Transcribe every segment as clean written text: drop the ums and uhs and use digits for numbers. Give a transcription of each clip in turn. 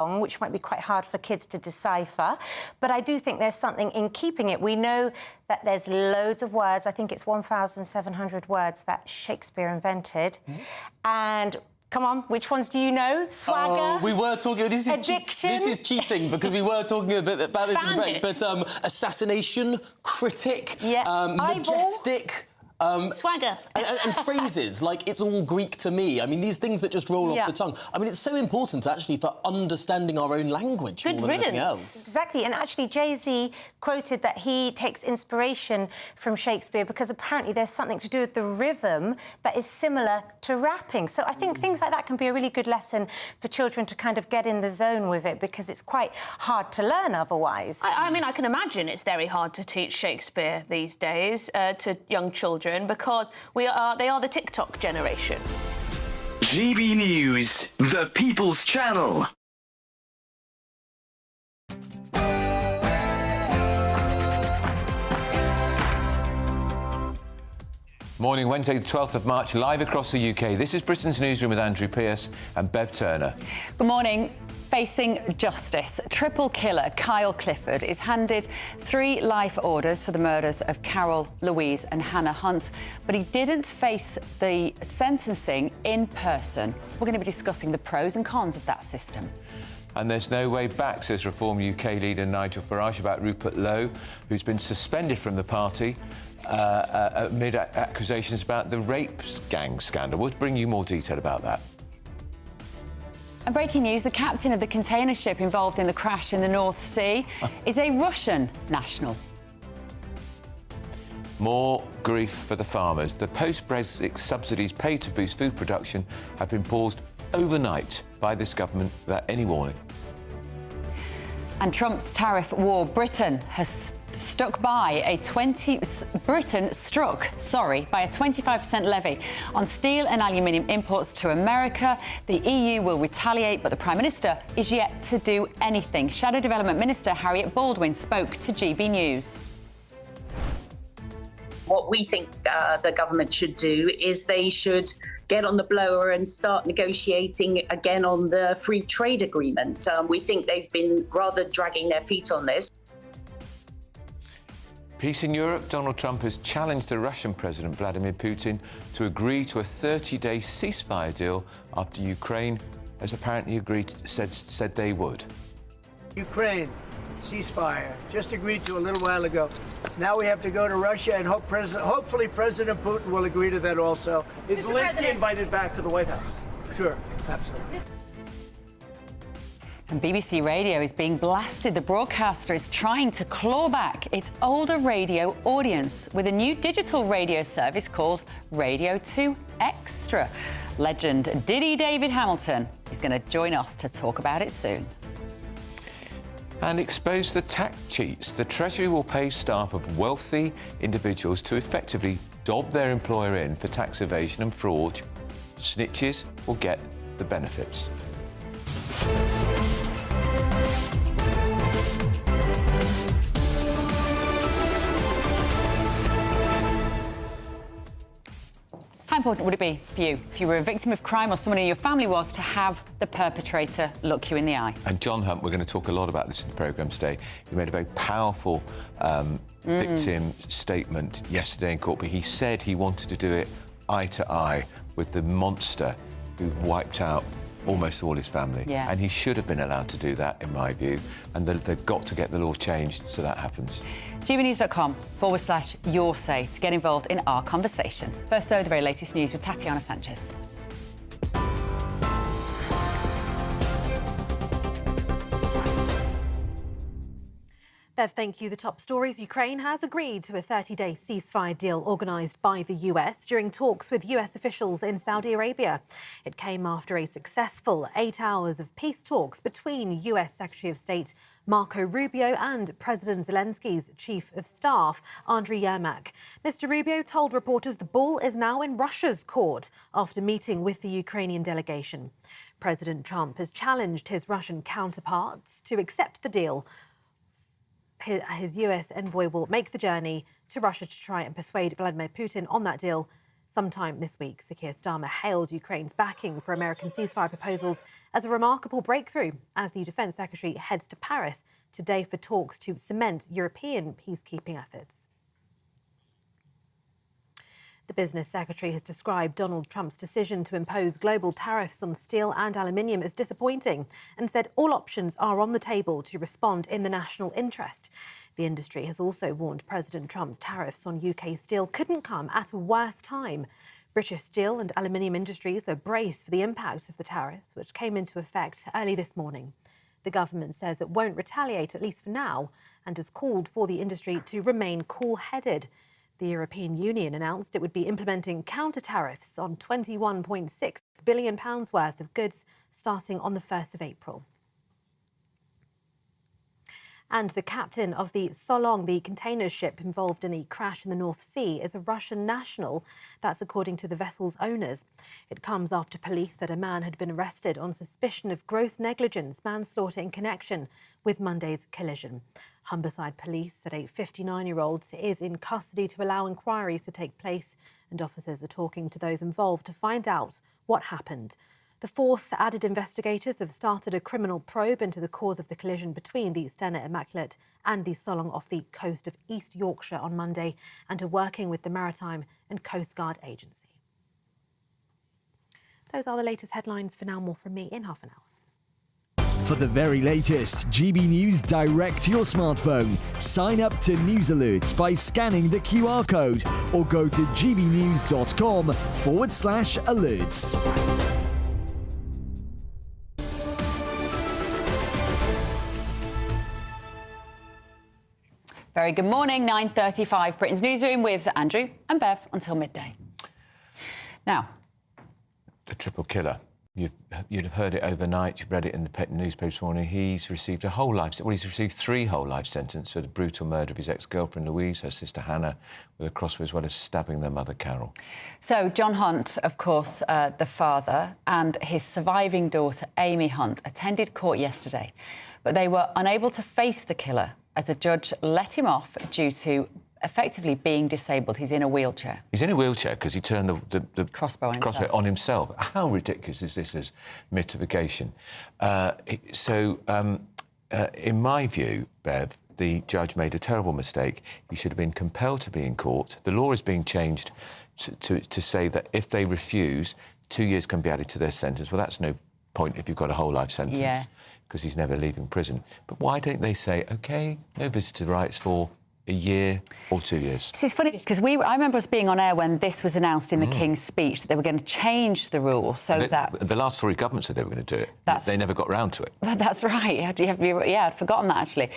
which might be quite hard for kids to decipher. But I do think there's something in keeping it. We know that there's loads of words. I think it's 1,700 words that Shakespeare invented. And come on, which ones do you know? Swagger? Oh, we were talking... Addiction? This is cheating, because we were talking a bit about this in the break. Bandit. But assassination, critic, majestic... Swagger. and phrases, like, it's all Greek to me. I mean, these things that just roll off the tongue. I mean, it's so important, actually, for understanding our own language more than anything else. Exactly, and actually Jay-Z quoted that he takes inspiration from Shakespeare because apparently there's something to do with the rhythm that is similar to rapping. So I think things like that can be a really good lesson for children to kind of get in the zone with it, because it's quite hard to learn otherwise. I mean, I can imagine it's very hard to teach Shakespeare these days to young children, because they are the TikTok generation. GB News, the People's Channel. Morning, Wednesday, the 12th of March, live across the UK. This is Britain's Newsroom with Andrew Pearce and Bev Turner. Good morning. Facing justice, triple killer Kyle Clifford is handed 3 life orders for the murders of Carol, Louise and Hannah Hunt, but he didn't face the sentencing in person. We're going to be discussing the pros and cons of that system. And there's no way back, says Reform UK leader Nigel Farage about Rupert Lowe, who's been suspended from the party amid accusations about the rape gang scandal. We'll bring you more detail about that. And breaking news, the captain of the container ship involved in the crash in the North Sea is a Russian national. More grief for the farmers. The post-Brexit subsidies paid to boost food production have been paused overnight by this government without any warning. And Trump's tariff war. Britain struck by a 25% levy on steel and aluminium imports to America. The EU will retaliate, but the Prime Minister is yet to do anything. Shadow Development Minister Harriet Baldwin spoke to GB News. What we think the government should do is they should get on the blower and start negotiating again on the free trade agreement. We think they've been rather dragging their feet on this. Peace in Europe. Donald Trump has challenged the Russian President Vladimir Putin to agree to a 30-day ceasefire deal after Ukraine has apparently said they would. Ukraine, ceasefire, just agreed to a little while ago. Now we have to go to Russia and hopefully President Putin will agree to that also. Is Zelensky invited back to the White House? Sure, absolutely. And BBC Radio is being blasted. The broadcaster is trying to claw back its older radio audience with a new digital radio service called Radio 2 Extra. Legend Diddy David Hamilton is going to join us to talk about it soon. And expose the tax cheats. The Treasury will pay staff of wealthy individuals to effectively dob their employer in for tax evasion and fraud. Snitches will get the benefits. How important would it be for you, if you were a victim of crime or someone in your family was, to have the perpetrator look you in the eye? And John Hunt, we're going to talk a lot about this in the programme today. He made a very powerful victim statement yesterday in court, but he said he wanted to do it eye to eye with the monster who wiped out almost all his family. Yeah. And he should have been allowed to do that, in my view, and they've got to get the law changed so that happens. gbnews.com/your say to get involved in our conversation. First, though, the very latest news with Tatiana Sanchez. Bev, thank you. The top stories. Ukraine has agreed to a 30-day ceasefire deal organised by the US during talks with US officials in Saudi Arabia. It came after a successful 8 hours of peace talks between US Secretary of State Marco Rubio and President Zelensky's Chief of Staff, Andriy Yermak. Mr. Rubio told reporters the ball is now in Russia's court after meeting with the Ukrainian delegation. President Trump has challenged his Russian counterparts to accept the deal. His US envoy will make the journey to Russia to try and persuade Vladimir Putin on that deal Sometime this week, Sir Keir Starmer hailed Ukraine's backing for American ceasefire proposals as a remarkable breakthrough as the Defence Secretary heads to Paris today for talks to cement European peacekeeping efforts. The Business Secretary has described Donald Trump's decision to impose global tariffs on steel and aluminium as disappointing and said all options are on the table to respond in the national interest. The industry has also warned President Trump's tariffs on UK steel couldn't come at a worse time. British steel and aluminium industries are braced for the impact of the tariffs, which came into effect early this morning. The government says it won't retaliate, at least for now, and has called for the industry to remain cool-headed. The European Union announced it would be implementing counter-tariffs on £21.6 billion worth of goods starting on the 1st of April. And the captain of the Solong, the container ship involved in the crash in the North Sea, is a Russian national. That's according to the vessel's owners. It comes after police said a man had been arrested on suspicion of gross negligence, manslaughter in connection with Monday's collision. Humberside police said a 59-year-old is in custody to allow inquiries to take place, and officers are talking to those involved to find out what happened. The force added investigators have started a criminal probe into the cause of the collision between the Stena Immaculate and the Solong off the coast of East Yorkshire on Monday and are working with the Maritime and Coast Guard Agency. Those are the latest headlines for now. More from me in half an hour. For the very latest GB News direct to your smartphone, sign up to News Alerts by scanning the QR code or go to gbnews.com/alerts. Very good morning, 9:35, Britain's Newsroom with Andrew and Bev until midday. Now, the triple killer. You'd have heard it overnight, you've read it in the newspaper this morning. He's received a whole life, well, he's received 3 whole life sentences for the brutal murder of his ex-girlfriend Louise, her sister Hannah, with a crossbow, as well as stabbing their mother Carol. So John Hunt, of course, the father, and his surviving daughter Amy Hunt attended court yesterday, but they were unable to face the killer as a judge let him off due to effectively being disabled. He's in a wheelchair. He's in a wheelchair because he turned the crossbow on himself. How ridiculous is this as mitigation? In my view, Bev, the judge made a terrible mistake. He should have been compelled to be in court. The law is being changed to say that if they refuse, 2 years can be added to their sentence. Well, that's no point if you've got a whole life sentence, because he's never leaving prison. But why don't they say, OK, no visitor rights for a year or 2 years? This is funny because I remember us being on air when this was announced in the King's speech that they were going to change the rule so that... The last Tory government said they were going to do it. They never got round to it. That's right. I'd forgotten that, actually.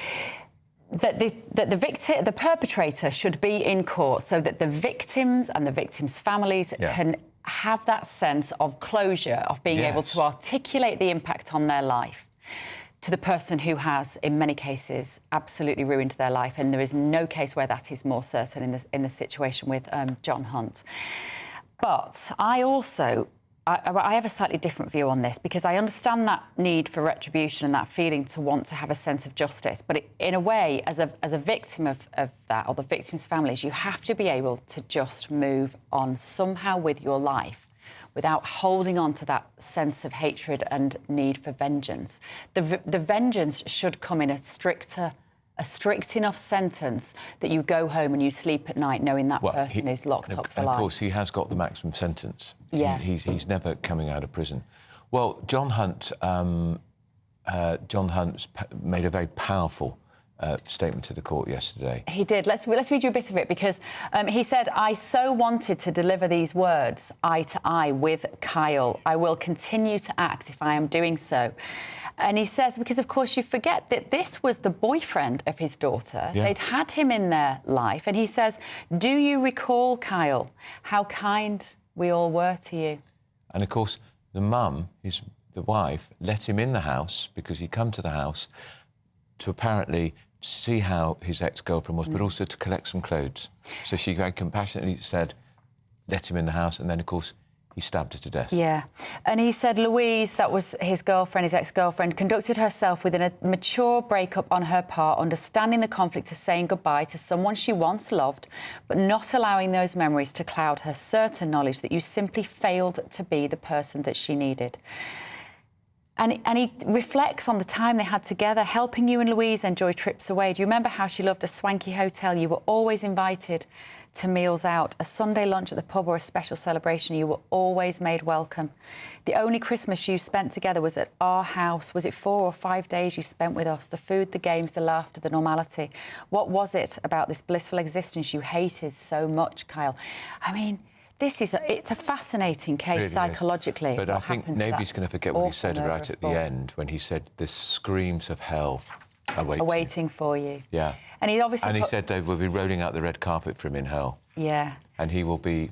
That the perpetrator should be in court so that the victims and the victims' families can have that sense of closure, of being able to articulate the impact on their life to the person who has, in many cases, absolutely ruined their life. And there is no case where that is more certain in the situation with John Hunt. But I have a slightly different view on this, because I understand that need for retribution and that feeling to want to have a sense of justice. But in a way, as a victim of that, or the victims' families, you have to be able to just move on somehow with your life without holding on to that sense of hatred and need for vengeance. The vengeance should come in a strict enough sentence that you go home and you sleep at night knowing that person is locked up for life. Of course, he has got the maximum sentence. Yeah. He's never coming out of prison. Well, John Hunt made a very powerful statement to the court yesterday. He did. Let's read you a bit of it, because he said, "I so wanted to deliver these words eye to eye with Kyle. I will continue to act if I am doing so." And he says, because of course you forget that this was the boyfriend of his daughter. Yeah. They'd had him in their life. And he says, "Do you recall, Kyle, how kind we all were to you?" And of course, the mum, the wife, let him in the house because he'd come to the house to apparently see how his ex-girlfriend was, but also to collect some clothes. So she very compassionately said, let him in the house, and then, of course, he stabbed her to death. Yeah. And he said Louise, that was his girlfriend, his ex-girlfriend, conducted herself within a mature breakup on her part, understanding the conflict of saying goodbye to someone she once loved, but not allowing those memories to cloud her certain knowledge that you simply failed to be the person that she needed. And he reflects on the time they had together, helping you and Louise enjoy trips away. Do you remember how she loved a swanky hotel? You were always invited to meals out, a Sunday lunch at the pub or a special celebration. You were always made welcome. The only Christmas you spent together was at our house. Was it 4 or 5 days you spent with us? The food, the games, the laughter, the normality. What was it about this blissful existence you hated so much, Kyle? I mean, it's a fascinating case really psychologically. But I think nobody's going to forget what he said right at the end when he said the screams of hell awaiting for you. Yeah. And he obviously he said they will be rolling out the red carpet for him in hell. Yeah. And he will be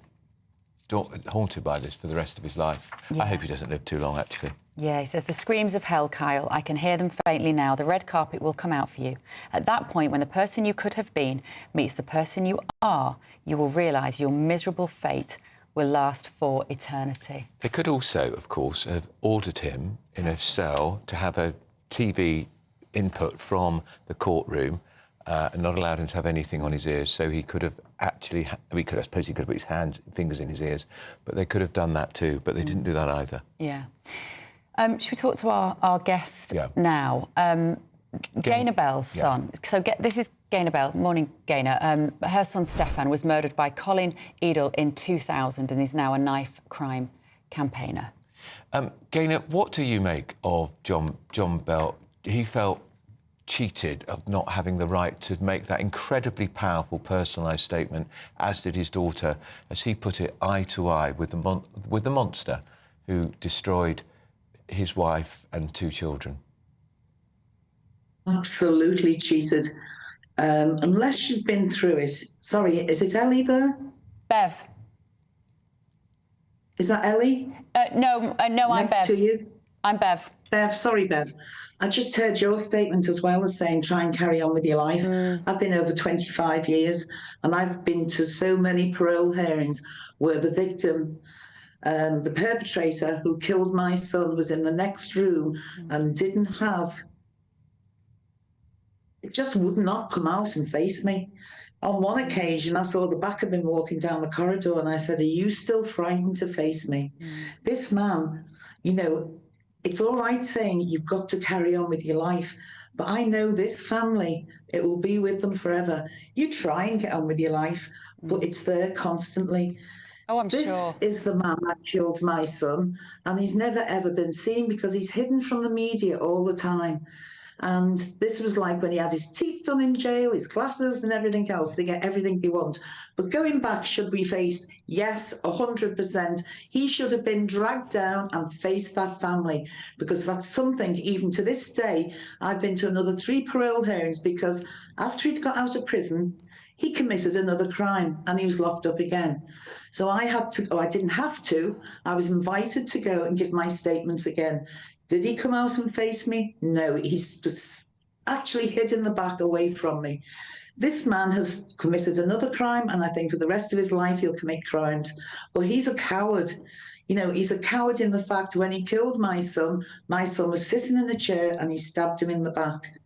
haunted by this for the rest of his life. Yeah. I hope he doesn't live too long, actually. Yeah, he says, the screams of hell, Kyle, I can hear them faintly now. The red carpet will come out for you. At that point, when the person you could have been meets the person you are, you will realise your miserable fate will last for eternity. They could also, of course, have ordered him in a cell to have a TV input from the courtroom and not allowed him to have anything on his ears, so he could have actually... I suppose he could have put his fingers in his ears, but they could have done that too, but they didn't do that either. Yeah. Should we talk to our guest now? Gaynor Bell's son. So this is Gaynor Bell. Morning, Gaynor. Her son, Stefan, was murdered by Colin Edel in 2000 and is now a knife crime campaigner. Gaynor, what do you make of John Bell? He felt cheated of not having the right to make that incredibly powerful personalised statement, as did his daughter, as he put it, eye to eye with the monster who destroyed his wife and 2 children. Absolutely cheated. Unless you've been through it. Sorry, is it Ellie there? Bev. Is that Ellie? No, I'm Bev. Next to you? I'm Bev. Bev, sorry, Bev. I just heard your statement as well as saying try and carry on with your life. I've been over 25 years and I've been to so many parole hearings where the victim, the perpetrator who killed my son, was in the next room and didn't have... It just would not come out and face me. On one occasion, I saw the back of him walking down the corridor and I said, are you still frightened to face me? This man, you know, it's all right saying you've got to carry on with your life, but I know this family, it will be with them forever. You try and get on with your life, but it's there constantly. Oh, I'm sure. This is the man that killed my son, and he's never, ever been seen because he's hidden from the media all the time. And this was like when he had his teeth done in jail, his glasses and everything else. They get everything they want. But going back, should we face? Yes, 100%. He should have been dragged down and faced that family, because that's something, even to this day, I've been to another 3 parole hearings because after he'd got out of prison, he committed another crime and he was locked up again. So I had to, I didn't have to, I was invited to go and give my statements again. Did he come out and face me? No, he's just actually hid in the back away from me. This man has committed another crime, and I think for the rest of his life he'll commit crimes. But he's a coward. You know, he's a coward in the fact when he killed my son was sitting in a chair and he stabbed him in the back.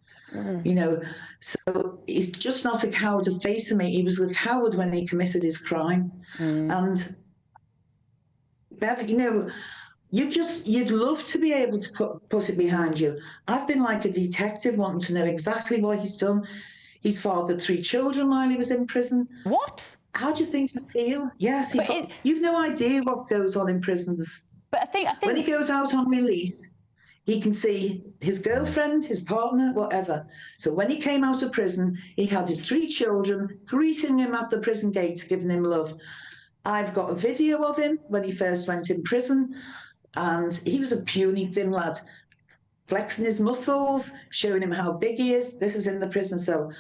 You know, so he's just not a coward of facing me. He was a coward when he committed his crime. And Bev, you know, you'd love to be able to put it behind you. I've been like a detective wanting to know exactly what he's done. He's fathered 3 children while he was in prison. What? How do you think you feel? Yes, you've no idea what goes on in prisons. But I think when he goes out on release, he can see his girlfriend, his partner, whatever. So when he came out of prison, he had his 3 children greeting him at the prison gates, giving him love. I've got a video of him when he first went in prison, and he was a puny, thin lad, flexing his muscles, showing him how big he is. This is in the prison cell.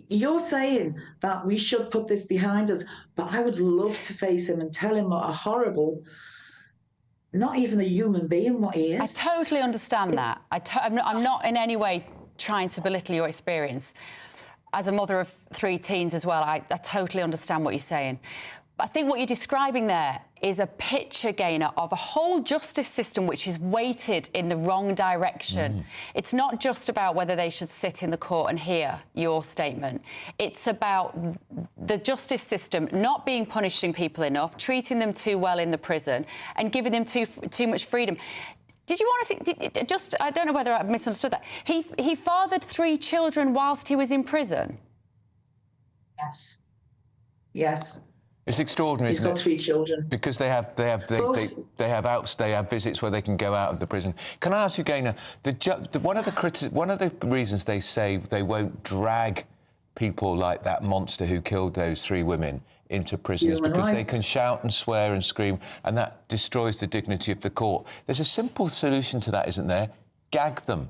You're saying that we should put this behind us, but I would love to face him and tell him what a horrible, not even a human being, what he is. I totally understand that. I'm not in any way trying to belittle your experience. As a mother of 3 teens as well, I totally understand what you're saying. I think what you're describing there is a picture, Gaynor, of a whole justice system which is weighted in the wrong direction. It's not just about whether they should sit in the court and hear your statement. It's about the justice system not punishing people enough, treating them too well in the prison and giving them too much freedom. Did you want to see... I don't know whether I misunderstood that. He fathered 3 children whilst he was in prison? Yes. Yes. It's extraordinary. He's got 3 children. Because they have visits where they can go out of the prison. Can I ask you, Gaynor, one of the reasons they say they won't drag people like that monster who killed those 3 women into prison is because they can shout and swear and scream, and that destroys the dignity of the court. There's a simple solution to that, isn't there? Gag them,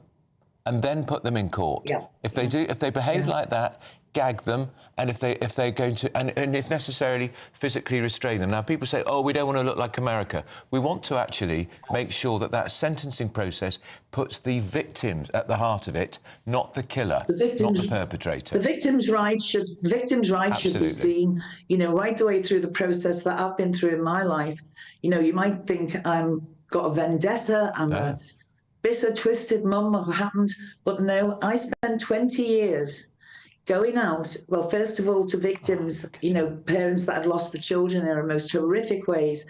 and then put them in court. Yeah. If they behave like that, gag them, and if they're going to, and if necessarily, physically restrain them. Now, people say, oh, we don't want to look like America. We want to actually make sure that sentencing process puts the victims at the heart of it, not the killer, not the perpetrator. The victim's rights should be seen, you know, right the way through the process that I've been through in my life. You know, you might think I'm got a vendetta, I'm a bitter, twisted mum, what happened, but no, I spent 20 years going out, well, first of all, to victims, you know, parents that had lost their children in the most horrific ways,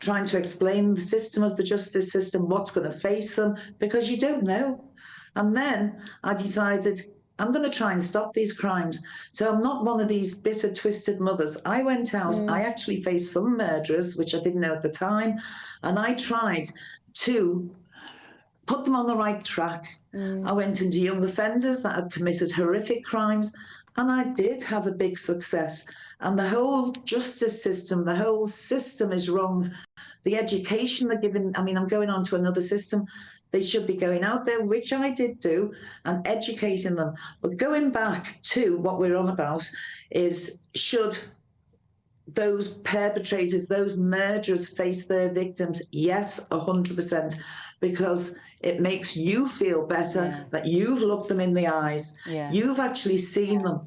trying to explain the system of the justice system, what's going to face them, because you don't know. And then I decided, I'm going to try and stop these crimes. So I'm not one of these bitter, twisted mothers. I went out, I actually faced some murderers, which I didn't know at the time, and I tried to put them on the right track. I went into young offenders that had committed horrific crimes, and I did have a big success. And the whole justice system, the whole system is wrong. The education they're given, I mean, I'm going on to another system. They should be going out there, which I did do, and educating them. But going back to what we're on about is, should those perpetrators, those murderers face their victims? Yes, 100%, because it makes you feel better that you've looked them in the eyes. You've actually seen them.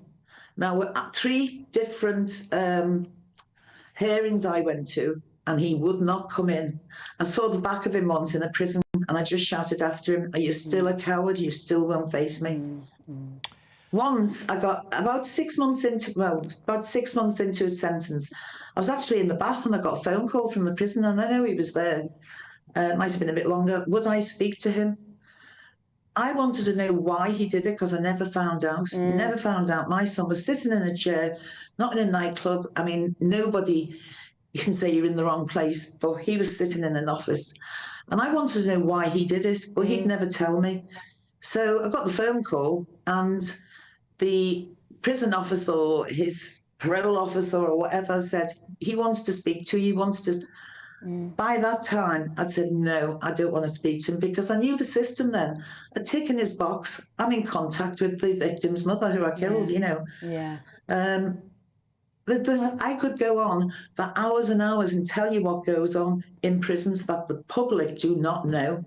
Now, at 3 different hearings I went to, and he would not come in. I saw the back of him once in a prison, and I just shouted after him, are you still a coward? You still won't face me. Once, I got about 6 months into his sentence, I was actually in the bath and I got a phone call from the prison, and I know he was there. Might have been a bit longer. Would I speak to him? I wanted to know why he did it, because I never found out. Never found out. My son was sitting in a chair, not in a nightclub. I mean, nobody, you can say you're in the wrong place, but he was sitting in an office. And I wanted to know why he did it, but he'd never tell me. So I got the phone call, and the prison officer or his parole officer or whatever said, he wants to speak to you, he wants to... By that time, I'd said, no, I don't want to speak to him, because I knew the system then. A tick in his box, I'm in contact with the victim's mother who I killed, you know. I could go on for hours and hours and tell you what goes on in prisons that the public do not know.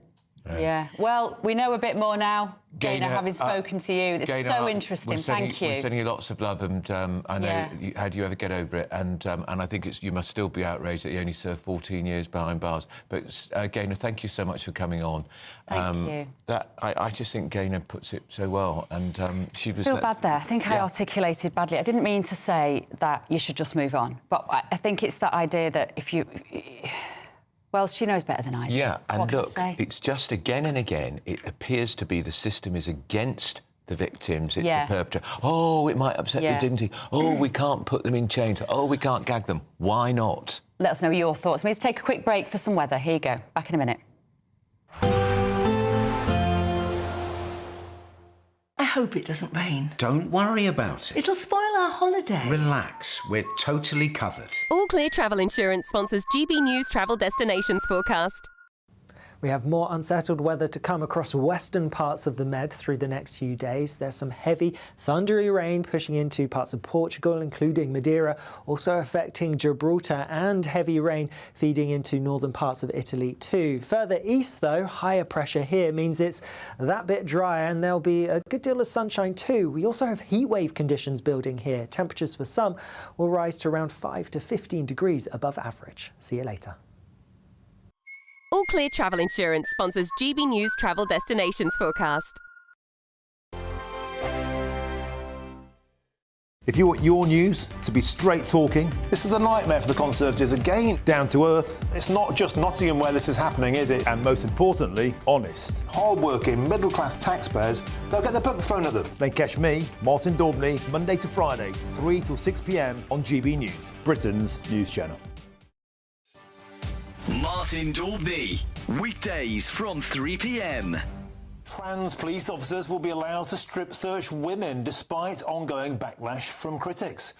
Well, we know a bit more now, Gaynor, having spoken to you. It's so interesting. Thank you. We're sending you lots of love, and I know how do you ever get over it? And I think you must still be outraged that you only served 14 years behind bars. But Gaynor, thank you so much for coming on. Thank you. I just think Gaynor puts it so well, and she was... I feel bad there. I think I articulated badly. I didn't mean to say that you should just move on, but I think it's that idea that if you... Well, she knows better than I do. Yeah, and look, it's just again and again, it appears to be the system is against the victims, it's the perpetrator. Oh, it might upset the dignity. Oh, we can't put them in chains. Oh, we can't gag them. Why not? Let us know your thoughts. Let's take a quick break for some weather. Here you go. Back in a minute. I hope it doesn't rain. Don't worry about it. It'll spoil our holiday. Relax, we're totally covered. All Clear Travel Insurance sponsors GB News travel destinations forecast. We have more unsettled weather to come across western parts of the Med through the next few days. There's some heavy, thundery rain pushing into parts of Portugal, including Madeira, also affecting Gibraltar, and heavy rain feeding into northern parts of Italy too. Further east, though, higher pressure here means it's that bit drier, and there'll be a good deal of sunshine too. We also have heatwave conditions building here. Temperatures for some will rise to around 5 to 15 degrees above average. See you later. All Clear Travel Insurance sponsors GB News Travel Destinations Forecast. If you want your news to be straight talking, this is a nightmare for the Conservatives again. Down to earth. It's not just Nottingham where this is happening, is it? And most importantly, honest. Hard-working, middle-class taxpayers, they'll get their book thrown at them. Then catch me, Martin Daubney, Monday to Friday, 3 till 6 p.m. on GB News, Britain's news channel. Martin Daubney, weekdays from 3 p.m. Trans police officers will be allowed to strip search women despite ongoing backlash from critics.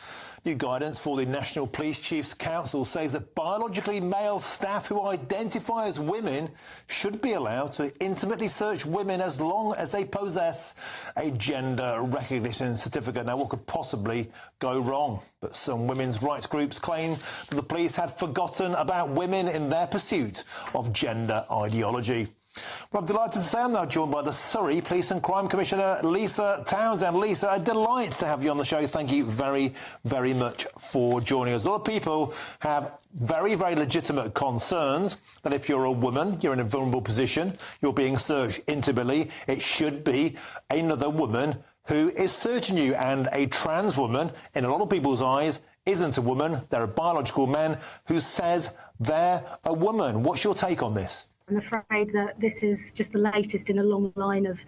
New guidance for the National Police Chiefs Council says that biologically male staff who identify as women should be allowed to intimately search women as long as they possess a gender recognition certificate. Now, what could possibly go wrong? But some women's rights groups claim that the police had forgotten about women in their pursuit of gender ideology. Well, I'm delighted to say I'm now joined by the Surrey Police and Crime Commissioner, Lisa Townsend. Lisa, a delight to have you on the show. Thank you very, very much for joining us. A lot of people have very, very legitimate concerns that if you're a woman, you're in a vulnerable position, you're being searched intimately, it should be another woman who is searching you. And a trans woman, in a lot of people's eyes, isn't a woman. They're a biological man who says they're a woman. What's your take on this? I'm afraid that this is just the latest in a long line of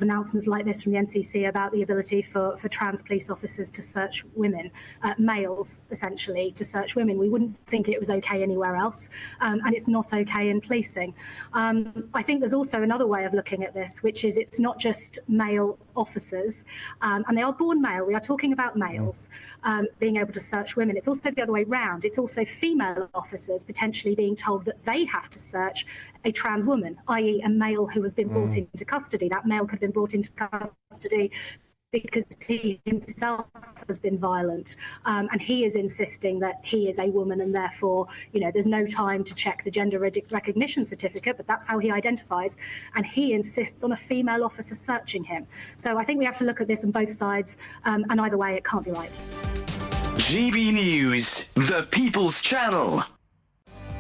announcements like this from the NCC about the ability for trans police officers to search women, males essentially, to search women. We wouldn't think it was okay anywhere else, and it's not okay in policing. I think there's also another way of looking at this, which is it's not just male officers, and they are born male. We are talking about males being able to search women. It's also the other way round. It's also female officers potentially being told that they have to search a trans woman, i.e. a male who has been brought into custody. That male could have been brought into custody because he himself has been violent, and he is insisting that he is a woman and therefore, you know, there's no time to check the gender recognition certificate, but that's how he identifies, and he insists on a female officer searching him. So I think we have to look at this on both sides, and either way, it can't be right. GB News, the People's Channel.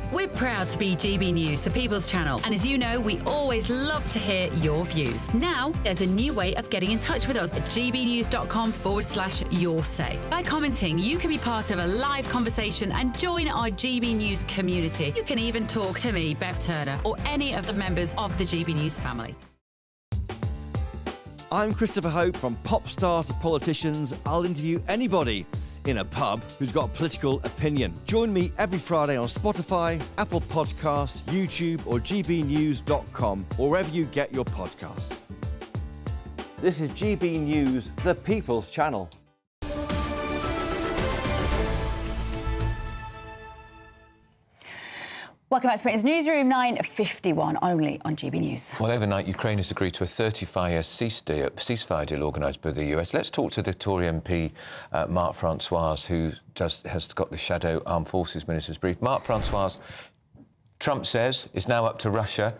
We're proud to be GB News, the People's Channel, and as you know, we always love to hear your views. Now, there's a new way of getting in touch with us at gbnews.com/yoursay. By commenting, you can be part of a live conversation and join our GB News community. You can even talk to me, Bev Turner, or any of the members of the GB News family. I'm Christopher Hope. From pop stars to politicians, I'll interview anybody in a pub who's got a political opinion. Join me every Friday on Spotify, Apple Podcasts, YouTube or gbnews.com, or wherever you get your podcasts. This is GB News, the People's Channel. Welcome back to Britain's Newsroom, 9:51, only on GB News. Well, overnight, Ukraine has agreed to a 35-year ceasefire deal organised by the US. Let's talk to the Tory MP, Mark Francois, who has got the Shadow Armed Forces Minister's brief. Mark Francois, Trump says it's now up to Russia.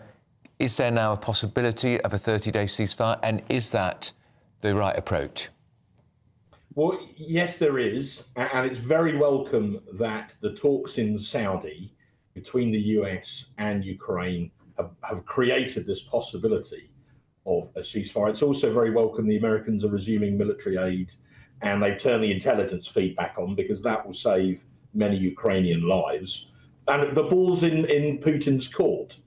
Is there now a possibility of a 30-day ceasefire, and is that the right approach? Well, yes, there is, and it's very welcome that the talks in Saudi between the US and Ukraine have created this possibility of a ceasefire. It's also very welcome the Americans are resuming military aid, and they've turned the intelligence feedback on, because that will save many Ukrainian lives. And the ball's in Putin's court.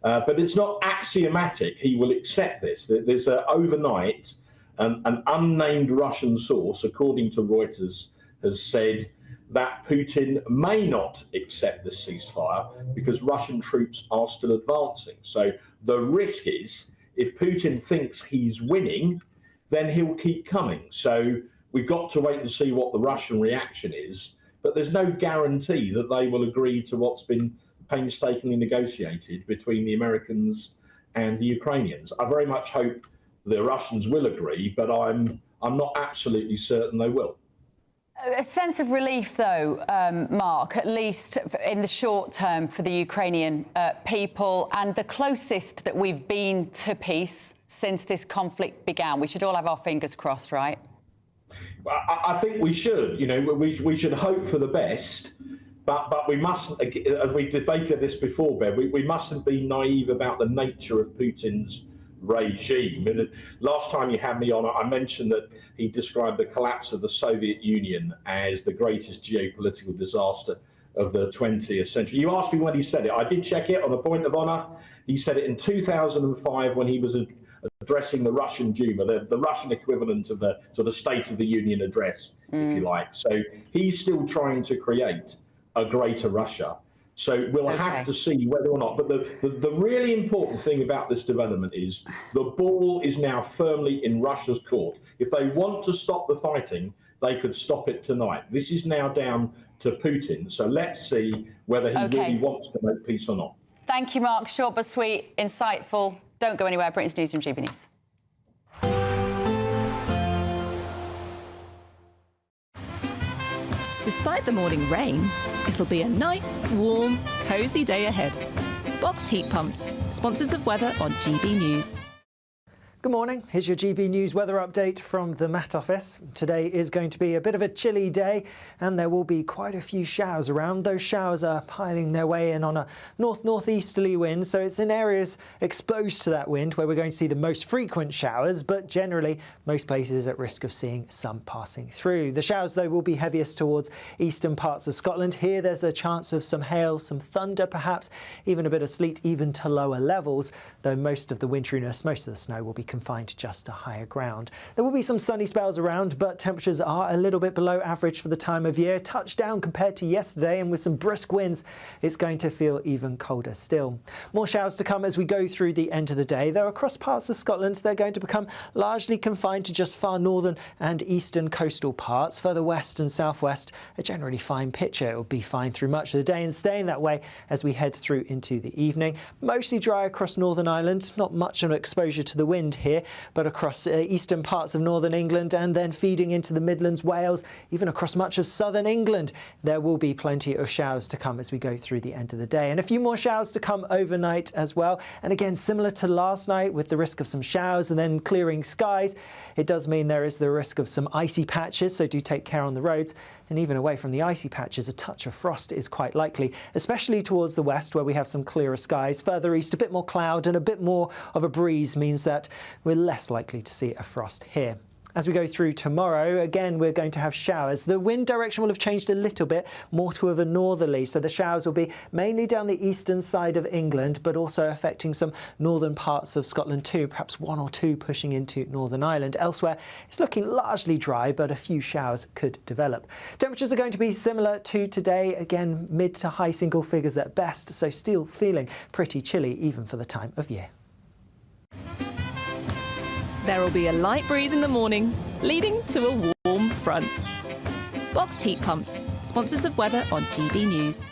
But it's not axiomatic he will accept this. There's overnight, an unnamed Russian source, according to Reuters, has said that Putin may not accept the ceasefire because Russian troops are still advancing. So the risk is, if Putin thinks he's winning, then he'll keep coming. So we've got to wait and see what the Russian reaction is, but there's no guarantee that they will agree to what's been painstakingly negotiated between the Americans and the Ukrainians. I very much hope the Russians will agree, but I'm not absolutely certain they will. A sense of relief, though, Mark, at least in the short term for the Ukrainian people, and the closest that we've been to peace since this conflict began. We should all have our fingers crossed, right? I think we should. You know, we should hope for the best, but we mustn't. As we debated this before, Bev, we mustn't be naive about the nature of Putin's regime. And last time you had me on, I mentioned that he described the collapse of the Soviet Union as the greatest geopolitical disaster of the 20th century. You asked me when he said it. I did check it on a point of honour. He said it in 2005 when he was addressing the Russian Duma, the Russian equivalent of the sort of State of the Union address, if you like. So he's still trying to create a greater Russia. So we'll have to see whether or not. But the really important thing about this development is the ball is now firmly in Russia's court. If they want to stop the fighting, they could stop it tonight. This is now down to Putin. So let's see whether he really wants to make peace or not. Thank you, Mark. Short but sweet, insightful. Don't go anywhere. Britain's Newsroom, GB News. Despite the morning rain, it'll be a nice, warm, cosy day ahead. Boxed heat pumps, sponsors of weather on GB News. Good morning. Here's your GB News weather update from the Met Office. Today is going to be a bit of a chilly day and there will be quite a few showers around. Those showers are piling their way in on a north-northeasterly wind, so it's in areas exposed to that wind where we're going to see the most frequent showers, but generally most places at risk of seeing some passing through. The showers, though, will be heaviest towards eastern parts of Scotland. Here there's a chance of some hail, some thunder perhaps, even a bit of sleet, even to lower levels, though most of the winteriness, most of the snow will be confined just to higher ground. There will be some sunny spells around, but temperatures are a little bit below average for the time of year. Touchdown compared to yesterday, and with some brisk winds, it's going to feel even colder still. More showers to come as we go through the end of the day, though across parts of Scotland they're going to become largely confined to just far northern and eastern coastal parts. Further west and southwest, a generally fine picture. It will be fine through much of the day and staying that way as we head through into the evening. Mostly dry across Northern Ireland, not much of an exposure to the wind here, but across eastern parts of northern England and then feeding into the Midlands, Wales, even across much of southern England, there will be plenty of showers to come as we go through the end of the day. And a few more showers to come overnight as well. And again, similar to last night, with the risk of some showers and then clearing skies, it does mean there is the risk of some icy patches, so do take care on the roads. And even away from the icy patches, a touch of frost is quite likely, especially towards the west where we have some clearer skies. Further east, a bit more cloud and a bit more of a breeze means that we're less likely to see a frost here. As we go through tomorrow, again, we're going to have showers. The wind direction will have changed a little bit, more to a northerly, so the showers will be mainly down the eastern side of England, but also affecting some northern parts of Scotland too, perhaps one or two pushing into Northern Ireland. Elsewhere, it's looking largely dry, but a few showers could develop. Temperatures are going to be similar to today, again, mid to high single figures at best, so still feeling pretty chilly even for the time of year. There will be a light breeze in the morning, leading to a warm front. Boxed heat pumps, sponsors of weather on GB News.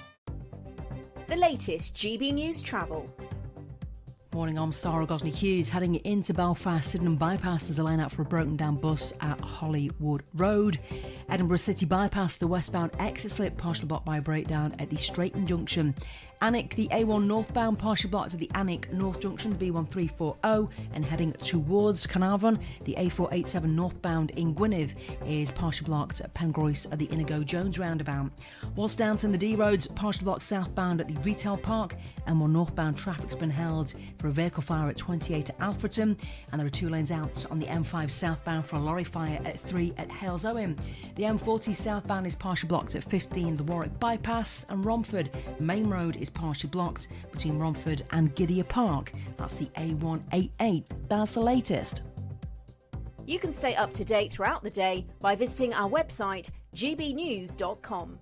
The latest GB News travel. Morning, I'm Sarah Gosney-Hughes. Heading into Belfast, Sydenham Bypass, there's a line out for a broken down bus at Hollywood Road. Edinburgh City Bypass, the westbound exit slip partially blocked by a breakdown at the Straighton Junction. Alnwick, the A1 northbound partially blocked at the Alnwick North Junction, the B1340, and heading towards Carnarvon. The A487 northbound in Gwynedd is partially blocked at Pengroes at the Inigo Jones roundabout. Whilst Downton, the D roads partially blocked southbound at the Retail Park, and more northbound traffic's been held for a vehicle fire at 28 at Alfreton, and there are 2 lanes out on the M5 southbound for a lorry fire at 3 at Hales Owen. The M40 southbound is partially blocked at 15 the Warwick Bypass, and Romford Main Road is partially blocked between Romford and Gidea Park. That's the A188. That's the latest. You can stay up to date throughout the day by visiting our website gbnews.com.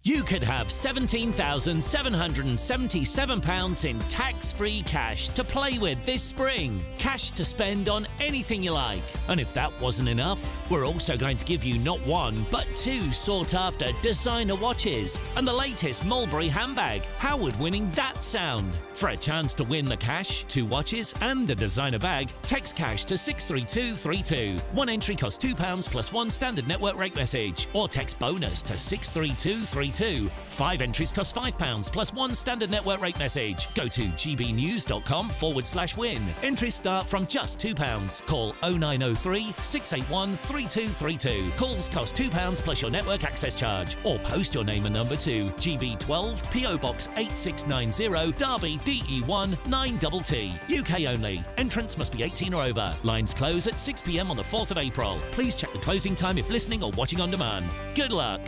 You could have £17,777 in tax-free cash to play with this spring. Cash to spend on anything you like. And if that wasn't enough, we're also going to give you not one, but two sought-after designer watches and the latest Mulberry handbag. How would winning that sound? For a chance to win the cash, 2 watches and a designer bag, text cash to 63232. One entry costs £2 plus 1 standard network rate message, or text bonus to 63232. 5 entries cost £5 plus 1 standard network rate message. Go to gbnews.com/win. Entries start from just £2. Call 0903 681 3232. Calls cost £2 plus your network access charge. Or post your name and number to GB12 PO Box 8690 Derby DE1 9TT. UK only. Entrance must be 18 or over. Lines close at 6 p.m. on the 4th of April. Please check the closing time if listening or watching on demand. Good luck.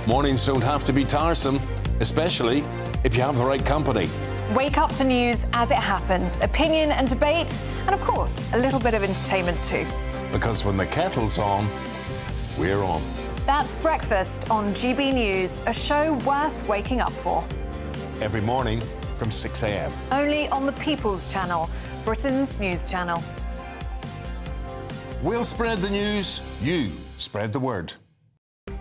Mornings don't have to be tiresome, especially if you have the right company. Wake up to news as it happens, opinion and debate, and of course, a little bit of entertainment too. Because when the kettle's on, we're on. That's Breakfast on GB News, a show worth waking up for. Every morning from 6 a.m. Only on the People's Channel, Britain's news channel. We'll spread the news, you spread the word.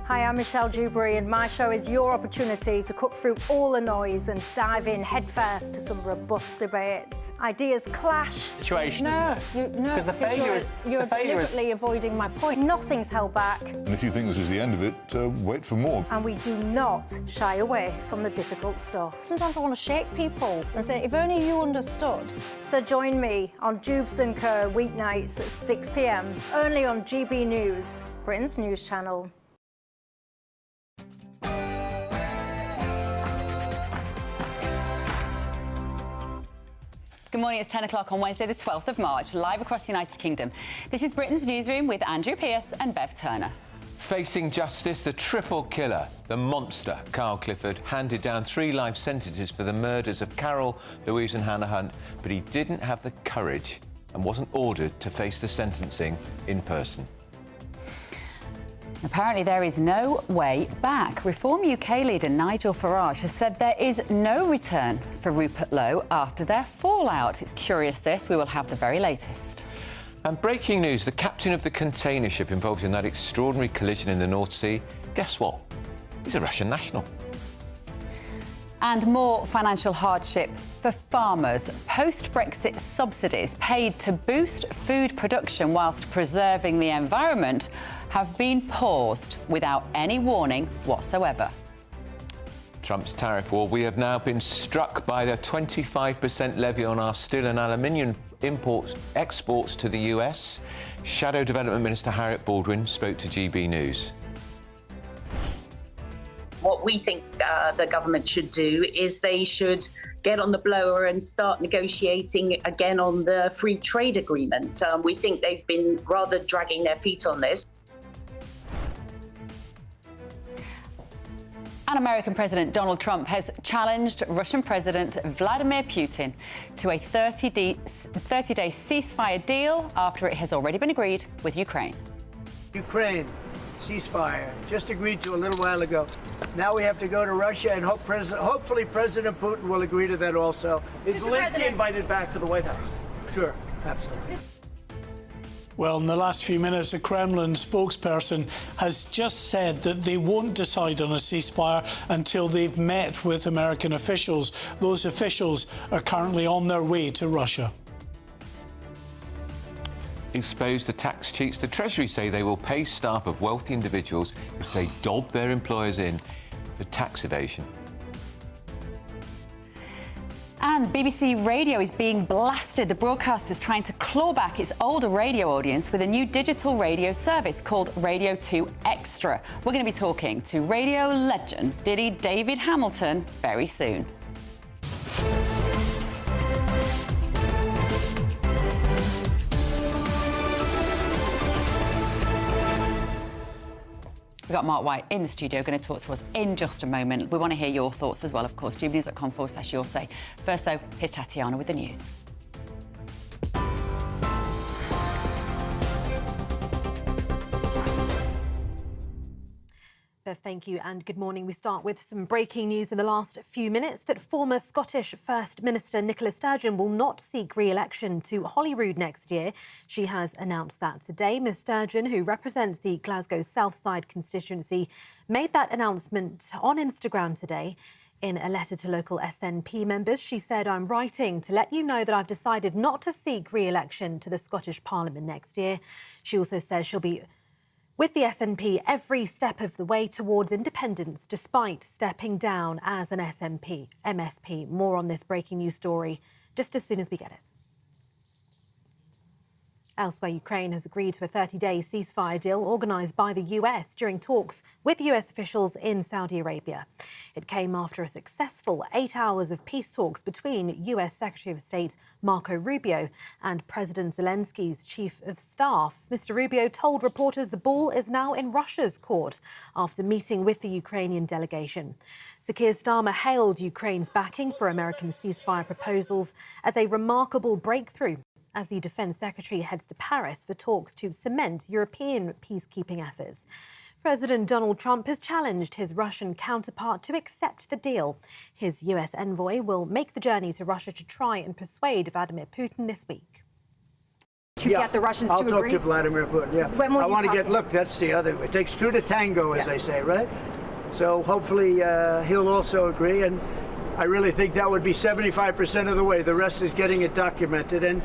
Hi, I'm Michelle Dewberry, and my show is your opportunity to cut through all the noise and dive in headfirst to some robust debates. Ideas clash. Situation, isn't it? Because the failure is... You're deliberately avoiding my point. Nothing's held back. And if you think this is the end of it, wait for more. And we do not shy away from the difficult stuff. Sometimes I want to shake people and say, if only you understood. So join me on Jubes & Co. weeknights at 6 p.m, only on GB News, Britain's news channel. Good morning, it's 10 o'clock on Wednesday the 12th of March, live across the United Kingdom. This is Britain's Newsroom with Andrew Pearce and Bev Turner. Facing justice, the triple killer, the monster, Kyle Clifford, handed down 3 life sentences for the murders of Carol, Louise and Hannah Hunt, but he didn't have the courage and wasn't ordered to face the sentencing in person. Apparently there is no way back. Reform UK leader Nigel Farage has said there is no return for Rupert Lowe after their fallout. It's curious this, we will have the very latest. And breaking news, the captain of the container ship involved in that extraordinary collision in the North Sea, guess what? He's a Russian national. And more financial hardship for farmers. Post-Brexit subsidies paid to boost food production whilst preserving the environment have been paused without any warning whatsoever. Trump's tariff war. We have now been struck by the 25% levy on our steel and aluminium exports to the US. Shadow Development Minister Harriet Baldwin spoke to GB News. What we think the government should do is they should get on the blower and start negotiating again on the free trade agreement. We think they've been rather dragging their feet on this. And American President Donald Trump has challenged Russian President Vladimir Putin to a 30-day ceasefire deal after it has already been agreed with Ukraine. Ukraine, ceasefire, just agreed to a little while ago. Now we have to go to Russia and hopefully President Putin will agree to that also. Is Zelensky invited back to the White House? Sure, absolutely. Well, in the last few minutes, a Kremlin spokesperson has just said that they won't decide on a ceasefire until they've met with American officials. Those officials are currently on their way to Russia. Exposed to tax cheats, the Treasury say they will pay staff of wealthy individuals if they dob their employers in for tax evasion. And BBC Radio is being blasted. The broadcaster is trying to claw back its older radio audience with a new digital radio service called Radio 2 Extra. We're going to be talking to radio legend Diddy David Hamilton very soon. We've got Mark White in the studio going to talk to us in just a moment. We want to hear your thoughts as well, of course. gbnews.com/your say. First, though, here's Tatiana with the news. thank you and good morning. We start with some breaking news in the last few minutes that former Scottish First Minister Nicola Sturgeon will not seek re-election to Holyrood next year. She has announced that today. Ms Sturgeon, who represents the Glasgow South Side constituency, made that announcement on Instagram today. In a letter to local SNP members, she said, "I'm writing to let you know that I've decided not to seek re-election to the Scottish Parliament next year." She also says she'll be with the SNP every step of the way towards independence, despite stepping down as an MSP. More on this breaking news story just as soon as we get it. Elsewhere, Ukraine has agreed to a 30-day ceasefire deal organised by the US during talks with US officials in Saudi Arabia. It came after a successful 8 hours of peace talks between US Secretary of State Marco Rubio and President Zelensky's chief of staff. Mr. Rubio told reporters the ball is now in Russia's court after meeting with the Ukrainian delegation. Sir Keir Starmer hailed Ukraine's backing for American ceasefire proposals as a remarkable breakthrough, as the Defence Secretary heads to Paris for talks to cement European peacekeeping efforts. President Donald Trump has challenged his Russian counterpart to accept the deal. His US envoy will make the journey to Russia to try and persuade Vladimir Putin this week. To get the Russians to agree? I'll talk to Vladimir Putin, yeah. When will I you want to talk get, to him? look, that's the other, it takes two to tango, as they say, right? So hopefully he'll also agree, and I really think that would be 75% of the way. The rest is getting it documented and,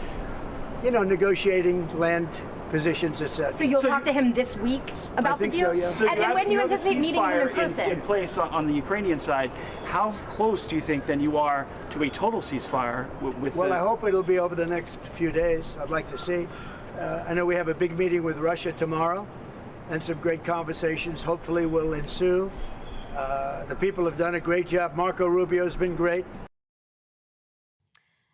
you know, negotiating land positions, etc. So you'll talk to him this week about the deal? So, yeah. So and when do you anticipate meeting him in person? In place on the Ukrainian side, how close do you think then you are to a total ceasefire with Well, I hope it'll be over the next few days. I'd like to see. I know we have a big meeting with Russia tomorrow, and some great conversations hopefully will ensue. The people have done a great job. Marco Rubio's been great.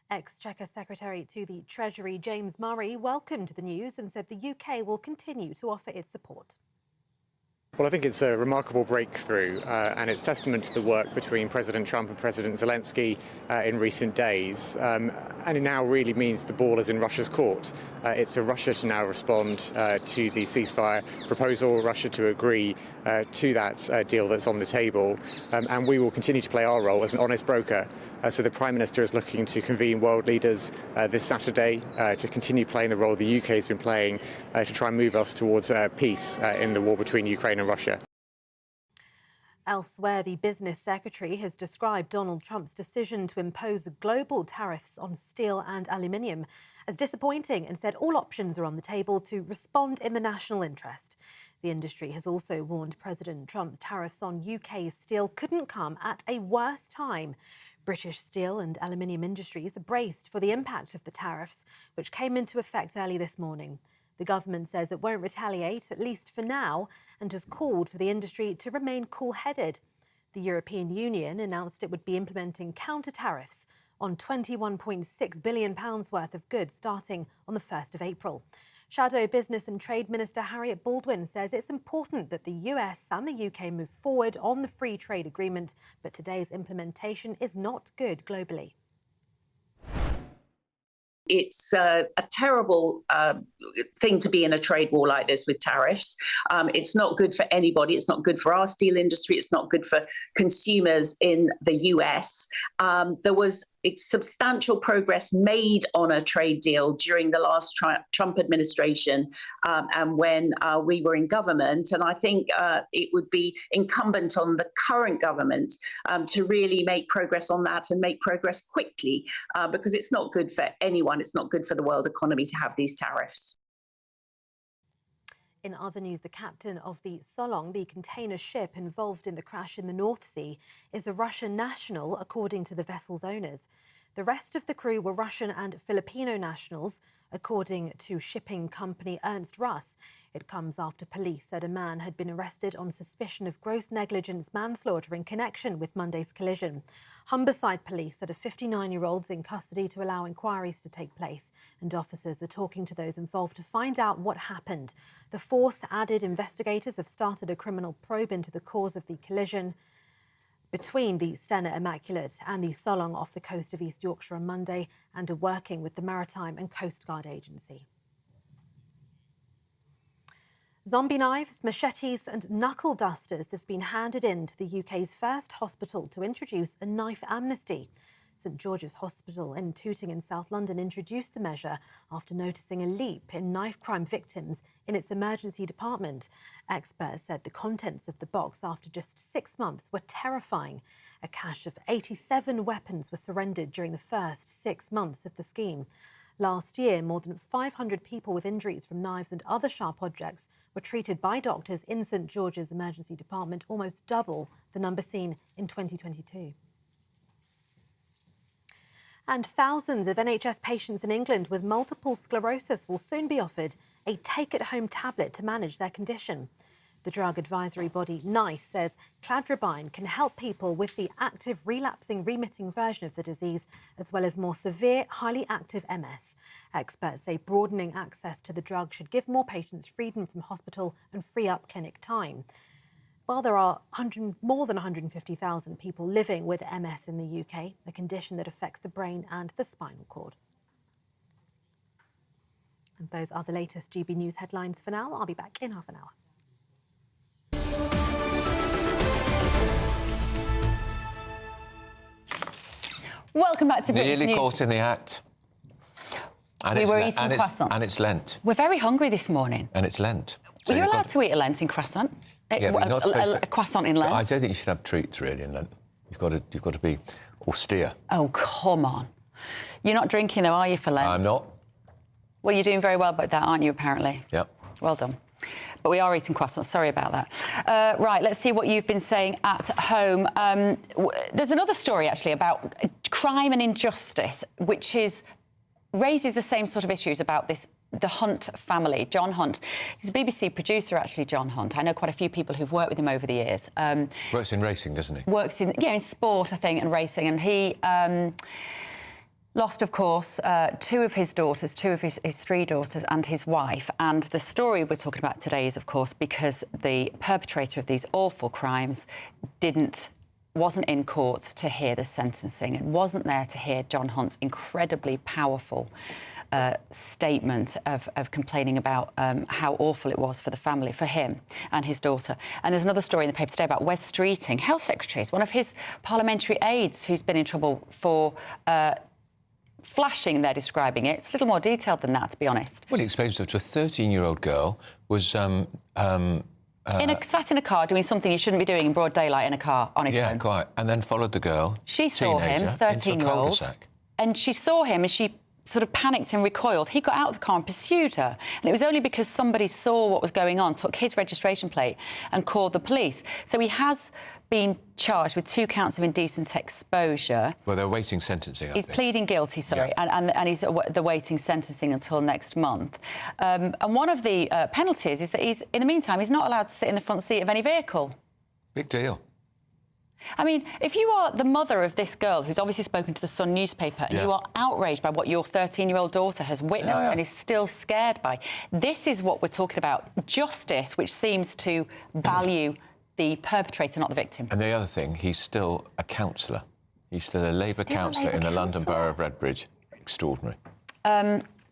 Ex-Chequer Secretary to the Treasury James Murray welcomed the news and said the UK will continue to offer its support. Well, I think it's a remarkable breakthrough, and it's testament to the work between President Trump and President Zelensky in recent days. And it now really means the ball is in Russia's court. It's for Russia to now respond to the ceasefire proposal, Russia to agree to that deal that's on the table, and we will continue to play our role as an honest broker. So the Prime Minister is looking to convene world leaders this Saturday to continue playing the role the UK has been playing to try and move us towards peace in the war between Ukraine and Russia. Elsewhere, the Business Secretary has described Donald Trump's decision to impose global tariffs on steel and aluminium as disappointing and said all options are on the table to respond in the national interest. The industry has also warned President Trump's tariffs on UK steel couldn't come at a worse time. British steel and aluminium industries are braced for the impact of the tariffs, which came into effect early this morning. The government says it won't retaliate, at least for now, and has called for the industry to remain cool-headed. The European Union announced it would be implementing counter-tariffs on £21.6 billion worth of goods starting on the 1st of April. Shadow Business and Trade Minister Harriet Baldwin says it's important that the US and the UK move forward on the free trade agreement, but today's implementation is not good globally. It's a terrible thing to be in a trade war like this with tariffs. It's not good for anybody. It's not good for our steel industry. It's not good for consumers in the US. There was substantial progress made on a trade deal during the last Trump administration and when we were in government. And I think it would be incumbent on the current government to really make progress on that and make progress quickly because it's not good for anyone. It's not good for the world economy to have these tariffs. In other news, the captain of the Solong, the container ship involved in the crash in the North Sea, is a Russian national, according to the vessel's owners. The rest of the crew were Russian and Filipino nationals, according to shipping company Ernst Russ. It comes after police said a man had been arrested on suspicion of gross negligence manslaughter in connection with Monday's collision. Humberside police said a 59-year-old's in custody to allow inquiries to take place, and officers are talking to those involved to find out what happened. The force added investigators have started a criminal probe into the cause of the collision between the Stena Immaculate and the Solong off the coast of East Yorkshire on Monday and are working with the Maritime and Coast Guard Agency. Zombie knives, machetes and knuckle dusters have been handed in to the UK's first hospital to introduce a knife amnesty. St George's Hospital in Tooting in South London introduced the measure after noticing a leap in knife crime victims in its emergency department. Experts said the contents of the box after just 6 months were terrifying. A cache of 87 weapons were surrendered during the first 6 months of the scheme. Last year, more than 500 people with injuries from knives and other sharp objects were treated by doctors in St George's emergency department, almost double the number seen in 2022. And thousands of NHS patients in England with multiple sclerosis will soon be offered a take-at-home tablet to manage their condition. The drug advisory body NICE says cladribine can help people with the active relapsing remitting version of the disease, as well as more severe, highly active MS. Experts say broadening access to the drug should give more patients freedom from hospital and free up clinic time. While there are more than 150,000 people living with MS in the UK, a condition that affects the brain and the spinal cord. And those are the latest GB News headlines for now. I'll be back in half an hour. Welcome back to Britain's Nearly News. caught in the act. And We it's were Le- eating and it's- croissants. And it's Lent. We're very hungry this morning. And it's Lent. So Were you you've allowed got- to eat a Lenten croissant? Yeah, but you're not supposed to- A croissant in Lent? I don't think you should have treats really in Lent. You've got to be austere. Oh, come on. You're not drinking though, are you, for Lent? I'm not. Well, you're doing very well about that, aren't you, apparently? Yep. Well done. But we are eating croissants. Sorry about that. Right, let's see what you've been saying at home. There's another story, actually, about crime and injustice, which raises the same sort of issues about the Hunt family. John Hunt. He's a BBC producer, actually, John Hunt. I know quite a few people who've worked with him over the years. Works in racing, doesn't he? Works in sport, I think, and racing. And he lost, of course, two of his three daughters and his wife. And the story we're talking about today is, of course, because the perpetrator of these awful crimes wasn't in court to hear the sentencing and wasn't there to hear John Hunt's incredibly powerful statement of complaining about how awful it was for the family, for him and his daughter. And there's another story in the paper today about Wes Streeting, Health Secretary, one of his parliamentary aides who's been in trouble for flashing, they're describing it. It's a little more detailed than that, to be honest. Well, he explains that to a 13-year-old girl was... sat in a car doing something you shouldn't be doing in broad daylight in a car on his own. Yeah, quite. And then followed the girl, She saw him, teenager, 13-year-old, into a cul-de-sac. and she saw him and she sort of panicked and recoiled. He got out of the car and pursued her. And it was only because somebody saw what was going on, took his registration plate and called the police. So he has been charged with 2 counts of indecent exposure. Well, they're waiting sentencing, He's pleading guilty, sorry, Yeah. and he's awaiting sentencing until next month. And one of the penalties is that in the meantime, he's not allowed to sit in the front seat of any vehicle. Big deal. I mean, if you are the mother of this girl who's obviously spoken to the Sun newspaper and you are outraged by what your 13-year-old daughter has witnessed and is still scared by, this is what we're talking about. Justice, which seems to value the perpetrator, not the victim. And the other thing, he's still a councillor. He's still a Labour councillor in the London Borough of Redbridge. Extraordinary.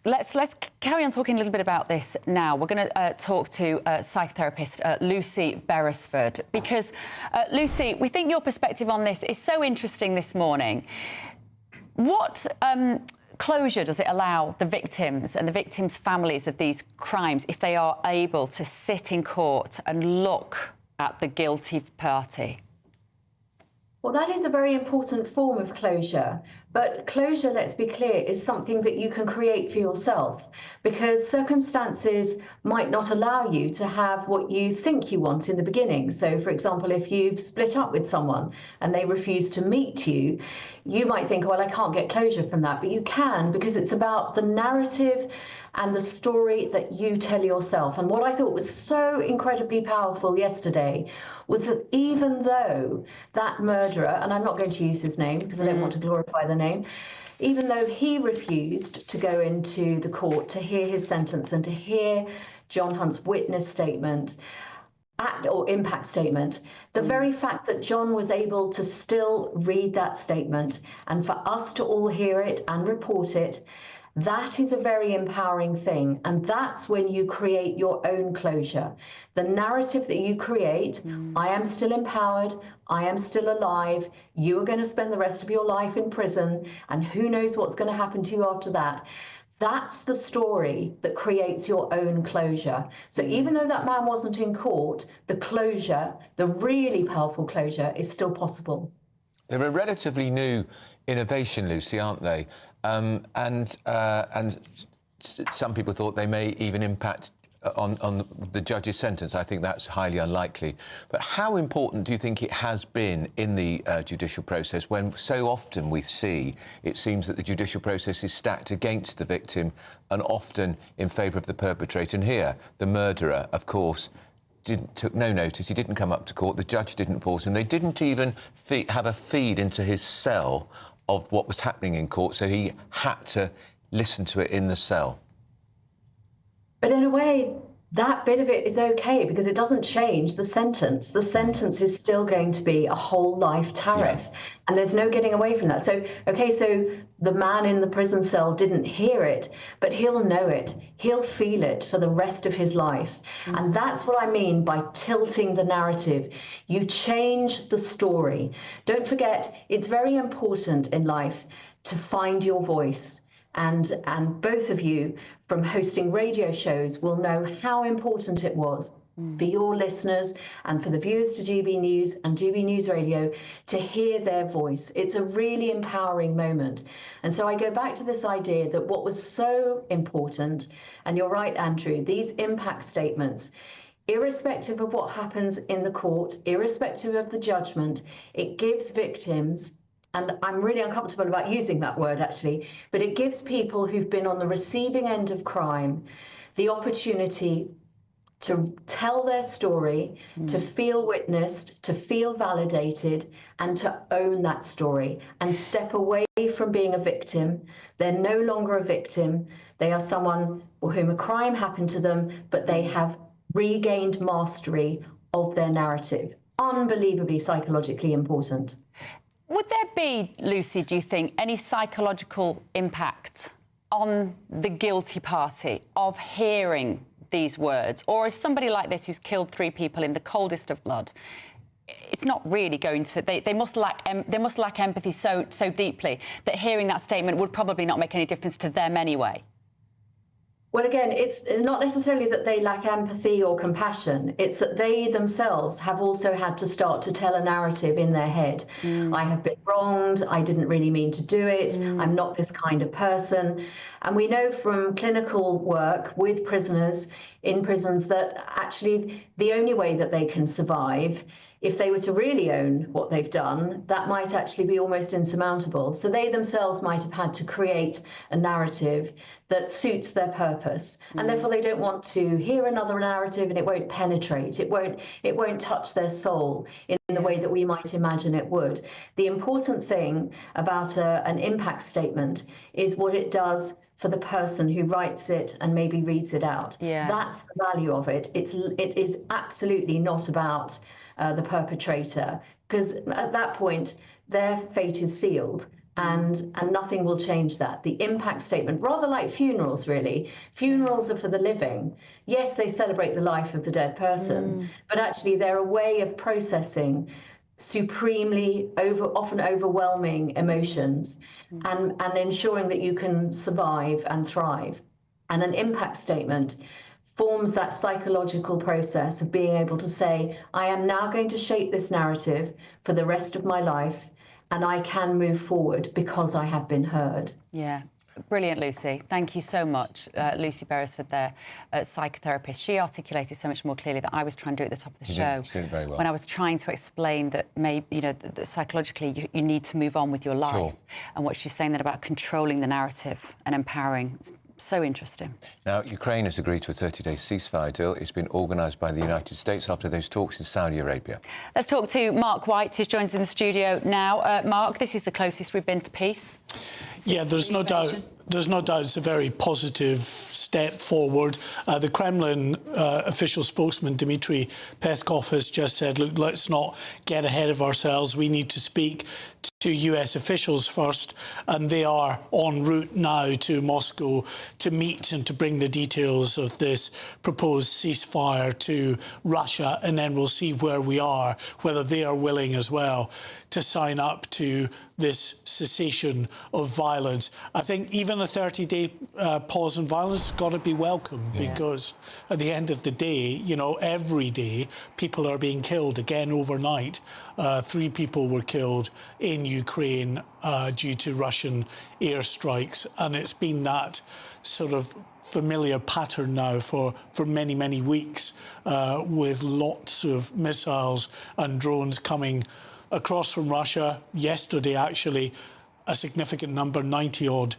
Let's carry on talking a little bit about this now. We're going to talk to psychotherapist Lucy Beresford because, Lucy, we think your perspective on this is so interesting this morning. What closure does it allow the victims and the victims' families of these crimes if they are able to sit in court and look at the guilty party? Well, that is a very important form of closure. But closure, let's be clear, is something that you can create for yourself because circumstances might not allow you to have what you think you want in the beginning. So, for example, if you've split up with someone and they refuse to meet you, you might think, well, I can't get closure from that. But you can, because it's about the narrative and the story that you tell yourself. And what I thought was so incredibly powerful yesterday was that even though that murderer, and I'm not going to use his name because I don't want to glorify the name, even though he refused to go into the court to hear his sentence and to hear John Hunt's witness statement, or impact statement, the very fact that John was able to still read that statement and for us to all hear it and report it, That is a very empowering thing, and that's when you create your own closure. The narrative that you create, I am still empowered, I am still alive, you are going to spend the rest of your life in prison, and who knows what's going to happen to you after that. That's the story that creates your own closure. So even though that man wasn't in court, the closure, the really powerful closure, is still possible. They're a relatively new innovation, Lucy, aren't they? And some people thought they may even impact on the judge's sentence. I think that's highly unlikely. But how important do you think it has been in the judicial process when so often we see it seems that the judicial process is stacked against the victim and often in favour of the perpetrator? And here, the murderer, of course, took no notice. He didn't come up to court. The judge didn't force him. They didn't even have a feed into his cell of what was happening in court, so he had to listen to it in the cell. But in a way, that bit of it is okay because it doesn't change the sentence. The sentence is still going to be a whole life tariff. Yeah. And there's no getting away from that. So, okay, so the man in the prison cell didn't hear it, but he'll know it. He'll feel it for the rest of his life. And that's what I mean by tilting the narrative. You change the story. Don't forget, it's very important in life to find your voice. And both of you, from hosting radio shows, will know how important it was for your listeners and for the viewers to GB News and GB News Radio to hear their voice. It's a really empowering moment. And so I go back to this idea that what was so important, and you're right, Andrew, these impact statements, irrespective of what happens in the court, irrespective of the judgment, it gives victims, and I'm really uncomfortable about using that word actually, but it gives people who've been on the receiving end of crime the opportunity to tell their story, to feel witnessed, to feel validated, and to own that story and step away from being a victim. They're no longer a victim. They are someone for whom a crime happened to them, but they have regained mastery of their narrative. Unbelievably psychologically important. Would there be, Lucy, do you think, any psychological impact on the guilty party of hearing these words? Or is somebody like this who's killed 3 people in the coldest of blood, it's not really going to... They must lack empathy so deeply that hearing that statement would probably not make any difference to them anyway. Well, again, it's not necessarily that they lack empathy or compassion. It's that they themselves have also had to start to tell a narrative in their head. I have been wronged. I didn't really mean to do it. I'm not this kind of person. And we know from clinical work with prisoners in prisons that actually the only way that they can survive, if they were to really own what they've done, that might actually be almost insurmountable. So they themselves might have had to create a narrative that suits their purpose. And therefore they don't want to hear another narrative, and it won't penetrate. It won't touch their soul in the way that we might imagine it would. The important thing about an impact statement is what it does for the person who writes it and maybe reads it out. Yeah. That's the value of it. It is absolutely not about the perpetrator, because at that point their fate is sealed and nothing will change that. The impact statement, rather like funerals really, funerals are for the living. Yes, they celebrate the life of the dead person, but actually they're a way of processing supremely often overwhelming emotions and ensuring that you can survive and thrive. And an impact statement forms that psychological process of being able to say, I am now going to shape this narrative for the rest of my life, and I can move forward because I have been heard. Yeah. Brilliant, Lucy. Thank you so much. Lucy Beresford there, psychotherapist. She articulated so much more clearly that I was trying to do at the top of the show. She did very well. When I was trying to explain that maybe, you know, that psychologically you need to move on with your life. Sure. And what she's saying then about controlling the narrative and empowering. It's so interesting. Now, Ukraine has agreed to a 30-day ceasefire deal. It's been organised by the United States after those talks in Saudi Arabia. Let's talk to Mark White, who joins in the studio now. Mark, this is the closest we've been to peace. Yeah, there's no doubt. There's no doubt it's a very positive step forward. The Kremlin official spokesman, Dmitry Peskov, has just said, look, let's not get ahead of ourselves. We need to speak to US officials first, and they are en route now to Moscow to meet and to bring the details of this proposed ceasefire to Russia, and then we'll see where we are, whether they are willing as well to sign up to this cessation of violence. I think even a 30-day pause in violence has got to be welcome, because at the end of the day, you know, every day people are being killed. Again, overnight, 3 people were killed in Ukraine due to Russian airstrikes, and it's been that sort of familiar pattern now for many, many weeks, with lots of missiles and drones coming across from Russia. Yesterday, actually, a significant number, 90-odd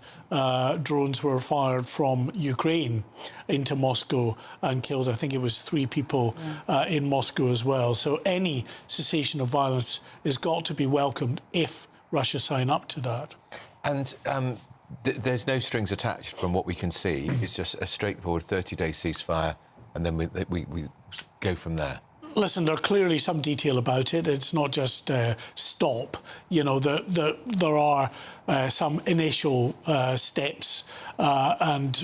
drones were fired from Ukraine into Moscow and killed, I think it was 3 people in Moscow as well. So any cessation of violence has got to be welcomed if Russia sign up to that. And there's no strings attached from what we can see. It's just a straightforward 30-day ceasefire, and then we go from there. Listen, there's clearly some detail about it. It's not just stop. You know, there are some initial steps and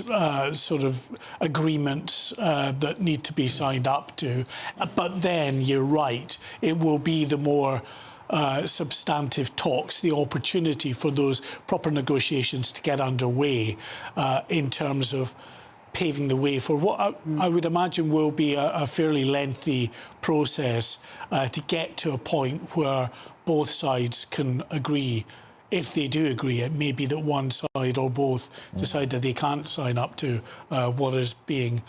sort of agreements that need to be signed up to. But then, you're right, it will be the more substantive talks, the opportunity for those proper negotiations to get underway in terms of paving the way for what I would imagine will be a fairly lengthy process to get to a point where both sides can agree. If they do agree, it may be that one side or both decide that they can't sign up to what is being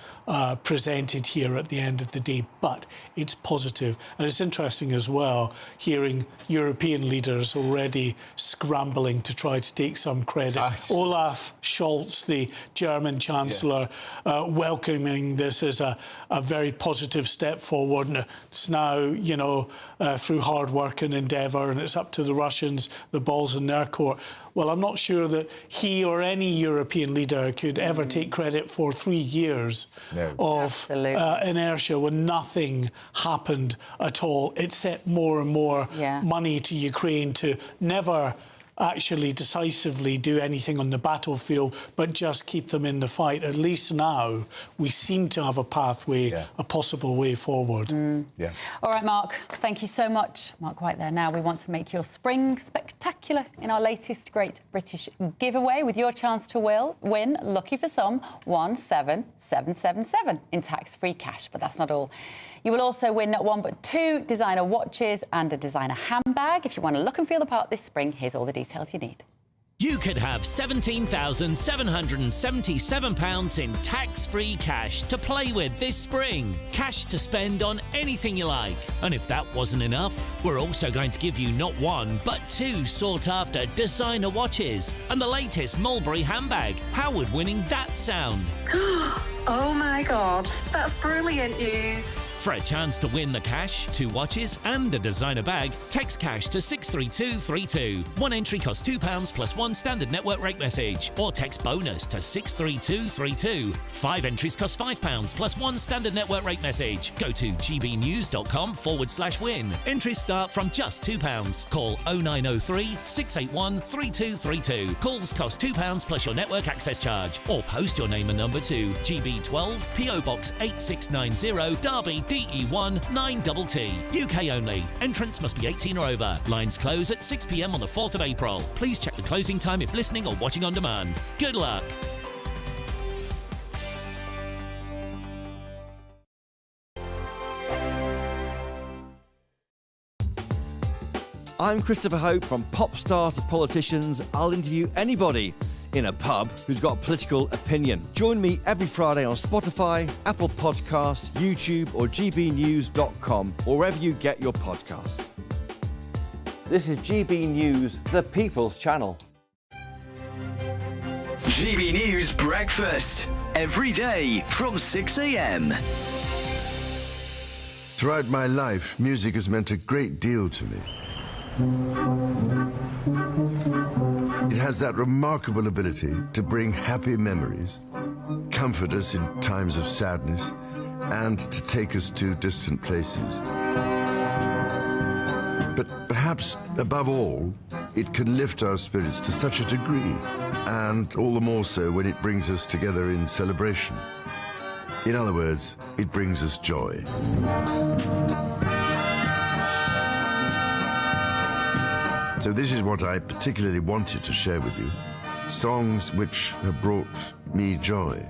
presented here at the end of the day. But it's positive. And it's interesting as well, hearing European leaders already scrambling to try to take some credit. Olaf Scholz, the German Chancellor, welcoming this as a very positive step forward. And it's now, you know, through hard work and endeavour, and it's up to the Russians, the ball's in their court. Well, I'm not sure that he or any European leader could ever take credit for 3 years of inertia when nothing happened at all. It set more and more money to Ukraine to never actually decisively do anything on the battlefield, but just keep them in the fight. At least now we seem to have a pathway, a possible way forward. All right, Mark, thank you so much. Mark White there. Now we want to make your spring spectacular in our latest Great British giveaway, with your chance to win, lucky for some, 17777 in tax-free cash. But that's not all. You will also win not 1 but 2 designer watches and a designer handbag. If you want to look and feel the part this spring, here's all the details you need. You could have £17,777 in tax-free cash to play with this spring. Cash to spend on anything you like. And if that wasn't enough, we're also going to give you not 1 but 2 sought-after designer watches and the latest Mulberry handbag. How would winning that sound? Oh my God, that's brilliant news. For a chance to win the cash, 2 watches and a designer bag, text cash to 63232. 1 entry costs £2 plus 1 standard network rate message, or text bonus to 63232. 5 entries cost £5 plus 1 standard network rate message. Go to gbnews.com/win. Entries start from just £2. Call 0903 681 3232. Calls cost £2 plus your network access charge, or post your name and number to GB12 PO Box 8690 Derby DE1 9TT. UK only. Entrants must be 18 or over. Lines close at 6 p.m. on the 4th of April. Please check the closing time if listening or watching on demand. Good luck. I'm Christopher Hope. From pop stars to politicians, I'll interview anybody in a pub who's got a political opinion. Join me every Friday on Spotify, Apple Podcasts, YouTube or gbnews.com, or wherever you get your podcasts. This is GB News, the People's Channel. GB News Breakfast, every day from 6 a.m. Throughout my life, music has meant a great deal to me. It has that remarkable ability to bring happy memories, comfort us in times of sadness, and to take us to distant places. But perhaps, above all, it can lift our spirits to such a degree, and all the more so when it brings us together in celebration. In other words, it brings us joy. So this is what I particularly wanted to share with you, songs which have brought me joy.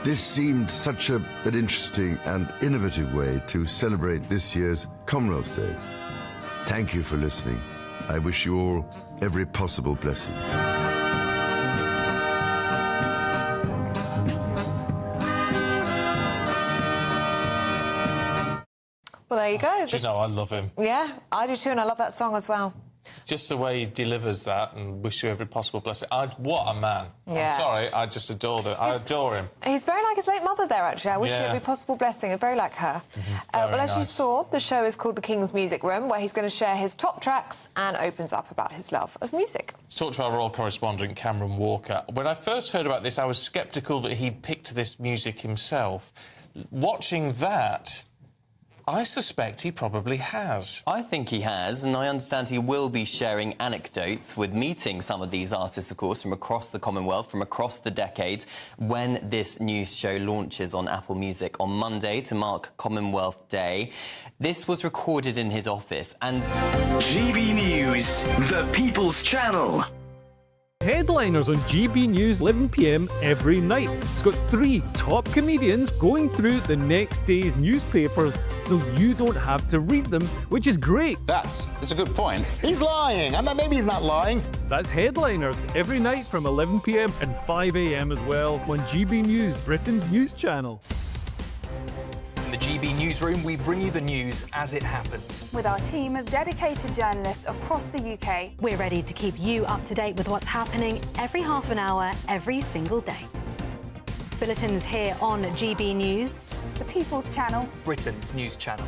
This seemed such an interesting and innovative way to celebrate this year's Commonwealth Day. Thank you for listening. I wish you all every possible blessing. Well, there you go. Do you know, I love him. Yeah, I do too, and I love that song as well. Just the way he delivers that, and wish you every possible blessing. What a man. Yeah. I'm sorry, I just adore him. I adore him. He's very like his late mother there, actually. I wish you every possible blessing. Very like her. Well, as you saw, the show is called The King's Music Room, where he's going to share his top tracks and opens up about his love of music. Let's talk to our royal correspondent, Cameron Walker. When I first heard about this, I was sceptical that he'd picked this music himself. Watching that, I suspect he probably has. I think he has, and I understand he will be sharing anecdotes with meeting some of these artists, of course, from across the Commonwealth, from across the decades, when this news show launches on Apple Music on Monday to mark Commonwealth Day. This was recorded in his office, and... GB News, the People's Channel. Headliners on GB News 11 p.m. every night. It's got 3 top comedians going through the next day's newspapers so you don't have to read them, which is great. That's a good point. He's lying. I mean, maybe he's not lying. That's Headliners every night from 11 p.m. and 5 a.m. as well on GB News, Britain's news channel. In the GB Newsroom, we bring you the news as it happens. With our team of dedicated journalists across the UK. We're ready to keep you up to date with what's happening every half an hour, every single day. Bulletins here on GB News. The People's Channel. Britain's news channel.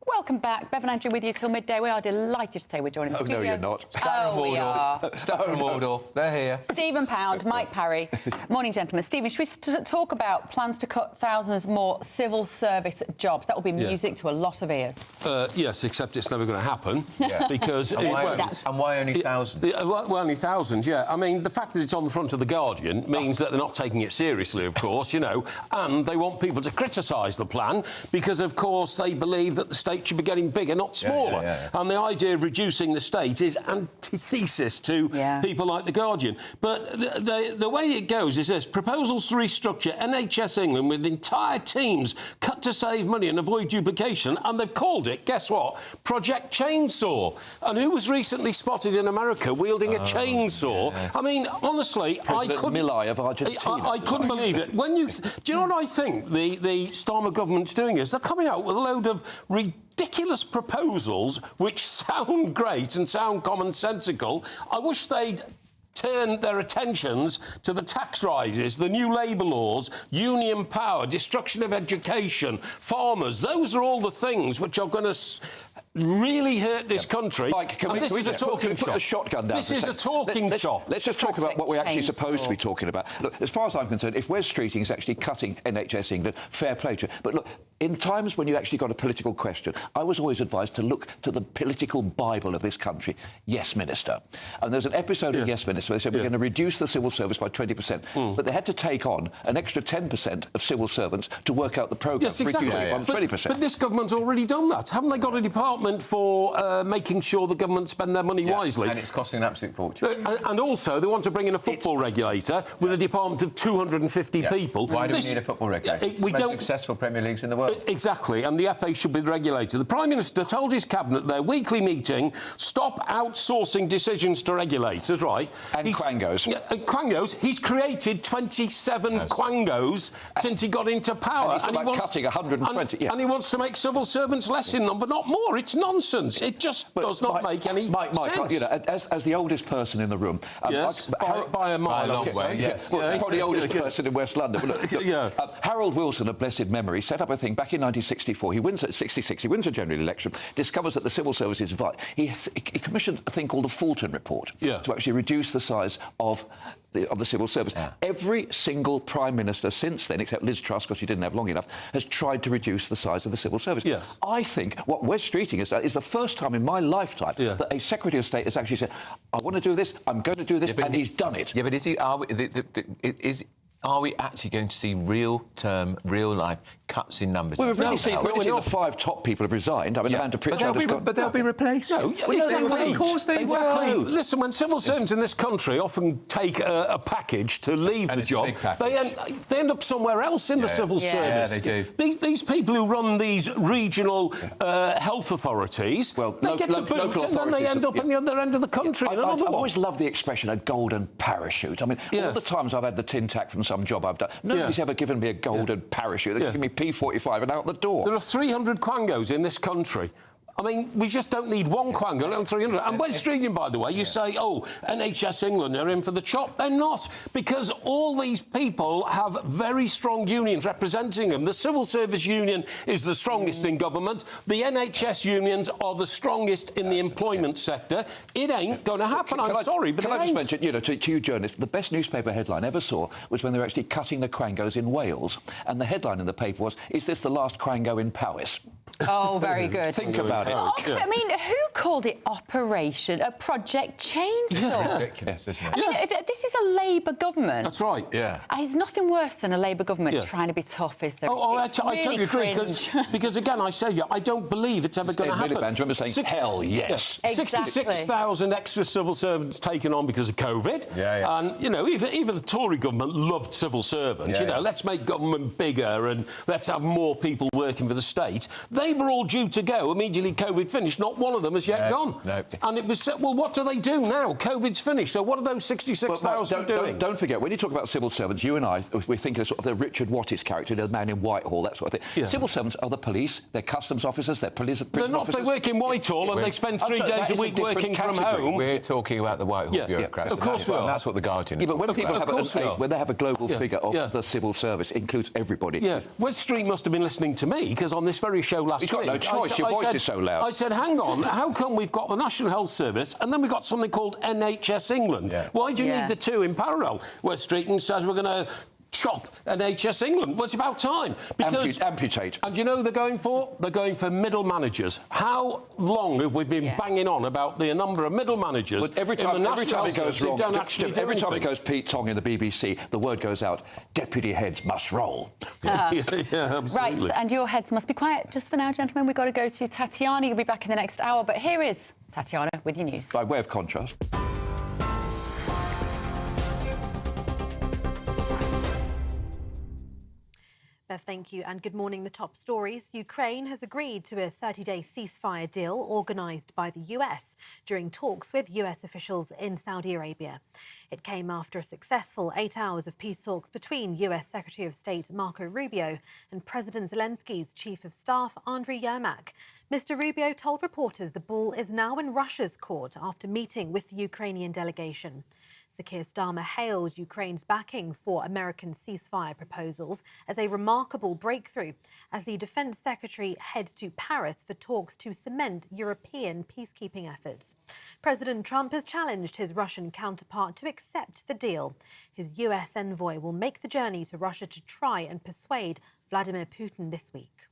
Welcome back. Bev and Andrew with you till midday. We are delighted to say we're joining the studio. No, you're not. Oh, we are. Stoner and Waldorf, they're here. Stephen Pound, Mike Parry. Morning, gentlemen. Stephen, should we talk about plans to cut thousands more civil service jobs? That will be music to a lot of ears. Yes, except it's never going to happen. Because and why only thousands? Well, only thousands, yeah. I mean, the fact that it's on the front of The Guardian means that they're not taking it seriously, of course, you know, and they want people to criticise the plan because, of course, they believe that the state should be getting bigger, not smaller. And the idea of reducing the state is antithesis to people like The Guardian. But the way it goes is this: proposals to restructure NHS England with entire teams cut to save money and avoid duplication, and they've called it, guess what, Project Chainsaw. And who was recently spotted in America wielding a chainsaw? I mean, honestly, President Milei of Argentina. I couldn't believe it. When you... Do you know what I think the Starmer government's doing is they're coming out with a load of ridiculous proposals which sound great and sound commonsensical. I wish they'd turn their attentions to the tax rises, the new labour laws, union power, destruction of education, farmers. Those are all the things which are going to really hurt this country. Mike, can we put the shotgun down? This is a talking shop. Let's just talk about what we're actually supposed to be talking about. Look, as far as I'm concerned, if Wes Streeting is actually cutting NHS England, fair play to it. But look, in times when you actually got a political question, I was always advised to look to the political Bible of this country, Yes Minister. And there's an episode of Yes Minister where they said we're going to reduce the civil service by 20%, but they had to take on an extra 10% of civil servants to work out the programme. Yes, exactly. Reducing it by 20%. But this government's already done that. Haven't they got a department for making sure the government spend their money wisely? And it's costing an absolute fortune. And also, they want to bring in a football regulator with a department of 250 people. Why do we need a football regulator? It's the most successful Premier Leagues in the world. Exactly, and the FA should be the regulator. The Prime Minister told his Cabinet at their weekly meeting, stop outsourcing decisions to regulators, right? And quangos. And quangos. He's created 27 quangos since he got into power. And he wants cutting 120. And he wants to make civil servants less in number, not more. It's nonsense. It just does not make any Mike, sense. you know, as the oldest person in the room... yes, by a mile. By a long way, Well, probably the oldest person in West London. But look, Harold Wilson, of blessed memory, set up a thing back in 1964. He wins at 66. He wins a general election, discovers that the civil service is vital. He commissioned a thing called the Fulton Report to actually reduce the size of the civil service. Every single Prime Minister since then, except Liz Truss, because she didn't have long enough, has tried to reduce the size of the civil service. I think what Wes Streeting has done is the first time in my lifetime that a Secretary of State has actually said, I want to do this, I'm going to do this, and he's done it. Yeah, but are we actually going to see real-term, real-life cuts in numbers? Well, we've really seen the 5 top people have resigned. I mean, Amanda Pritchard has gone... But they'll be replaced. No, exactly. Of course they will. Listen, when civil servants in this country often take a package to leave the job, they end up somewhere else in the civil service. Yeah, they do. These people who run these regional health authorities, they get the boot and then they end up in the other end of the country. I've always loved the expression, a golden parachute. I mean, all the times I've had the tin tack from some job I've done, nobody's ever given me a golden parachute. They just give me P45 and out the door. There are 300 quangos in this country. I mean, we just don't need one quango, let alone 300. And when Streeting, by the way, you say, oh, NHS England are in for the chop. They're not, because all these people have very strong unions representing them. The Civil Service Union is the strongest in government. The NHS unions are the strongest in the employment sector. It ain't going to happen, I'm sorry, but Can I just mention, to you journalists, the best newspaper headline I ever saw was when they were actually cutting the quangos in Wales. And the headline in the paper was, is this the last quango in Powys? Oh, very good. Think about it. I mean, who called it Project Chainsaw? Ridiculous, isn't it? I mean, this is a Labour government. That's right. Yeah. There's nothing worse than a Labour government trying to be tough, is there? I totally agree. Because, again, I say I don't believe it's ever going to happen. I remember saying, hell yes. Exactly. 66,000 extra civil servants taken on because of COVID. And, even the Tory government loved civil servants. Let's make government bigger and let's have more people working for the state. They were all due to go immediately COVID finished. Not one of them has yet gone. No. And it was said, well, what do they do now? COVID's finished. So what are those 66,000 doing? Don't forget, when you talk about civil servants, you and I, we're thinking of sort of the Richard Wattis character, the man in Whitehall, that sort of thing. Civil servants are the police, they're customs officers, they're prison officers. They work in Whitehall and they spend 3 days a week working from home. We're talking about the Whitehall bureaucrats. Of course we are. That's what the Guardian is. But when people when they have a global figure of the civil service, it includes everybody. Wes Street must have been listening to me, because on this very show last week... He's got no choice, your voice is so loud. I said, hang on, how come we've got the National Health Service and then we've got something called NHS England? Why do you need the two in parallel? Wes Streeting says we're going to chop NHS England. Well, it's about time. Because, amputate. And you know who they're going for? They're going for middle managers. How long have we been banging on about the number of middle managers? But every time it goes wrong, every time it goes Pete Tong in the BBC, the word goes out, deputy heads must roll. Absolutely. Right, and your heads must be quiet. Just for now, gentlemen, we've got to go to Tatiana. You'll be back in the next hour. But here is Tatiana with your news. By way of contrast. Bev, thank you, and good morning. The top stories. Ukraine has agreed to a 30-day ceasefire deal organised by the US during talks with US officials in Saudi Arabia. It came after a successful 8 hours of peace talks between US Secretary of State Marco Rubio and President Zelensky's Chief of Staff Andriy Yermak. Mr. Rubio told reporters the ball is now in Russia's court after meeting with the Ukrainian delegation. Sir Keir Starmer hailed Ukraine's backing for American ceasefire proposals as a remarkable breakthrough as the Defence Secretary heads to Paris for talks to cement European peacekeeping efforts. President Trump has challenged his Russian counterpart to accept the deal. His US envoy will make the journey to Russia to try and persuade Vladimir Putin this week.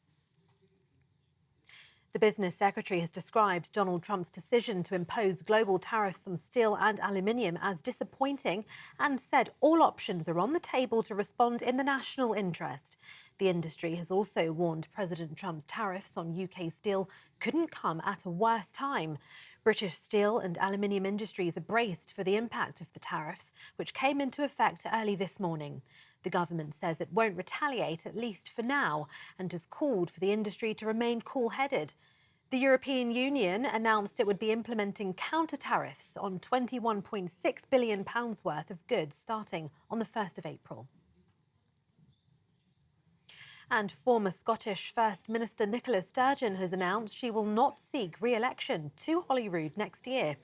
The business secretary has described Donald Trump's decision to impose global tariffs on steel and aluminium as disappointing and said all options are on the table to respond in the national interest. The industry has also warned President Trump's tariffs on UK steel couldn't come at a worse time. British steel and aluminium industries are braced for the impact of the tariffs, which came into effect early this morning. The government says it won't retaliate, at least for now, and has called for the industry to remain cool-headed. The European Union announced it would be implementing counter-tariffs on £21.6 billion worth of goods starting on the 1st of April. And former Scottish First Minister Nicola Sturgeon has announced she will not seek re-election to Holyrood next year.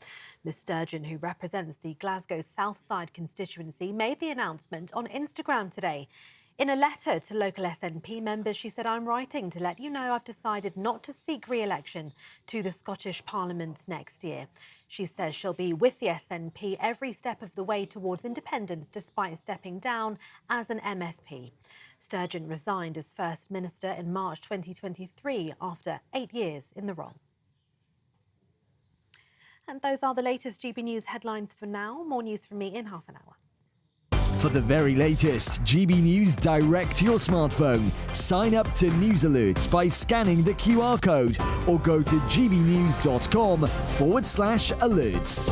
Ms Sturgeon, who represents the Glasgow South Side constituency, made the announcement on Instagram today. In a letter to local SNP members, she said, "I'm writing to let you know I've decided not to seek re-election to the Scottish Parliament next year." She says she'll be with the SNP every step of the way towards independence, despite stepping down as an MSP. Sturgeon resigned as First Minister in March 2023 after 8 years in the role. And those are the latest GB News headlines for now. More news from me in half an hour. For the very latest GB News direct to your smartphone, sign up to News Alerts by scanning the QR code or go to gbnews.com/alerts.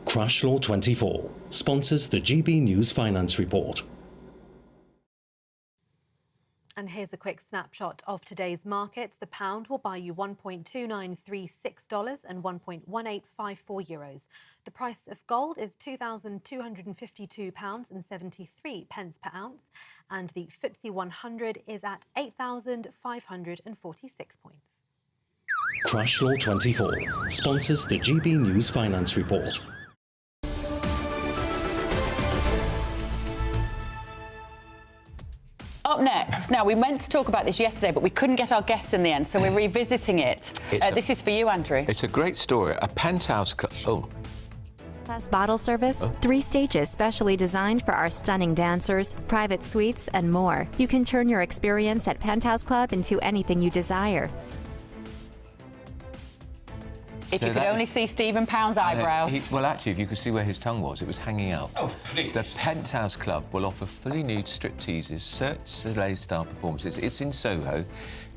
Crash Law 24 sponsors the GB News Finance Report. And here's a quick snapshot of today's markets. The pound will buy you $1.2936 and €1.1854 euros. The price of gold is £2,252.73 per ounce, and the FTSE 100 is at 8,546 points. Crash Law 24 sponsors the GB News Finance Report. Up next, now we meant to talk about this yesterday, but we couldn't get our guests in the end, so we're revisiting it. This is for you, Andrew. It's a great story. A penthouse... Plus bottle service, 3 stages specially designed for our stunning dancers, private suites, and more. You can turn your experience at Penthouse Club into anything you desire. If you could only see Stephen Pound's eyebrows. Well, actually, if you could see where his tongue was, it was hanging out. Oh, please. The Penthouse Club will offer fully nude stripteases, Cirque du Soleil-style performances. It's in Soho.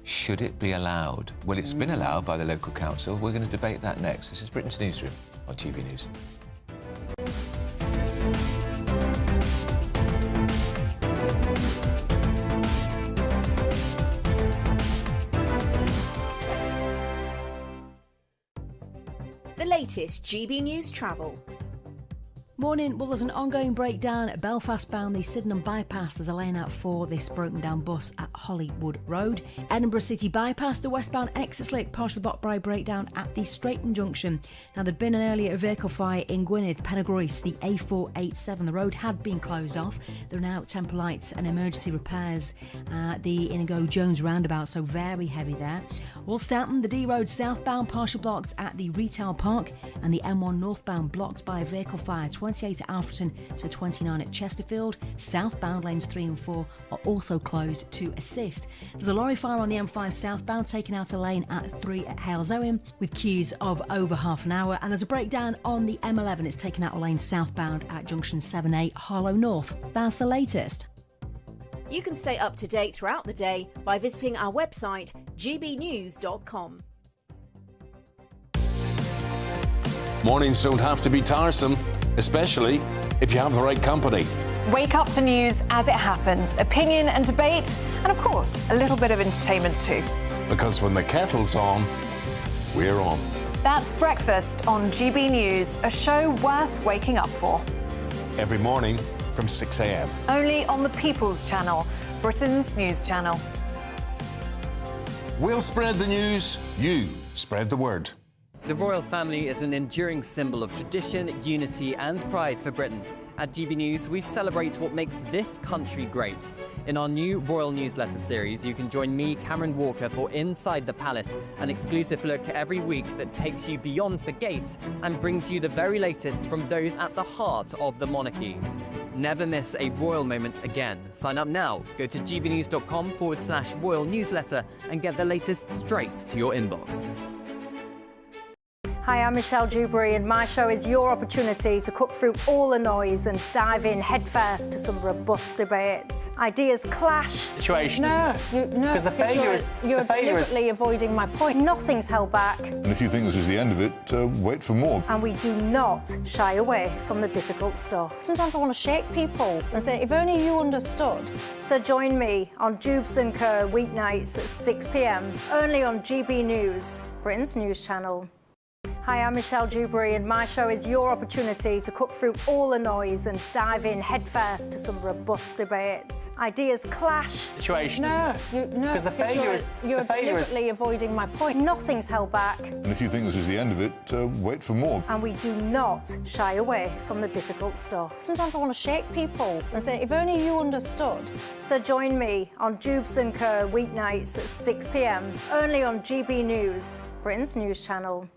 Should it be allowed? Well, it's been allowed by the local council. We're going to debate that next. This is Britain's Newsroom on GB News. The latest GB News travel. Morning. Well, there's an ongoing breakdown at Belfast-bound the Sydenham bypass. There's a lane out for this broken down bus at Hollywood Road. Edinburgh City bypass, the westbound exit slip, partially blocked by breakdown at the Straighton junction. Now, there'd been an earlier vehicle fire in Gwynedd, Penargroes, the A487. The road had been closed off. There are now temporary lights and emergency repairs at the Inigo Jones roundabout, so very heavy there. Woolstanton, the D Road southbound, partially blocked at the Retail Park, and the M1 northbound blocked by a vehicle fire. 28 at Alfreton to 29 at Chesterfield. Southbound lanes 3 and 4 are also closed to assist. There's a lorry fire on the M5 southbound, taking out a lane at 3 at Hales Owen with queues of over half an hour. And there's a breakdown on the M11. It's taken out a lane southbound at junction 7A, Harlow North. That's the latest. You can stay up to date throughout the day by visiting our website, gbnews.com. Mornings don't have to be tiresome, especially if you have the right company. Wake up to news as it happens, opinion and debate, and of course, a little bit of entertainment too. Because when the kettle's on, we're on. That's Breakfast on GB News, a show worth waking up for. Every morning from 6 a.m. Only on the People's Channel, Britain's news channel. We'll spread the news, you spread the word. The royal family is an enduring symbol of tradition, unity and pride for Britain. At GB News, we celebrate what makes this country great. In our new royal newsletter series, you can join me, Cameron Walker, for Inside the Palace, an exclusive look every week that takes you beyond the gates and brings you the very latest from those at the heart of the monarchy. Never miss a royal moment again. Sign up now. Go to gbnews.com/royal newsletter and get the latest straight to your inbox. Hi, I'm Michelle Dewberry, and my show is your opportunity to cut through all the noise and dive in headfirst to some robust debates. Ideas clash. Situation, no, isn't it? Because the failure is you're deliberately avoiding my point. Nothing's held back. And if you think this is the end of it, wait for more. And we do not shy away from the difficult stuff. Sometimes I want to shake people and say, if only you understood. So join me on Jubes & Co. weeknights at 6 p.m. only on GB News, Britain's news channel. Hi, I'm Michelle Dewberry, and my show is your opportunity to cut through all the noise and dive in headfirst to some robust debates. Ideas clash. Situation, No, isn't it? Because the failure is... You're deliberately avoiding my point. Nothing's held back. And if you think this is the end of it, wait for more. And we do not shy away from the difficult stuff. Sometimes I want to shake people and say, if only you understood. So join me on Jubes & Co. weeknights at 6 p.m, only on GB News, Britain's news channel.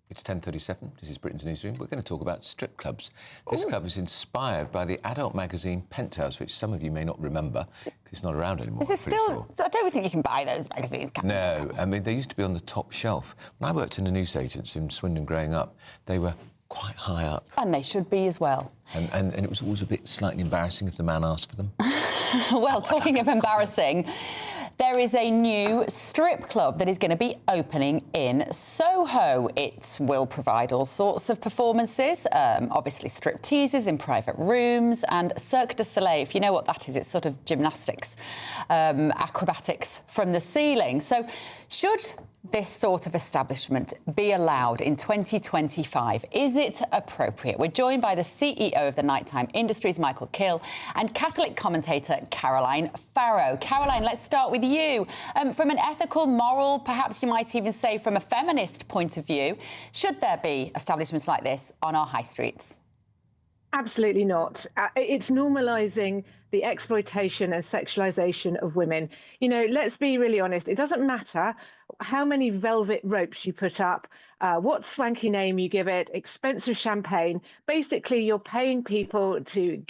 It's 10:37. This is Britain's Newsroom. We're going to talk about strip clubs. This club is inspired by the adult magazine Penthouse, which some of you may not remember because it's not around anymore. Is it still? I don't think you can buy those magazines, can you? No, I mean, they used to be on the top shelf. When I worked in a news agency in Swindon growing up, they were quite high up. And they should be as well. And it was always a bit slightly embarrassing if the man asked for them. Well, talking of embarrassing, there is a new strip club that is going to be opening in Soho. It will provide all sorts of performances, obviously strip teases in private rooms and Cirque du Soleil. If you know what that is, it's sort of gymnastics, acrobatics from the ceiling. So should this sort of establishment be allowed in 2025? Is it appropriate? We're joined by the CEO of the Nighttime Industries, Michael Kill, and Catholic commentator Caroline Farrow. Caroline, let's start with you. From an ethical, moral, perhaps you might even say from a feminist point of view, should there be establishments like this on our high streets? Absolutely not. It's normalising the exploitation and sexualisation of women. You know, let's be really honest. It doesn't matter how many velvet ropes you put up, what swanky name you give it, expensive champagne. Basically, you're paying people to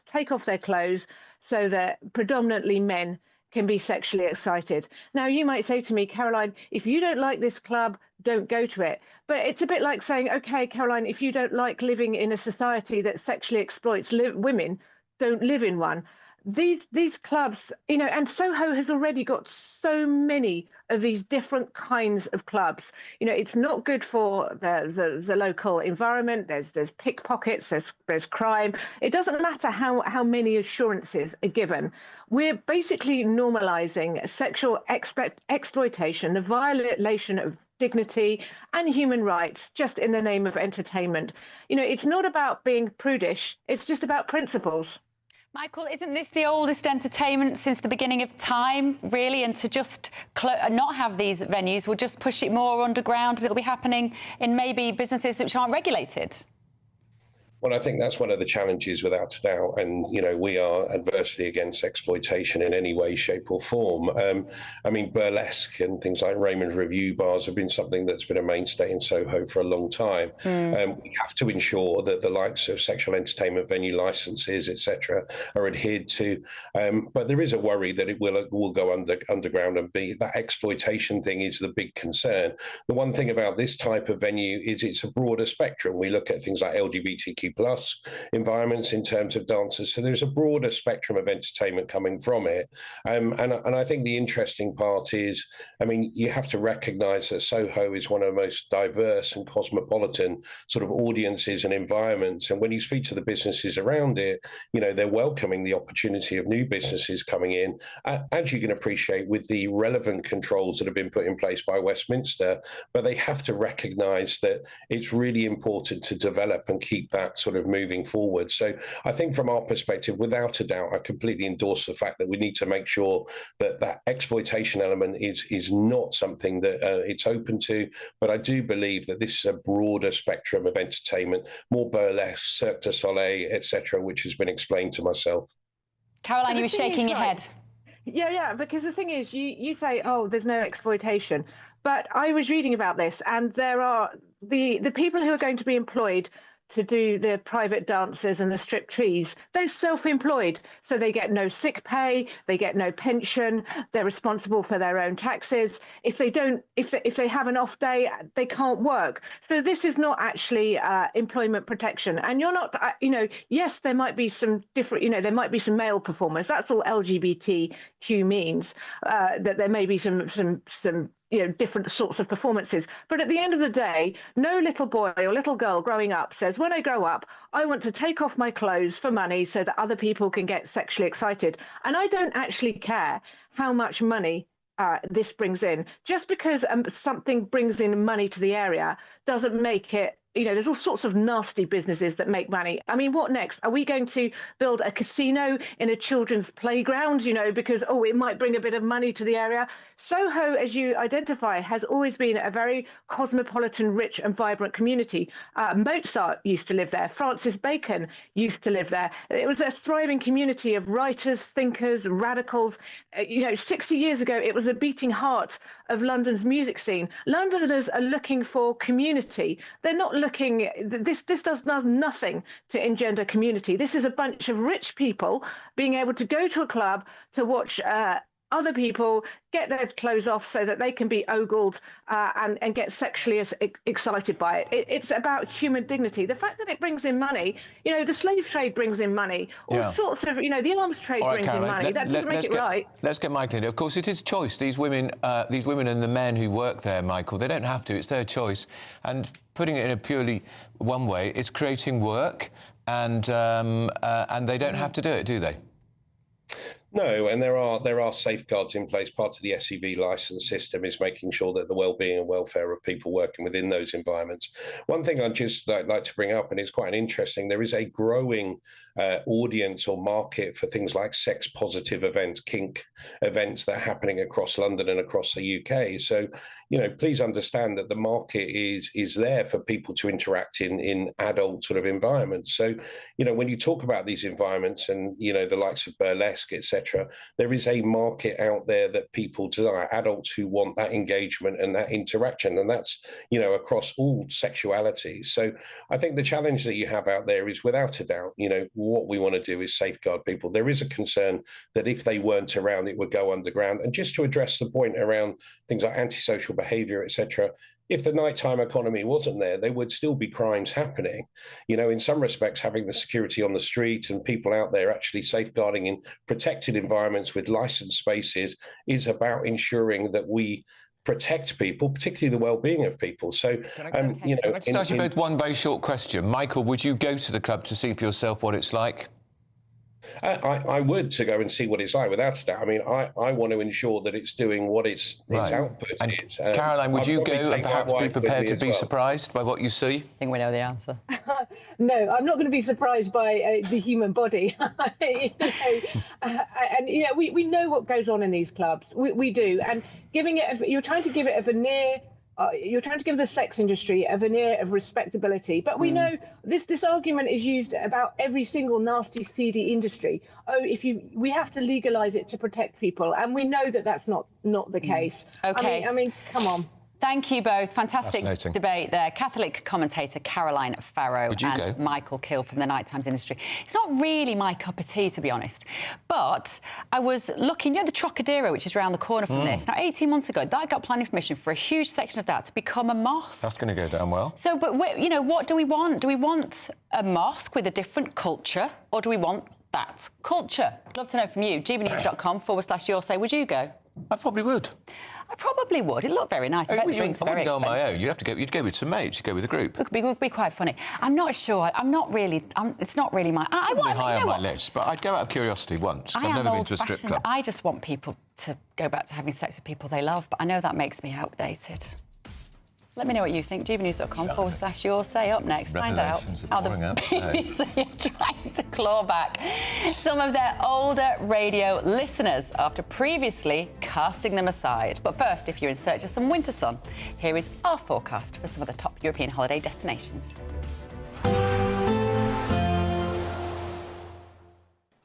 take off their clothes so that predominantly men can be sexually excited. Now, you might say to me, Caroline, if you don't like this club, don't go to it. But it's a bit like saying, OK, Caroline, if you don't like living in a society that sexually exploits women, don't live in one. These clubs, you know, and Soho has already got so many of these different kinds of clubs. You know, it's not good for the local environment. There's pickpockets, there's crime. It doesn't matter how many assurances are given. We're basically normalising sexual exploitation, the violation of dignity and human rights just in the name of entertainment. You know, it's not about being prudish. It's just about principles. Michael, isn't this the oldest entertainment since the beginning of time, really? And to just not have these venues will just push it more underground and it'll be happening in maybe businesses which aren't regulated? Well, I think that's one of the challenges, without a doubt. And, you know, we are adversely against exploitation in any way, shape or form. I mean, burlesque and things like Raymond's Review bars have been something that's been a mainstay in Soho for a long time. We have to ensure that the likes of sexual entertainment venue licenses, etc., are adhered to. But there is a worry that it will go underground, and that exploitation thing is the big concern. The one thing about this type of venue is it's a broader spectrum. We look at things like LGBTQ+ environments in terms of dancers. So there's a broader spectrum of entertainment coming from it. And I think the interesting part is, I mean, you have to recognise that Soho is one of the most diverse and cosmopolitan sort of audiences and environments. And when you speak to the businesses around it, you know, they're welcoming the opportunity of new businesses coming in, as you can appreciate, with the relevant controls that have been put in place by Westminster. But they have to recognise that it's really important to develop and keep that sort of moving forward. So I think from our perspective, without a doubt, I completely endorse the fact that we need to make sure that that exploitation element is not something that it's open to. But I do believe that this is a broader spectrum of entertainment, more burlesque, Cirque du Soleil, etc., which has been explained to myself. Caroline, you were shaking your head. Yeah, because the thing is, you say, oh, there's no exploitation. But I was reading about this, and there are the people who are going to be employed to do the private dances and the strip tease, they're self-employed, so they get no sick pay, they get no pension, they're responsible for their own taxes. If they have an off day, they can't work. So this is not actually employment protection. And you're not, you know, yes, there might be some different, you know, there might be some male performers. That's all LGBTQ means. That there may be some different sorts of performances. But at the end of the day, no little boy or little girl growing up says, when I grow up, I want to take off my clothes for money so that other people can get sexually excited. And I don't actually care how much money this brings in. Just because something brings in money to the area doesn't make it, there's all sorts of nasty businesses that make money. I mean, what next? Are we going to build a casino in a children's playground, because, it might bring a bit of money to the area? Soho, as you identify, has always been a very cosmopolitan, rich and vibrant community. Mozart used to live there. Francis Bacon used to live there. It was a thriving community of writers, thinkers, radicals. 60 years ago, it was the beating heart of London's music scene. Londoners are looking for community. They're not looking, this does nothing to engender community. This is a bunch of rich people being able to go to a club to watch other people get their clothes off so that they can be ogled and get sexually excited by it. It's about human dignity. The fact that it brings in money, the slave trade brings in money, all sorts of, the arms trade brings in money. That doesn't make it right. Let's get Michael in. Of course, it is choice. These women and the men who work there, Michael, they don't have to. It's their choice. And putting it in a purely one way, it's creating work, and they don't have to do it, do they? No, and there are safeguards in place. Part of the SEV license system is making sure that the well-being and welfare of people working within those environments. One thing I'd just like to bring up, and it's quite interesting, there is a growing audience or market for things like sex-positive events, kink events that are happening across London and across the UK. So, please understand that the market is there for people to interact in adult sort of environments. So, when you talk about these environments and, the likes of burlesque, etc., there is a market out there that people desire, adults who want that engagement and that interaction, and that's, across all sexualities. So I think the challenge that you have out there is, without a doubt, what we want to do is safeguard people. There is a concern that if they weren't around, it would go underground. And just to address the point around things like antisocial behaviour, etc., if the nighttime economy wasn't there, there would still be crimes happening. In some respects, having the security on the street and people out there actually safeguarding in protected environments with licensed spaces is about ensuring that we protect people, particularly the well-being of people. So, Can I just ask you both one very short question? Michael, would you go to the club to see for yourself what it's like? I would, to go and see what it's like, without a doubt. I mean, I want to ensure that it's doing what its output is. Caroline, would you go and perhaps be prepared to be surprised by what you see? I think we know the answer. No, I'm not going to be surprised by the human body. We know what goes on in these clubs. We do. And you're trying to give it a veneer. You're trying to give the sex industry a veneer of respectability, but we know this argument is used about every single nasty, seedy industry. We have to legalise it to protect people, and we know that that's not the case. Okay. I mean, come on. Thank you both. Fantastic debate there. Catholic commentator Caroline Farrow and Michael Kill from the Night Times industry. It's not really my cup of tea, to be honest. But I was looking, the Trocadero, which is around the corner from this. Now, 18 months ago, that got planning permission for a huge section of that to become a mosque. That's going to go down well. So, but, what do we want? Do we want a mosque with a different culture, or do we want that culture? I'd love to know from you. GBNews.com/your say. Would you go? I probably would. I probably would. It looked very nice. I bet the drinks are very expensive. I wouldn't go on my own. You'd go with some mates. You'd go with a group. It would be quite funny. I'm not sure. I'm not really. It's not really my. I wouldn't be high on my list, but I'd go out of curiosity once. I've never been to a strip club. I just want people to go back to having sex with people they love, but I know that makes me outdated. Let me know what you think. GBNews.com/your say. Up next, find out how the BBC are trying to claw back some of their older radio listeners after previously casting them aside. But first, if you're in search of some winter sun, here is our forecast for some of the top European holiday destinations.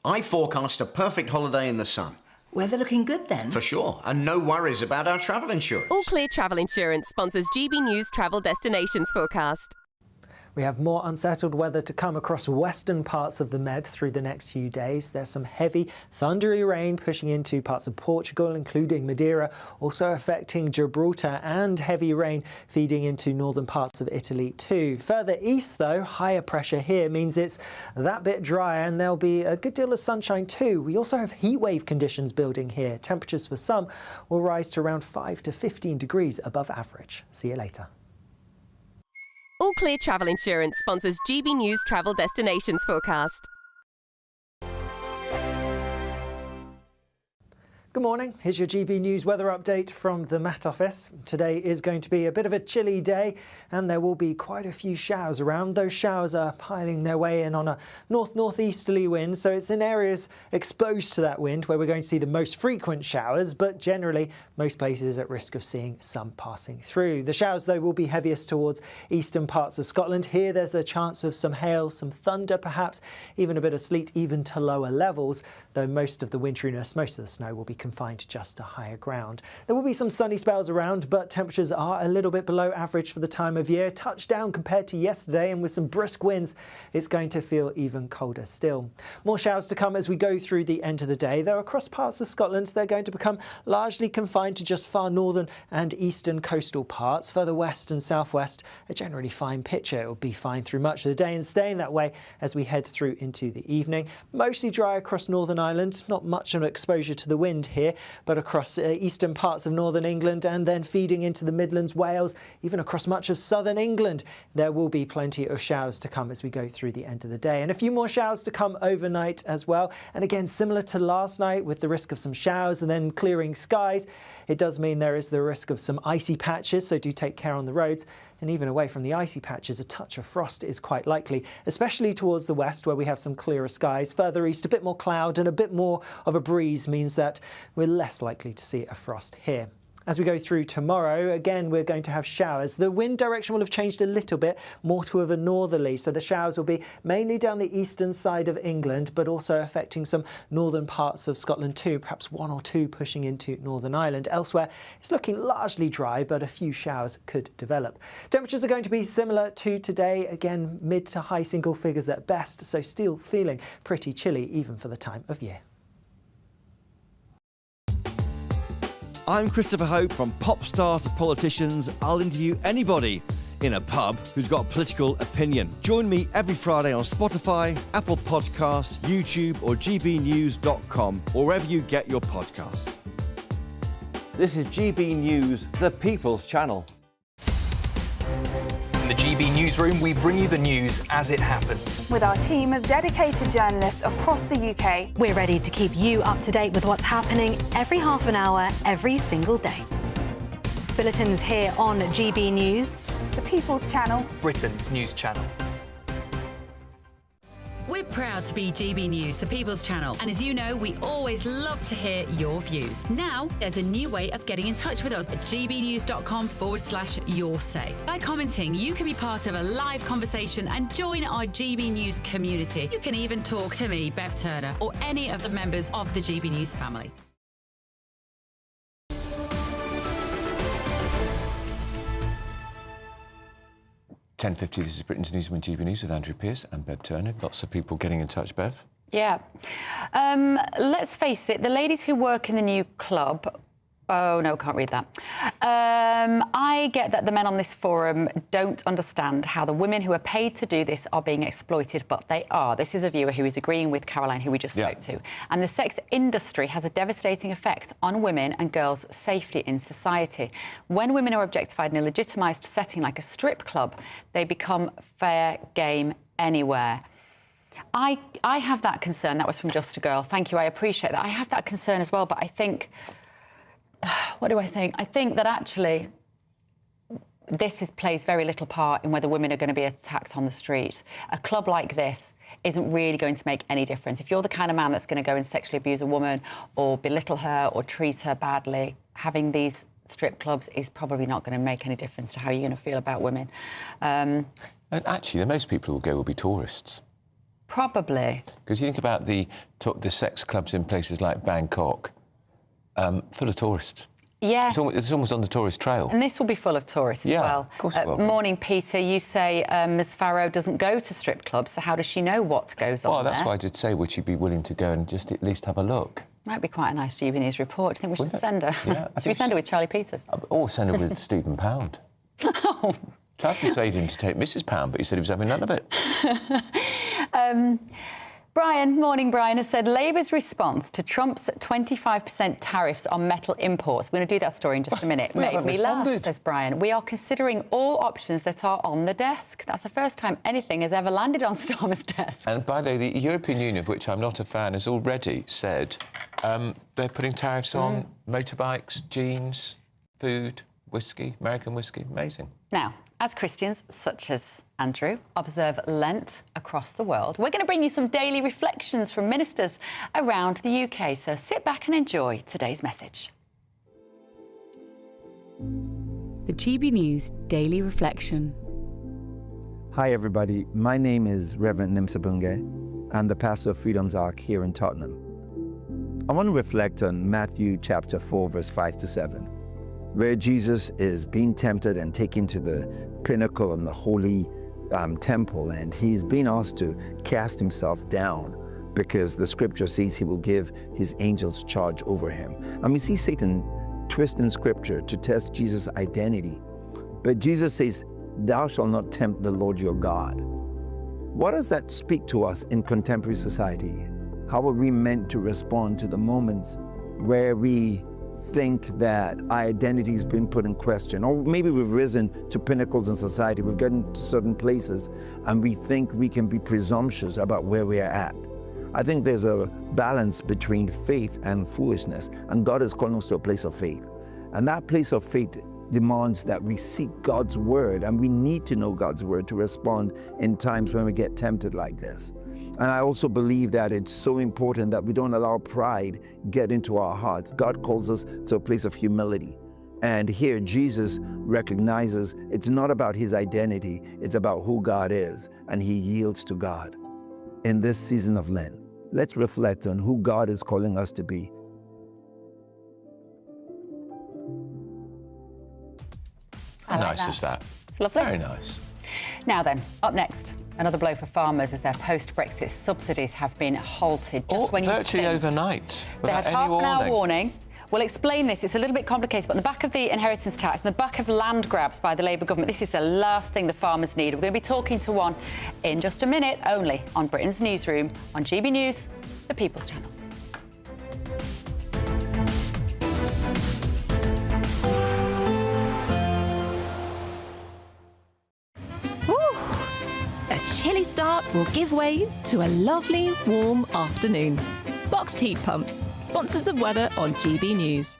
I forecast a perfect holiday in the sun. Weather looking good then? For sure, and no worries about our travel insurance. All Clear Travel Insurance sponsors GB News Travel Destinations Forecast. We have more unsettled weather to come across western parts of the Med through the next few days. There's some heavy, thundery rain pushing into parts of Portugal, including Madeira, also affecting Gibraltar, and heavy rain feeding into northern parts of Italy too. Further east, though, higher pressure here means it's that bit drier, and there'll be a good deal of sunshine too. We also have heat wave conditions building here. Temperatures for some will rise to around 5 to 15 degrees above average. See you later. All Clear Travel Insurance sponsors GB News Travel Destinations Forecast. Good morning. Here's your GB News weather update from the Met Office. Today is going to be a bit of a chilly day, and there will be quite a few showers around. Those showers are piling their way in on a north-northeasterly wind, so it's in areas exposed to that wind where we're going to see the most frequent showers, but generally most places at risk of seeing some passing through. The showers, though, will be heaviest towards eastern parts of Scotland. Here there's a chance of some hail, some thunder perhaps, even a bit of sleet, even to lower levels, though most of the winteriness, most of the snow will be confined just to higher ground. There will be some sunny spells around, but temperatures are a little bit below average for the time of year. Touchdown compared to yesterday, and with some brisk winds, it's going to feel even colder still. More showers to come as we go through the end of the day, though across parts of Scotland they're going to become largely confined to just far northern and eastern coastal parts. Further west and southwest, a generally fine picture. It will be fine through much of the day and staying that way as we head through into the evening. Mostly dry across Northern Ireland, not much of an exposure to the wind here, but across eastern parts of northern England and then feeding into the Midlands, Wales, even across much of southern England, there will be plenty of showers to come as we go through the end of the day. And a few more showers to come overnight as well. And again, similar to last night, with the risk of some showers and then clearing skies, it does mean there is the risk of some icy patches, so do take care on the roads. And even away from the icy patches, a touch of frost is quite likely, especially towards the west where we have some clearer skies. Further east, a bit more cloud and a bit more of a breeze means that we're less likely to see a frost here. As we go through tomorrow, again, we're going to have showers. The wind direction will have changed a little bit, more to a northerly, so the showers will be mainly down the eastern side of England, but also affecting some northern parts of Scotland too, perhaps one or two pushing into Northern Ireland. Elsewhere, it's looking largely dry, but a few showers could develop. Temperatures are going to be similar to today, again, mid to high single figures at best, so still feeling pretty chilly even for the time of year. I'm Christopher Hope. From pop stars to politicians, I'll interview anybody in a pub who's got a political opinion. Join me every Friday on Spotify, Apple Podcasts, YouTube or gbnews.com, or wherever you get your podcasts. This is GB News, the People's Channel. In the GB Newsroom, we bring you the news as it happens. With our team of dedicated journalists across the UK. We're ready to keep you up to date with what's happening every half an hour, every single day. Bulletins here on GB News. The People's Channel. Britain's news channel. We're proud to be GB News, the People's Channel. And as you know, we always love to hear your views. Now, there's a new way of getting in touch with us at gbnews.com/yoursay. By commenting, you can be part of a live conversation and join our GB News community. You can even talk to me, Bev Turner, or any of the members of the GB News family. 10:50, this is Britain's Newsroom and GB News with Andrew Pearce and Bev Turner. Lots of people getting in touch, Bev. Yeah. Let's face it, the ladies who work in the new club... Oh, no, can't read that. I get that the men on this forum don't understand how the women who are paid to do this are being exploited, but they are. This is a viewer who is agreeing with Caroline, who we just spoke to. And the sex industry has a devastating effect on women and girls' safety in society. When women are objectified in a legitimised setting like a strip club, they become fair game anywhere. I have that concern. That was from Just a Girl. Thank you, I appreciate that. I have that concern as well, but I think... What do I think? I think that actually this plays very little part in whether women are going to be attacked on the street. A club like this isn't really going to make any difference. If you're the kind of man that's going to go and sexually abuse a woman or belittle her or treat her badly, having these strip clubs is probably not going to make any difference to how you're going to feel about women. And actually, the most people who will go will be tourists. Probably. Because you think about the sex clubs in places like Bangkok, full of tourists. Yeah. It's almost on the tourist trail. And this will be full of tourists as well. Of course it will. Morning, Peter. You say Ms Farrow doesn't go to strip clubs, so how does she know what goes on Well, that's there? why I did say, would she be willing to go and just at least have a look? Might be quite a nice GB News report. Do you think we should send her? Yeah, Should we send her with Charlie Peters? Or send her with Stephen Pound. Oh. Tried to persuade him to take Mrs Pound, but he said he was having none of it. Brian, morning, Brian, has said Labour's response to Trump's 25% tariffs on metal imports, we're going to do that story in just a minute, made me laugh, says Brian. We are considering all options that are on the desk. That's the first time anything has ever landed on Starmer's desk. And by the way, the European Union, of which I'm not a fan, has already said they're putting tariffs on motorbikes, jeans, food, whiskey, American whiskey. Amazing. Now, as Christians, such as Andrew, observe Lent across the world, we're going to bring you some daily reflections from ministers around the UK. So sit back and enjoy today's message. The GB News Daily Reflection. Hi, everybody. My name is Reverend Nimsabunge. I'm the pastor of Freedom's Ark here in Tottenham. I want to reflect on Matthew chapter 4, verse 5 to 7, where Jesus is being tempted and taken to the pinnacle in the holy temple, and he's being asked to cast himself down because the scripture says he will give his angels charge over him. And we see Satan twisting scripture to test Jesus' identity. But Jesus says, "Thou shalt not tempt the Lord your God." What does that speak to us in contemporary society? How are we meant to respond to the moments where we think that our identity has been put in question? Or maybe we've risen to pinnacles in society, we've gotten to certain places, and we think we can be presumptuous about where we are at. I think there's a balance between faith and foolishness, and God is calling us to a place of faith. And that place of faith demands that we seek God's word, and we need to know God's word to respond in times when we get tempted like this. And I also believe that it's so important that we don't allow pride get into our hearts. God calls us to a place of humility. And here Jesus recognizes it's not about his identity, it's about who God is, and he yields to God. In this season of Lent, let's reflect on who God is calling us to be. How nice is that? It's lovely. Very nice. Now then, up next, another blow for farmers as their post-Brexit subsidies have been halted just when you virtually think overnight. they had half an hour warning. We'll explain this. It's a little bit complicated, but on the back of the inheritance tax and the back of land grabs by the Labour government, this is the last thing the farmers need. We're going to be talking to one in just a minute, only on Britain's Newsroom on GB News, the People's Channel. A chilly start will give way to a lovely, warm afternoon. Boxed heat pumps, sponsors of weather on GB News.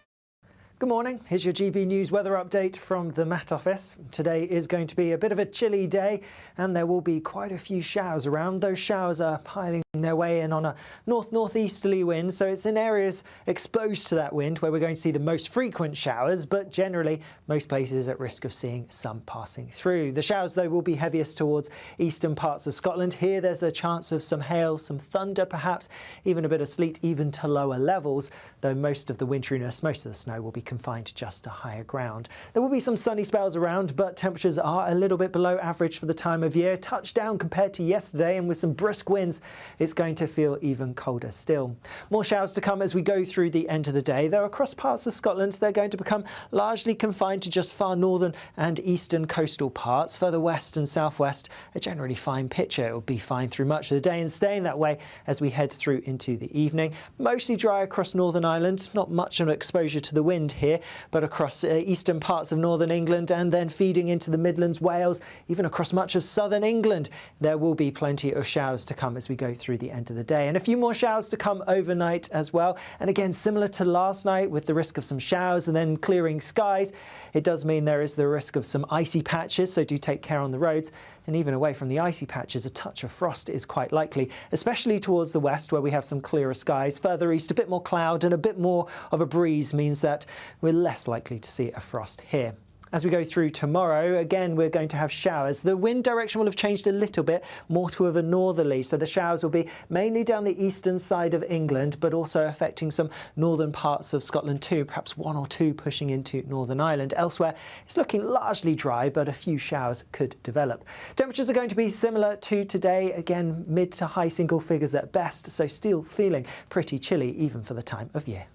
Good morning. Here's your GB News weather update from the Met Office. Today is going to be a bit of a chilly day, and there will be quite a few showers around. Those showers are piling their way in on a north-northeasterly wind, so it's in areas exposed to that wind where we're going to see the most frequent showers, but generally most places at risk of seeing some passing through. The showers, though, will be heaviest towards eastern parts of Scotland. Here there's a chance of some hail, some thunder perhaps, even a bit of sleet, even to lower levels, though most of the winteriness, most of the snow will be confined just to higher ground. There will be some sunny spells around, but temperatures are a little bit below average for the time of year. Touchdown compared to yesterday, and with some brisk winds, it's going to feel even colder still. More showers to come as we go through the end of the day, though across parts of Scotland they're going to become largely confined to just far northern and eastern coastal parts. Further west and southwest, a generally fine picture. It will be fine through much of the day and staying that way as we head through into the evening. Mostly dry across Northern Ireland, not much of an exposure to the wind here, but across eastern parts of northern England and then feeding into the Midlands, Wales, even across much of southern England, there will be plenty of showers to come as we go through the end of the day. And a few more showers to come overnight as well. And again, similar to last night, with the risk of some showers and then clearing skies, it does mean there is the risk of some icy patches, so do take care on the roads. And even away from the icy patches, a touch of frost is quite likely, especially towards the west where we have some clearer skies. Further east, a bit more cloud and a bit more of a breeze means that we're less likely to see a frost here. As we go through tomorrow, again, we're going to have showers. The wind direction will have changed a little bit, more to a northerly, so the showers will be mainly down the eastern side of England, but also affecting some northern parts of Scotland too, perhaps one or two pushing into Northern Ireland. Elsewhere, it's looking largely dry, but a few showers could develop. Temperatures are going to be similar to today, again, mid to high single figures at best, so still feeling pretty chilly even for the time of year.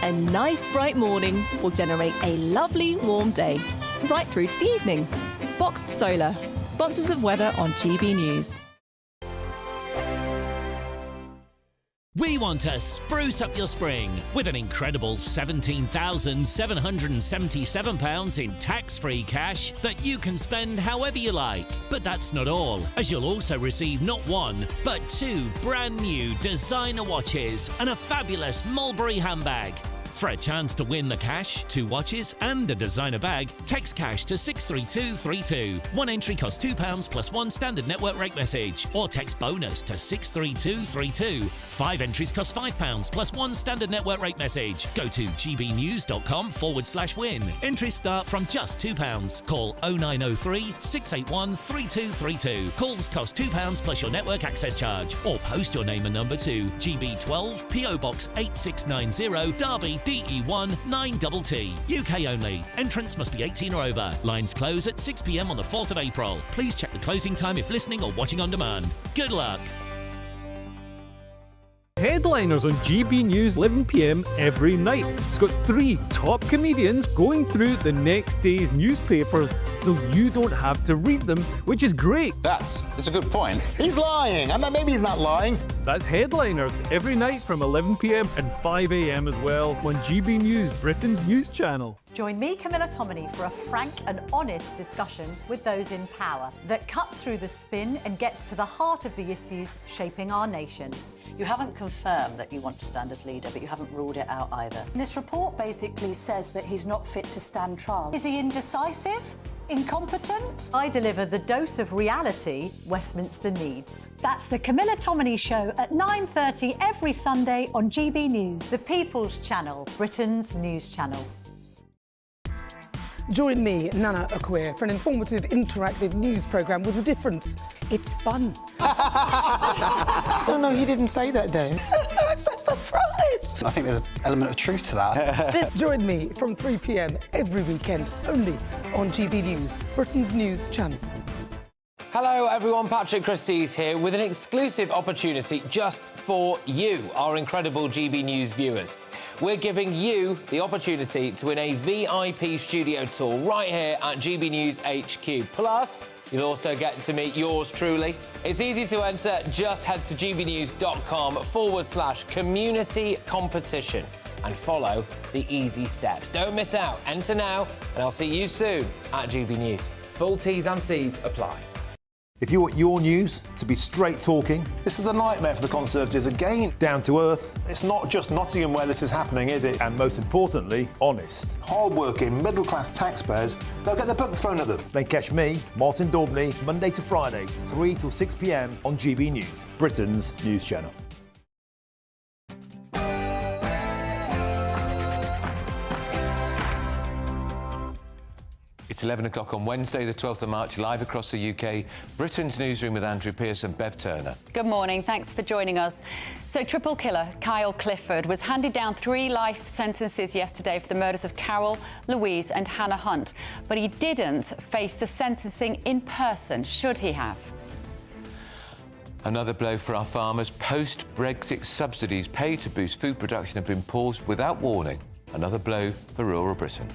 A nice bright morning will generate a lovely warm day, right through to the evening. Boxed Solar, sponsors of weather on GB News. We want to spruce up your spring with an incredible £17,777 in tax-free cash that you can spend however you like. But that's not all, as you'll also receive not one, but two brand new designer watches and a fabulous Mulberry handbag. For a chance to win the cash, 2 watches and a designer bag, text cash to 63232. One entry costs £2 plus 1 standard network rate message, or text bonus to 63232. 5 entries cost £5 plus 1 standard network rate message. Go to gbnews.com/win. Entries start from just £2. Call 0903 681 3232. Calls cost £2 plus your network access charge, or post your name and number to GB12 PO Box 8690 Derby DE1 9TT. UK only. Entrants must be 18 or over. Lines close at 6 p.m. on the 4th of April. Please check the closing time if listening or watching on demand. Good luck. Headliners on GB News 11 p.m. every night. It's got 3 top comedians going through the next day's newspapers so you don't have to read them, which is great. That's a good point. He's lying. I mean, maybe he's not lying. That's Headliners every night from 11 p.m. and 5 a.m. as well on GB News, Britain's news channel. Join me, Camilla Tominey, for a frank and honest discussion with those in power that cuts through the spin and gets to the heart of the issues shaping our nation. You haven't confirmed that you want to stand as leader, but you haven't ruled it out either. This report basically says that he's not fit to stand trial. Is he indecisive? Incompetent? I deliver the dose of reality Westminster needs. That's the Camilla Tominey Show at 9:30 every Sunday on GB News. The People's Channel, Britain's news channel. Join me, Nana Akwe, for an informative, interactive news programme with a difference. It's fun. No, he didn't say that, Dave. I'm so surprised. I think there's an element of truth to that. Join me from 3 p.m. every weekend, only on GB News, Britain's news channel. Hello everyone, Patrick Christie's here with an exclusive opportunity just for you, our incredible GB News viewers. We're giving you the opportunity to win a VIP studio tour right here at GB News HQ. Plus, you'll also get to meet yours truly. It's easy to enter. Just head to gbnews.com/community competition and follow the easy steps. Don't miss out. Enter now, and I'll see you soon at GB News. Full T's and C's apply. If you want your news to be straight talking... This is a nightmare for the Conservatives again. Down to earth. It's not just Nottingham where this is happening, is it? And most importantly, honest. Hard-working, middle-class taxpayers, they'll get their book thrown at them. Then catch me, Martin Daubney, Monday to Friday, 3 till 6 p.m. on GB News, Britain's news channel. It's 11 o'clock on Wednesday, the 12th of March, live across the UK. Britain's Newsroom with Andrew Pearce and Bev Turner. Good morning. Thanks for joining us. So, triple killer Kyle Clifford was handed down 3 life sentences yesterday for the murders of Carol, Louise and Hannah Hunt. But he didn't face the sentencing in person, should he have? Another blow for our farmers. Post-Brexit subsidies paid to boost food production have been paused without warning. Another blow for rural Britain.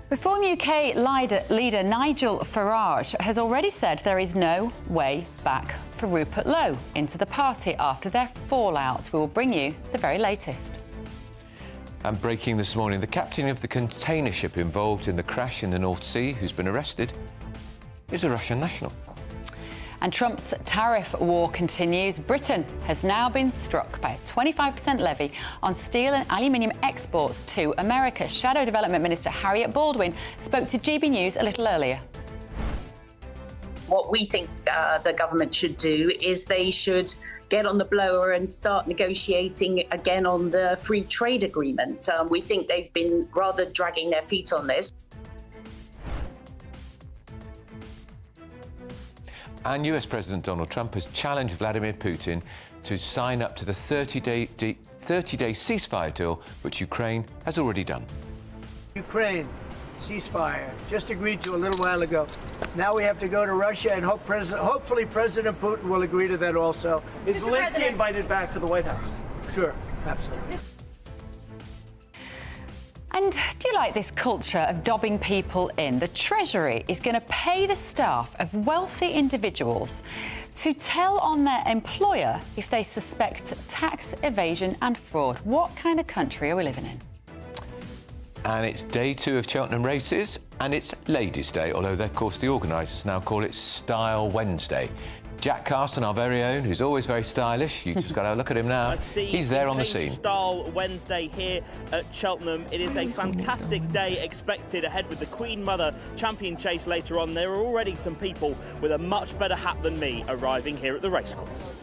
Reform UK leader Nigel Farage has already said there is no way back for Rupert Lowe into the party after their fallout. We will bring you the very latest. And breaking this morning, the captain of the container ship involved in the crash in the North Sea, who's been arrested, is a Russian national. And Trump's tariff war continues. Britain has now been struck by a 25% levy on steel and aluminium exports to America. Shadow Development Minister Harriet Baldwin spoke to GB News a little earlier. What we think the government should do is they should get on the blower and start negotiating again on the free trade agreement. We think they've been rather dragging their feet on this. And US President Donald Trump has challenged Vladimir Putin to sign up to the 30-day ceasefire deal, which Ukraine has already done. Ukraine ceasefire just agreed to a little while ago. Now we have to go to Russia and hopefully President Putin will agree to that also. Is Zelensky invited back to the White House? Sure, absolutely. And do you like this culture of dobbing people in? The Treasury is going to pay the staff of wealthy individuals to tell on their employer if they suspect tax evasion and fraud. What kind of country are we living in? And it's day 2 of Cheltenham races, and it's Ladies' Day, although, of course, the organisers now call it Style Wednesday. Jack Carson, our very own, who's always very stylish. You just got to look at him now. He's there on the scene. Style Wednesday here at Cheltenham. It is a fantastic day expected ahead with the Queen Mother Champion Chase later on. There are already some people with a much better hat than me arriving here at the racecourse.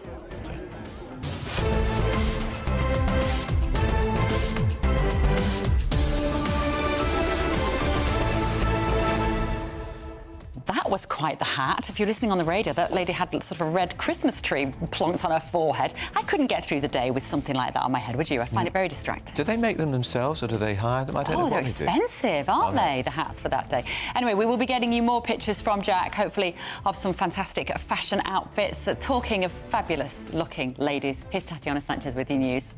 That was quite the hat. If you're listening on the radio, that lady had sort of a red Christmas tree plonked on her forehead. I couldn't get through the day with something like that on my head, would you? I find it very distracting. Do they make them themselves or do they hire them? I don't know what they're they do. expensive, aren't they, the hats for that day? Anyway, we will be getting you more pictures from Jack, hopefully of some fantastic fashion outfits. Talking of fabulous-looking ladies, here's Tatiana Sanchez with your news.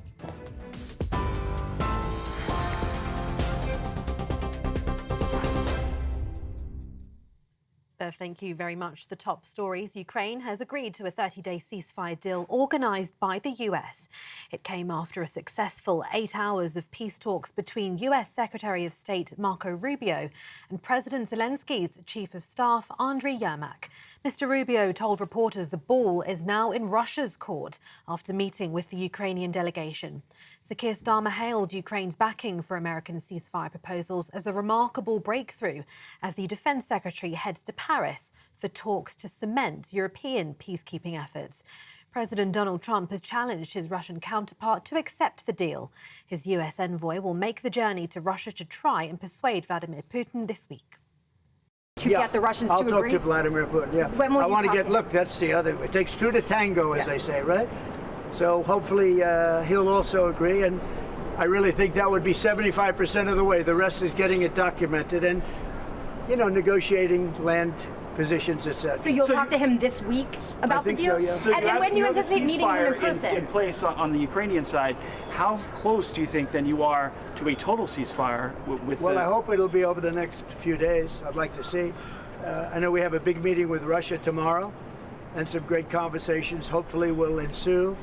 Thank you very much. The top stories. Ukraine has agreed to a 30-day ceasefire deal organised by the US. It came after a successful 8 hours of peace talks between US Secretary of State Marco Rubio and President Zelensky's Chief of Staff Andriy Yermak. Mr. Rubio told reporters the ball is now in Russia's court after meeting with the Ukrainian delegation. Sir Keir Starmer hailed Ukraine's backing for American ceasefire proposals as a remarkable breakthrough as the Defence Secretary heads to Paris for talks to cement European peacekeeping efforts. President Donald Trump has challenged his Russian counterpart to accept the deal. His US envoy will make the journey to Russia to try and persuade Vladimir Putin this week. To get the Russians to agree? I'll talk to Vladimir Putin, yeah. When will I want to get, look, that's the other, it takes 2 to tango, as they say, right? So hopefully he'll also agree, and I really think that would be 75% of the way. The rest is getting it documented and, you know, negotiating land positions, etc. So you'll talk to him this week about the deal? So, yeah. So and when do you anticipate meeting him in person? In place on the Ukrainian side, how close do you think then you are to a total ceasefire with Well, I hope it'll be over the next few days. I'd like to see. I know we have a big meeting with Russia tomorrow, and some great conversations hopefully will ensue.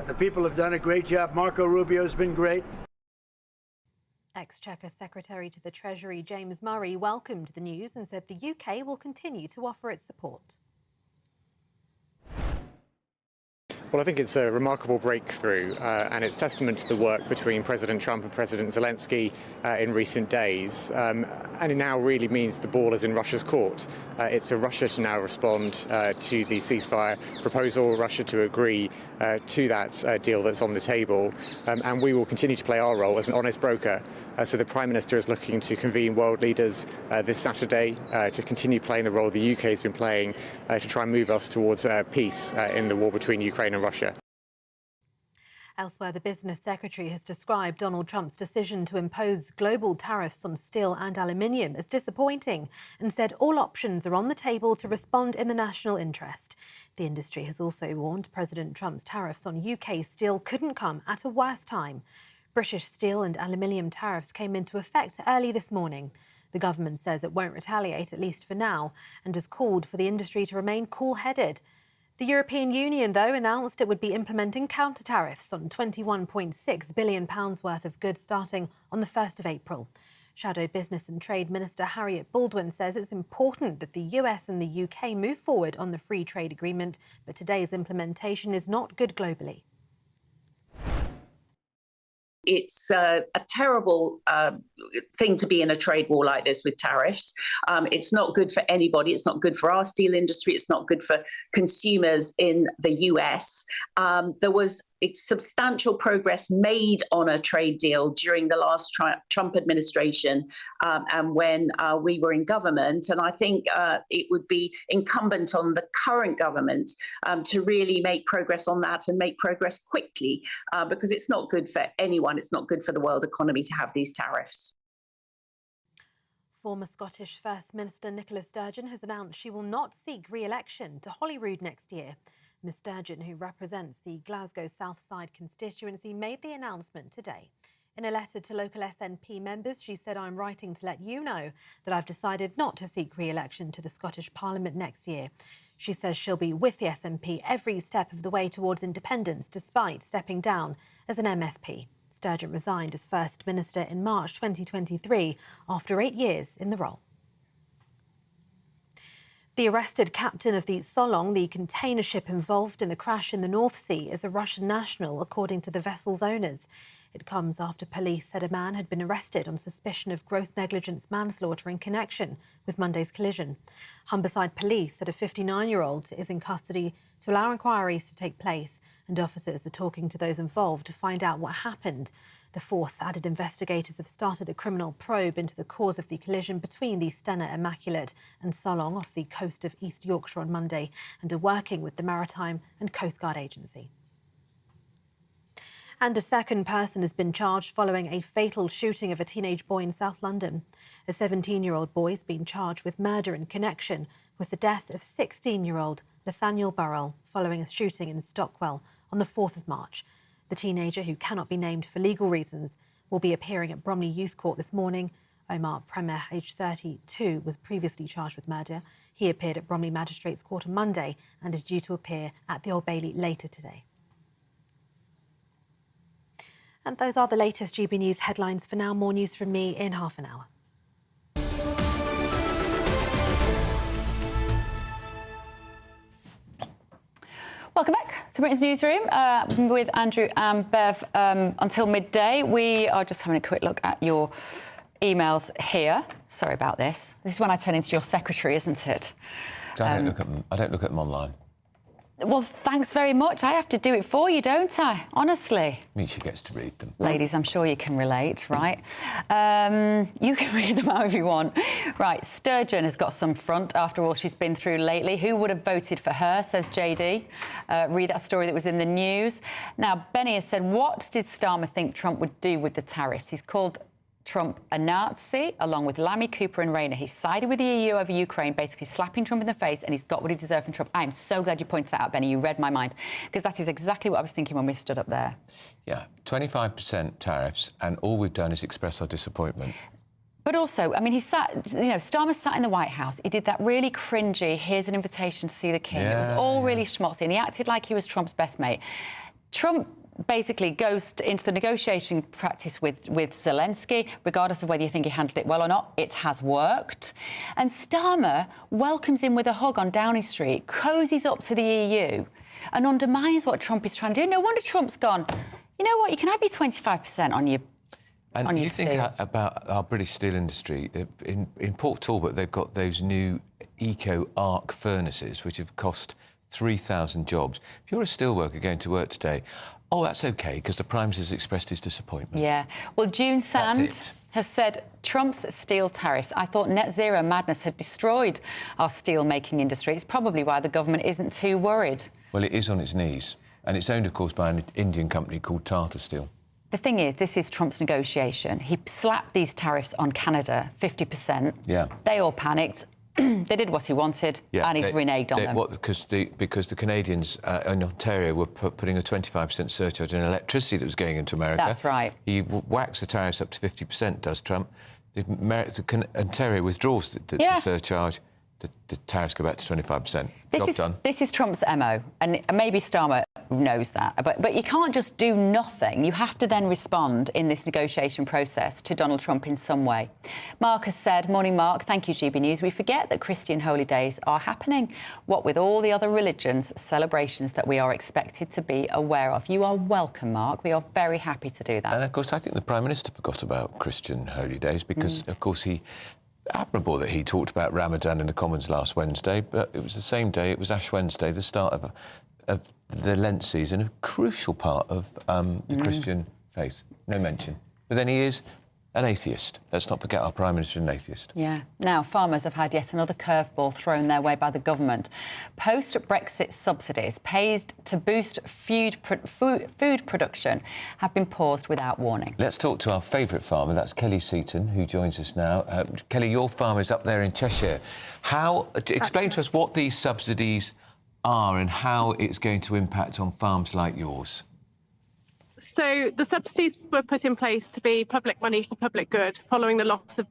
The people have done a great job. Marco Rubio's been great. Exchequer Secretary to the Treasury James Murray welcomed the news and said the UK will continue to offer its support. Well, I think it's a remarkable breakthrough, and it's testament to the work between President Trump and President Zelensky in recent days. And it now really means the ball is in Russia's court. It's for Russia to now respond to the ceasefire proposal, Russia to agree to that deal that's on the table, and we will continue to play our role as an honest broker. So the Prime Minister is looking to convene world leaders this Saturday to continue playing the role the UK has been playing to try and move us towards peace in the war between Ukraine and Russia. Elsewhere, the business secretary has described Donald Trump's decision to impose global tariffs on steel and aluminium as disappointing and said all options are on the table to respond in the national interest. The industry has also warned President Trump's tariffs on UK steel couldn't come at a worse time. British steel and aluminium tariffs came into effect early this morning. The government says it won't retaliate, at least for now, and has called for the industry to remain cool-headed. The European Union, though, announced it would be implementing counter-tariffs on £21.6 billion worth of goods starting on the 1st of April. Shadow Business and Trade Minister Harriet Baldwin says it's important that the US and the UK move forward on the free trade agreement, but today's implementation is not good globally. It's a terrible thing to be in a trade war like this with tariffs. It's not good for anybody. It's not good for our steel industry. It's not good for consumers in the US. There was substantial progress made on a trade deal during the last Trump administration and when we were in government. And I think it would be incumbent on the current government to really make progress on that and make progress quickly, because it's not good for anyone. It's not good for the world economy to have these tariffs. Former Scottish First Minister Nicola Sturgeon has announced she will not seek re-election to Holyrood next year. Ms Sturgeon, who represents the Glasgow South Side constituency, made the announcement today. In a letter to local SNP members, she said, "I'm writing to let you know that I've decided not to seek re-election to the Scottish Parliament next year." She says she'll be with the SNP every step of the way towards independence, despite stepping down as an MSP. Sturgeon resigned as First Minister in March 2023 after 8 years in the role. The arrested captain of the Solong, the container ship involved in the crash in the North Sea, is a Russian national, according to the vessel's owners. It comes after police said a man had been arrested on suspicion of gross negligence manslaughter in connection with Monday's collision. Humberside Police said a 59-year-old is in custody to allow inquiries to take place, and officers are talking to those involved to find out what happened. The force added investigators have started a criminal probe into the cause of the collision between the Stena Immaculate and Solong off the coast of East Yorkshire on Monday, and are working with the Maritime and Coast Guard Agency. And a second person has been charged following a fatal shooting of a teenage boy in South London. A 17-year-old boy has been charged with murder in connection with the death of 16-year-old Nathaniel Burrell following a shooting in Stockwell on the 4th of March. The teenager, who cannot be named for legal reasons, will be appearing at Bromley Youth Court this morning. Omar Premier, aged 32, was previously charged with murder. He appeared at Bromley Magistrates Court on Monday and is due to appear at the Old Bailey later today. And those are the latest GB News headlines. For now, more news from me in half an hour. Welcome back to Britain's Newsroom with Andrew and Bev until midday. We are just having a quick look at your emails here. Sorry about this. This is when I turn into your secretary, isn't it? I don't look at them online. Well, thanks very much. I have to do it for you, don't I? Honestly. Means she gets to read them. Ladies, I'm sure you can relate, right? You can read them however you want. Right, Sturgeon has got some front after all she's been through lately. Who would have voted for her, says JD. Read that story that was in the news. Now, Benny has said, what did Starmer think Trump would do with the tariffs? He's called Trump a Nazi, along with Lammy, Cooper and Rayner. He sided with the EU over Ukraine, basically slapping Trump in the face, and he's got what he deserved from Trump. I am so glad you pointed that out, Benny. You read my mind, because that is exactly what I was thinking when we stood up there. Yeah, 25% tariffs, and all we've done is express our disappointment. But also, I mean, he sat, you know, Starmer sat in the White House. He did that really cringy, here's an invitation to see the king. Yeah. It was all really schmotsy, and he acted like he was Trump's best mate. Trump basically goes into the negotiation practice with Zelensky, regardless of whether you think he handled it well or not. It has worked. And Starmer welcomes him with a hug on Downing Street, cozies up to the EU and undermines what Trump is trying to do. No wonder Trump's gone, you know what, you can have your 25% on your And on you your think steel. about our British steel industry. In Port Talbot, they've got those new eco-arc furnaces, which have cost 3,000 jobs. If you're a steelworker going to work today, oh, that's OK, because the Prime Minister's expressed his disappointment. Yeah. Well, June Sand has said Trump's steel tariffs. I thought net zero madness had destroyed our steel-making industry. It's probably why the government isn't too worried. Well, it is on its knees. And it's owned, of course, by an Indian company called Tata Steel. The thing is, this is Trump's negotiation. He slapped these tariffs on Canada, 50%. Yeah. They all panicked. They did what he wanted, and he's reneged on them. Because the Canadians in Ontario were putting a 25% surcharge on electricity that was going into America. That's right. He whacks the tariffs up to 50%, does Trump. Ontario withdraws the surcharge. the tariffs go back to 25%. Job done. This is Trump's MO, and maybe Starmer knows that. But you can't just do nothing. You have to then respond in this negotiation process to Donald Trump in some way. Mark has said, morning, Mark. Thank you, GB News. We forget that Christian holy days are happening. What with all the other religions' celebrations that we are expected to be aware of. You are welcome, Mark. We are very happy to do that. And, of course, I think the Prime Minister forgot about Christian holy days because, of course, admirable that he talked about Ramadan in the Commons last Wednesday, but it was the same day, it was Ash Wednesday, the start of the Lent season, a crucial part of the Christian faith. No mention. But then he is an atheist. Let's not forget our Prime Minister is an atheist. Yeah. Now, farmers have had yet another curveball thrown their way by the government. Post-Brexit subsidies paid to boost food production have been paused without warning. Let's talk to our favourite farmer, that's Kelly Seaton, who joins us now. Kelly, your farm is up there in Cheshire. Explain to us what these subsidies are and how it's going to impact on farms like yours. So the subsidies were put in place to be public money for public good, following the loss of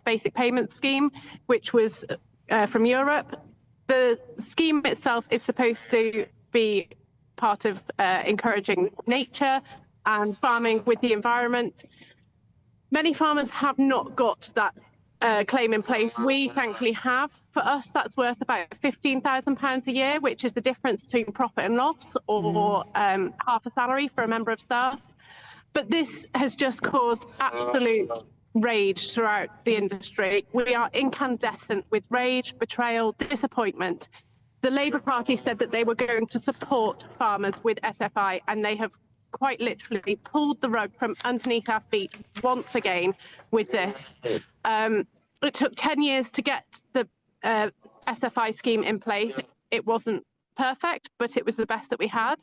basic payment scheme, which was from Europe. The scheme itself is supposed to be part of encouraging nature and farming with the environment. Many farmers have not got that claim in place. We thankfully have. For us, that's worth about £15,000 a year, which is the difference between profit and loss, or half a salary for a member of staff. But this has just caused absolute rage throughout the industry. We are incandescent with rage, betrayal, disappointment. The Labour Party said that they were going to support farmers with SFI, and they have quite literally pulled the rug from underneath our feet once again with this. It took 10 years to get the SFI scheme in place. It wasn't perfect, but it was the best that we had.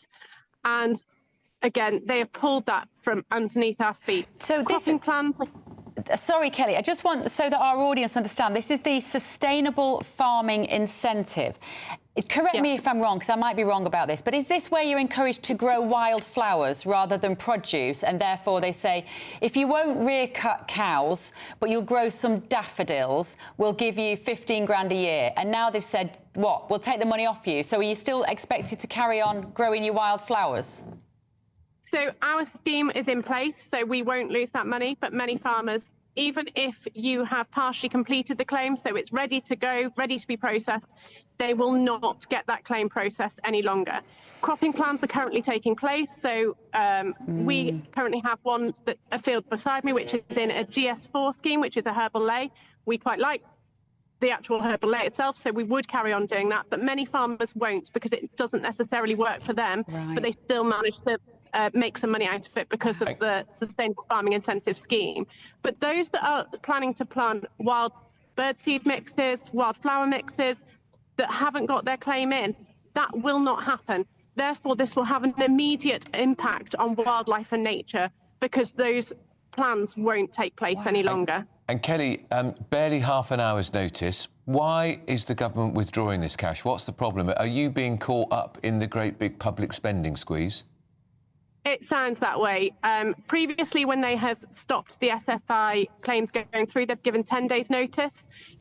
And again, they have pulled that from underneath our feet. So cropping plans. Sorry, Kelly, I just want so that our audience understand, this is the Sustainable Farming Incentive. Correct me if I'm wrong, because I might be wrong about this, but is this where you're encouraged to grow wild flowers rather than produce, and therefore they say, if you won't rear-cut cows, but you'll grow some daffodils, we'll give you 15 grand a year. And now they've said, what, we'll take the money off you. So are you still expected to carry on growing your wild flowers? So our scheme is in place, so we won't lose that money, but many farmers, even if you have partially completed the claim, so it's ready to go, ready to be processed, they will not get that claim processed any longer. Cropping plans are currently taking place, so we currently have a field beside me, which is in a GS4 scheme, which is a herbal ley. We quite like the actual herbal ley itself, so we would carry on doing that, but many farmers won't because it doesn't necessarily work for them, but they still manage to make some money out of it because of the Sustainable Farming Incentive Scheme. But those that are planning to plant wild birdseed mixes, wildflower mixes, that haven't got their claim in, that will not happen. Therefore, this will have an immediate impact on wildlife and nature because those plans won't take place any longer. And Kelly, barely half an hour's notice. Why is the government withdrawing this cash? What's the problem? Are you being caught up in the great big public spending squeeze? It sounds that way. Previously, when they have stopped the SFI claims going through, they've given 10 days notice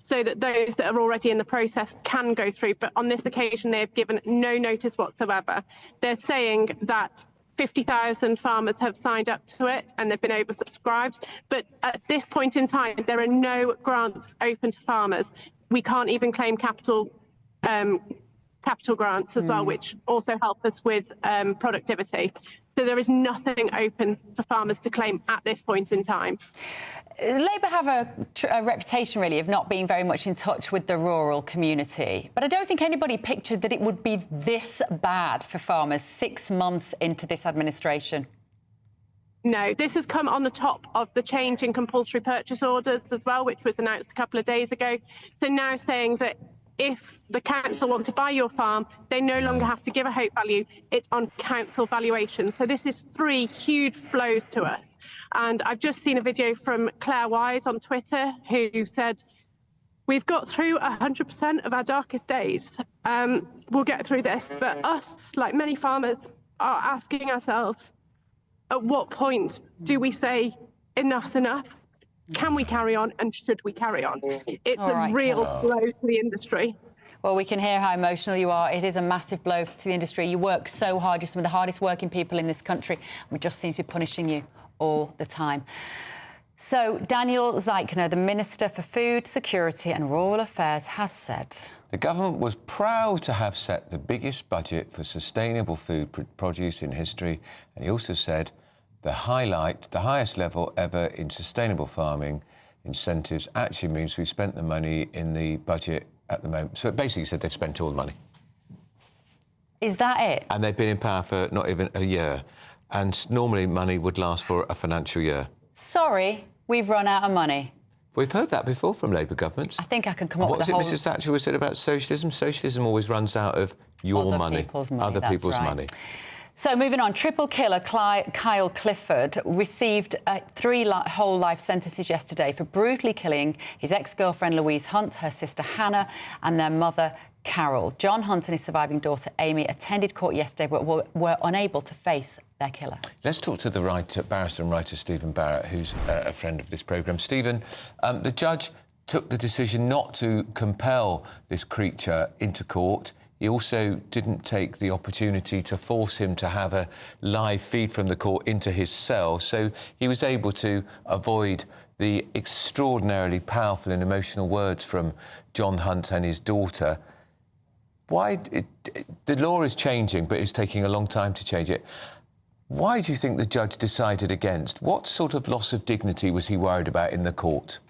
so that those that are already in the process can go through. But on this occasion, they have given no notice whatsoever. They're saying that 50,000 farmers have signed up to it and they've been oversubscribed. But at this point in time, there are no grants open to farmers. We can't even claim capital grants as well, which also help us with productivity. So there is nothing open for farmers to claim at this point in time. Labour have a reputation, really, of not being very much in touch with the rural community. But I don't think anybody pictured that it would be this bad for farmers 6 months into this administration. No, this has come on the top of the change in compulsory purchase orders as well, which was announced a couple of days ago. So now saying that if the council want to buy your farm, they no longer have to give a hope value. It's on council valuation. So this is 3 huge blows to us. And I've just seen a video from Claire Wise on Twitter who said, we've got through 100% of our darkest days. We'll get through this. But us, like many farmers, are asking ourselves, at what point do we say enough's enough? Can we carry on, and should we carry on? It's a real blow to the industry. Well, we can hear how emotional you are. It is a massive blow to the industry. You work so hard. You're some of the hardest working people in this country. We just seem to be punishing you all the time. So, Daniel Zeichner, the Minister for Food, Security and Rural Affairs, has said... The government was proud to have set the biggest budget for sustainable food produce in history, and he also said the highest level ever in sustainable farming incentives actually means we've spent the money in the budget at the moment. So it basically said they've spent all the money. Is that it? And they've been in power for not even a year. And normally money would last for a financial year. Sorry, we've run out of money. We've heard that before from Labour governments. I think I can come up with a whole... What was it Mrs Thatcher was said about socialism? Socialism always runs out of your money. Other people's money. So, moving on, triple killer Kyle Clifford received 3 whole life sentences yesterday for brutally killing his ex-girlfriend Louise Hunt, her sister Hannah and their mother Carol. John Hunt and his surviving daughter Amy attended court yesterday but were unable to face their killer. Let's talk to the barrister and writer Stephen Barrett, who's a friend of this programme. Stephen, the judge took the decision not to compel this creature into court. He also didn't take the opportunity to force him to have a live feed from the court into his cell, so he was able to avoid the extraordinarily powerful and emotional words from John Hunt and his daughter. The law is changing, but it's taking a long time to change it. Why do you think the judge decided against? What sort of loss of dignity was he worried about in the court?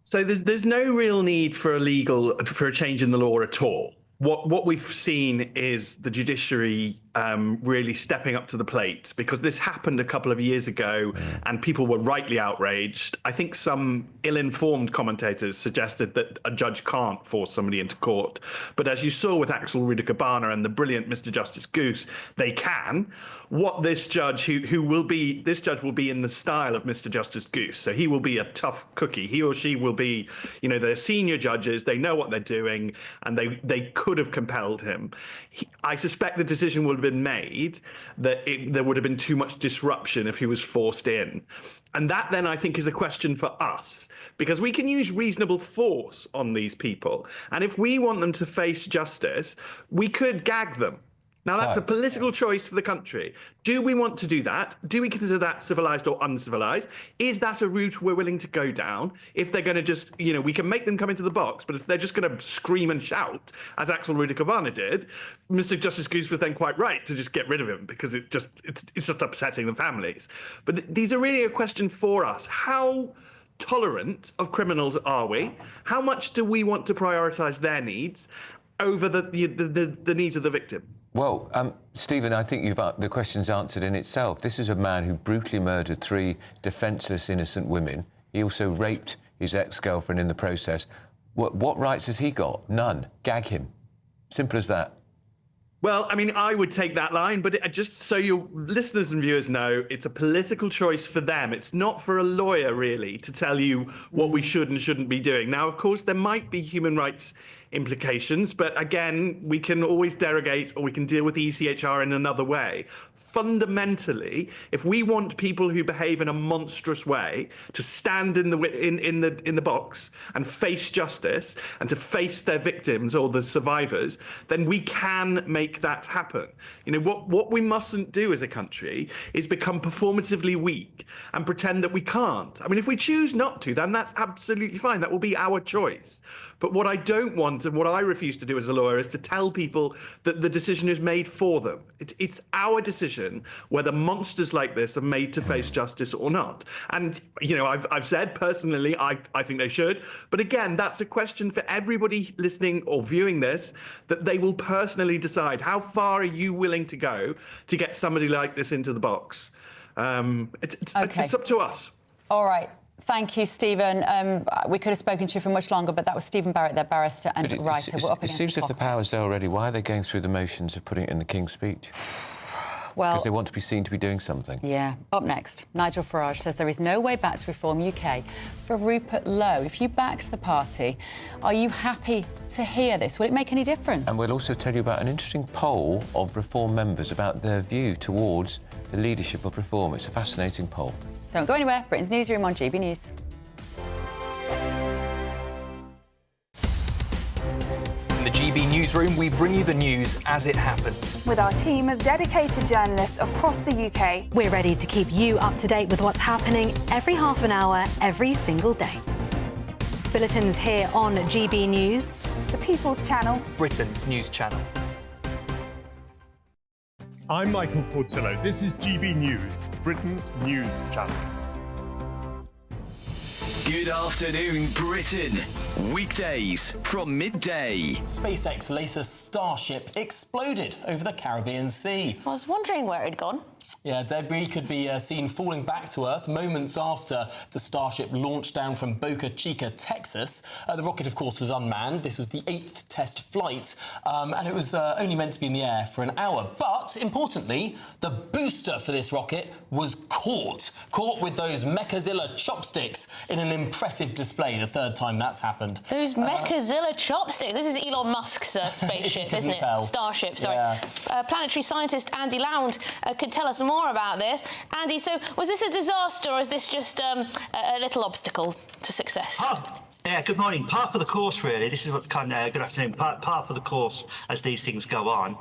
So there's no real need for a change in the law at all. What we've seen is the judiciary really stepping up to the plate, because this happened a couple of years ago and people were rightly outraged. I think some ill-informed commentators suggested that a judge can't force somebody into court. But as you saw with Axel Rudiker-Barner and the brilliant Mr. Justice Goose, they can. What this judge, this judge will be in the style of Mr. Justice Goose. So he will be a tough cookie. He or she will be, they're senior judges, they know what they're doing, and they could have compelled him. I suspect the decision would have been made that there would have been too much disruption if he was forced in. And that then I think is a question for us, because we can use reasonable force on these people. And if we want them to face justice, we could gag them. Now, that's a political choice for the country. Do we want to do that? Do we consider that civilised or uncivilised? Is that a route we're willing to go down? If they're going to just, we can make them come into the box, but if they're just going to scream and shout, as Axel Rudiker-Barner did, Mr. Justice Goose was then quite right to just get rid of him, because it's just upsetting the families. But these are really a question for us. How tolerant of criminals are we? How much do we want to prioritise their needs over the needs of the victim? Well, Stephen, I think the question's answered in itself. This is a man who brutally murdered 3 defenceless innocent women. He also raped his ex-girlfriend in the process. What rights has he got? None. Gag him. Simple as that. Well, I would take that line, but just so your listeners and viewers know, it's a political choice for them. It's not for a lawyer, really, to tell you what we should and shouldn't be doing. Now, of course, there might be human rights implications, but again, we can always derogate, or we can deal with the ECHR in another way. Fundamentally, if we want people who behave in a monstrous way to stand in the box and face justice and to face their victims or the survivors, then we can make that happen. What we mustn't do as a country is become performatively weak and pretend that we can't. If we choose not to, then that's absolutely fine. That will be our choice. But what I don't want, and what I refuse to do as a lawyer, is to tell people that the decision is made for them. It's our decision whether monsters like this are made to face justice or not. And, I've said personally, I think they should. But again, that's a question for everybody listening or viewing this, that they will personally decide how far are you willing to go to get somebody like this into the box. It's up to us. All right. Thank you, Stephen. We could have spoken to you for much longer, but that was Stephen Barrett, their barrister and writer. It seems as if the power's there already. Why are they going through the motions of putting it in the King's Speech? Well, because they want to be seen to be doing something. Yeah. Up next, Nigel Farage says there is no way back to Reform UK for Rupert Lowe. If you backed the party, are you happy to hear this? Will it make any difference? And we'll also tell you about an interesting poll of Reform members about their view towards the leadership of Reform. It's a fascinating poll. Don't go anywhere. Britain's Newsroom on GB News. GB Newsroom, we bring you the news as it happens. With our team of dedicated journalists across the UK. We're ready to keep you up to date with what's happening every half an hour, every single day. Bulletins here on GB News, the People's Channel, Britain's news channel. I'm Michael Portillo. This is GB News, Britain's news channel. Good afternoon, Britain. Weekdays from midday. SpaceX latest Starship exploded over the Caribbean Sea. I was wondering where it'd gone. Yeah, debris could be seen falling back to Earth moments after the Starship launched down from Boca Chica, Texas. The rocket, of course, was unmanned. This was the 8th test flight, and it was only meant to be in the air for an hour. But, importantly, the booster for this rocket was caught with those Mechazilla chopsticks in an impressive display, the third time that's happened. Those Mechazilla chopsticks? This is Elon Musk's spaceship, isn't it? Tell. Starship, sorry. Yeah. Planetary scientist Andy Lound could tell us more about this. Andy, so was this a disaster or is this just a little obstacle to success? Yeah, good morning. Par for the course, really. This is what kind of good afternoon. Par for the course as these things go on.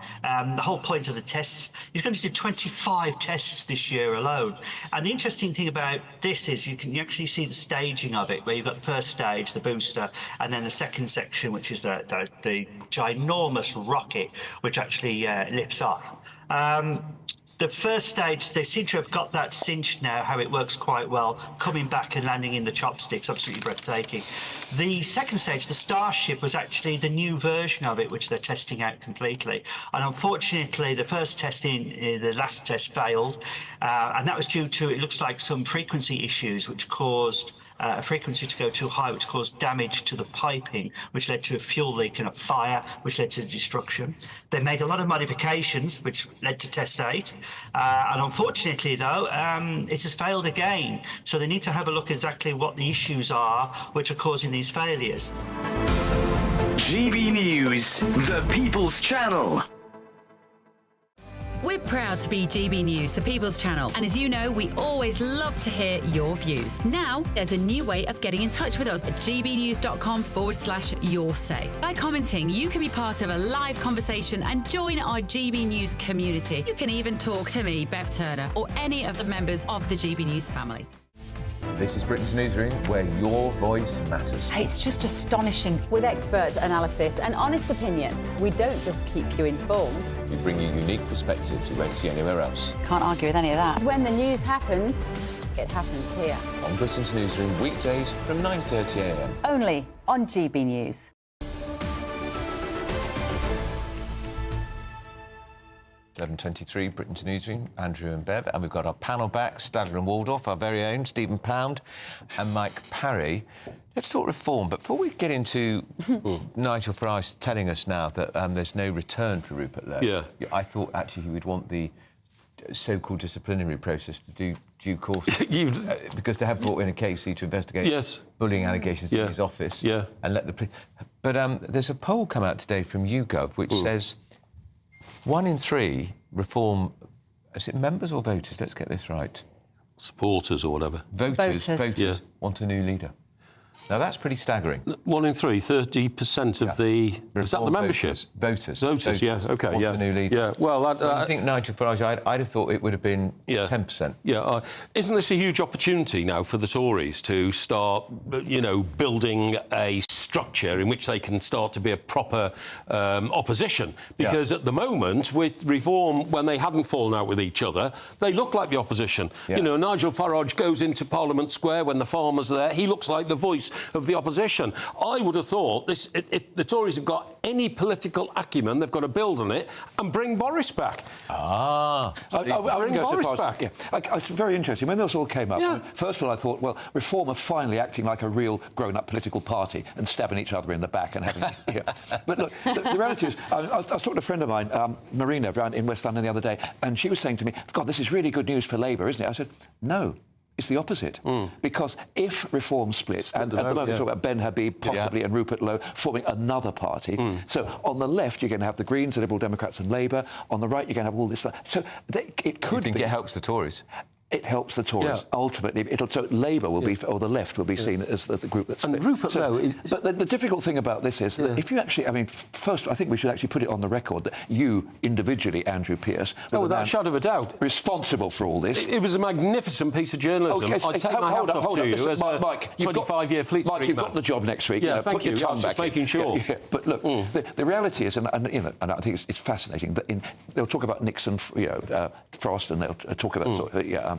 The whole point of the tests, he's going to do 25 tests this year alone. And the interesting thing about this is you actually see the staging of it, where you've got the first stage, the booster, and then the second section, which is the ginormous rocket, which actually lifts off. The first stage, they seem to have got that cinched now, how it works quite well, coming back and landing in the chopsticks, absolutely breathtaking. The second stage, the Starship, was actually the new version of it, which they're testing out completely. And unfortunately, the first testing, the last test failed, and that was due to, it looks like, some frequency issues, which caused a frequency to go too high, which caused damage to the piping, which led to a fuel leak and a fire, which led to destruction. They made a lot of modifications, which led to test 8. And unfortunately, though, it has failed again. So they need to have a look at exactly what the issues are which are causing these failures. GB News, the People's Channel. We're proud to be GB News, the People's Channel. And as you know, we always love to hear your views. Now, there's a new way of getting in touch with us at gbnews.com/yoursay. By commenting, you can be part of a live conversation and join our GB News community. You can even talk to me, Bev Turner, or any of the members of the GB News family. This is Britain's Newsroom, where your voice matters. It's just astonishing. With expert analysis and honest opinion, we don't just keep you informed. We bring you unique perspectives you won't see anywhere else. Can't argue with any of that. When the news happens, it happens here. On Britain's Newsroom, weekdays from 9:30 a.m. Only on GB News. 11:23, Britain's Newsroom, Andrew and Bev, and we've got our panel back, Stadler and Waldorf, our very own Stephen Pound and Mike Parry. Let's talk reform, but before we get into Nigel Farage telling us now that there's no return for Rupert Lowe, I thought actually he would want the so-called disciplinary process to do due course, because they have brought in a KC to investigate bullying allegations in his office, and let the... But there's a poll come out today from YouGov which says 1 in 3 reform, is it members or voters? Let's get this right. Supporters or whatever. Voters want a new leader. Now, that's pretty staggering. 1 in 3, 30% of the... Is that the membership? Voters, yeah, OK, want a new leader. Yeah, well... I think Nigel Farage, I'd have thought it would have been 10%. Yeah, isn't this a huge opportunity now for the Tories to start, building a structure in which they can start to be a proper opposition? Because at the moment, with Reform, when they hadn't fallen out with each other, they look like the opposition. Nigel Farage goes into Parliament Square when the farmers are there. He looks like the voice of the opposition. I would have thought this: if the Tories have got any political acumen, they've got to build on it and bring Boris back. Bring Boris back. It's very interesting. When this all came up, first of all, I thought, well, Reform are finally acting like a real grown-up political party and stabbing each other in the back and having... But look, the reality is, I was talking to a friend of mine, Marina, around in West London the other day, and she was saying to me, God, this is really good news for Labour, isn't it? I said, no. It's the opposite. Because if Reform splits, and at the moment we're talking about Ben Habib possibly and Rupert Lowe forming another party, so on the left you're going to have the Greens, the Liberal Democrats and Labour, on the right you're going to have all this... So it could be... You think it helps the Tories? it helps the Tories. Ultimately, so Labour will be, or the left will be seen as the group that's... And Rupert Lowe... But the difficult thing about this is that if you actually... I mean, first, I think we should actually put it on the record that you, individually, Andrew Pearce... without a shadow of a doubt. ...responsible for all this. It was a magnificent piece of journalism. Okay, I take my hat off to you as a 25-year Fleet Street Mike, you've got the job next week. Yeah, thank put your you. tongue back making sure. But look, the reality is, and I think it's fascinating, that they'll talk about Nixon, Frost, and they'll talk about...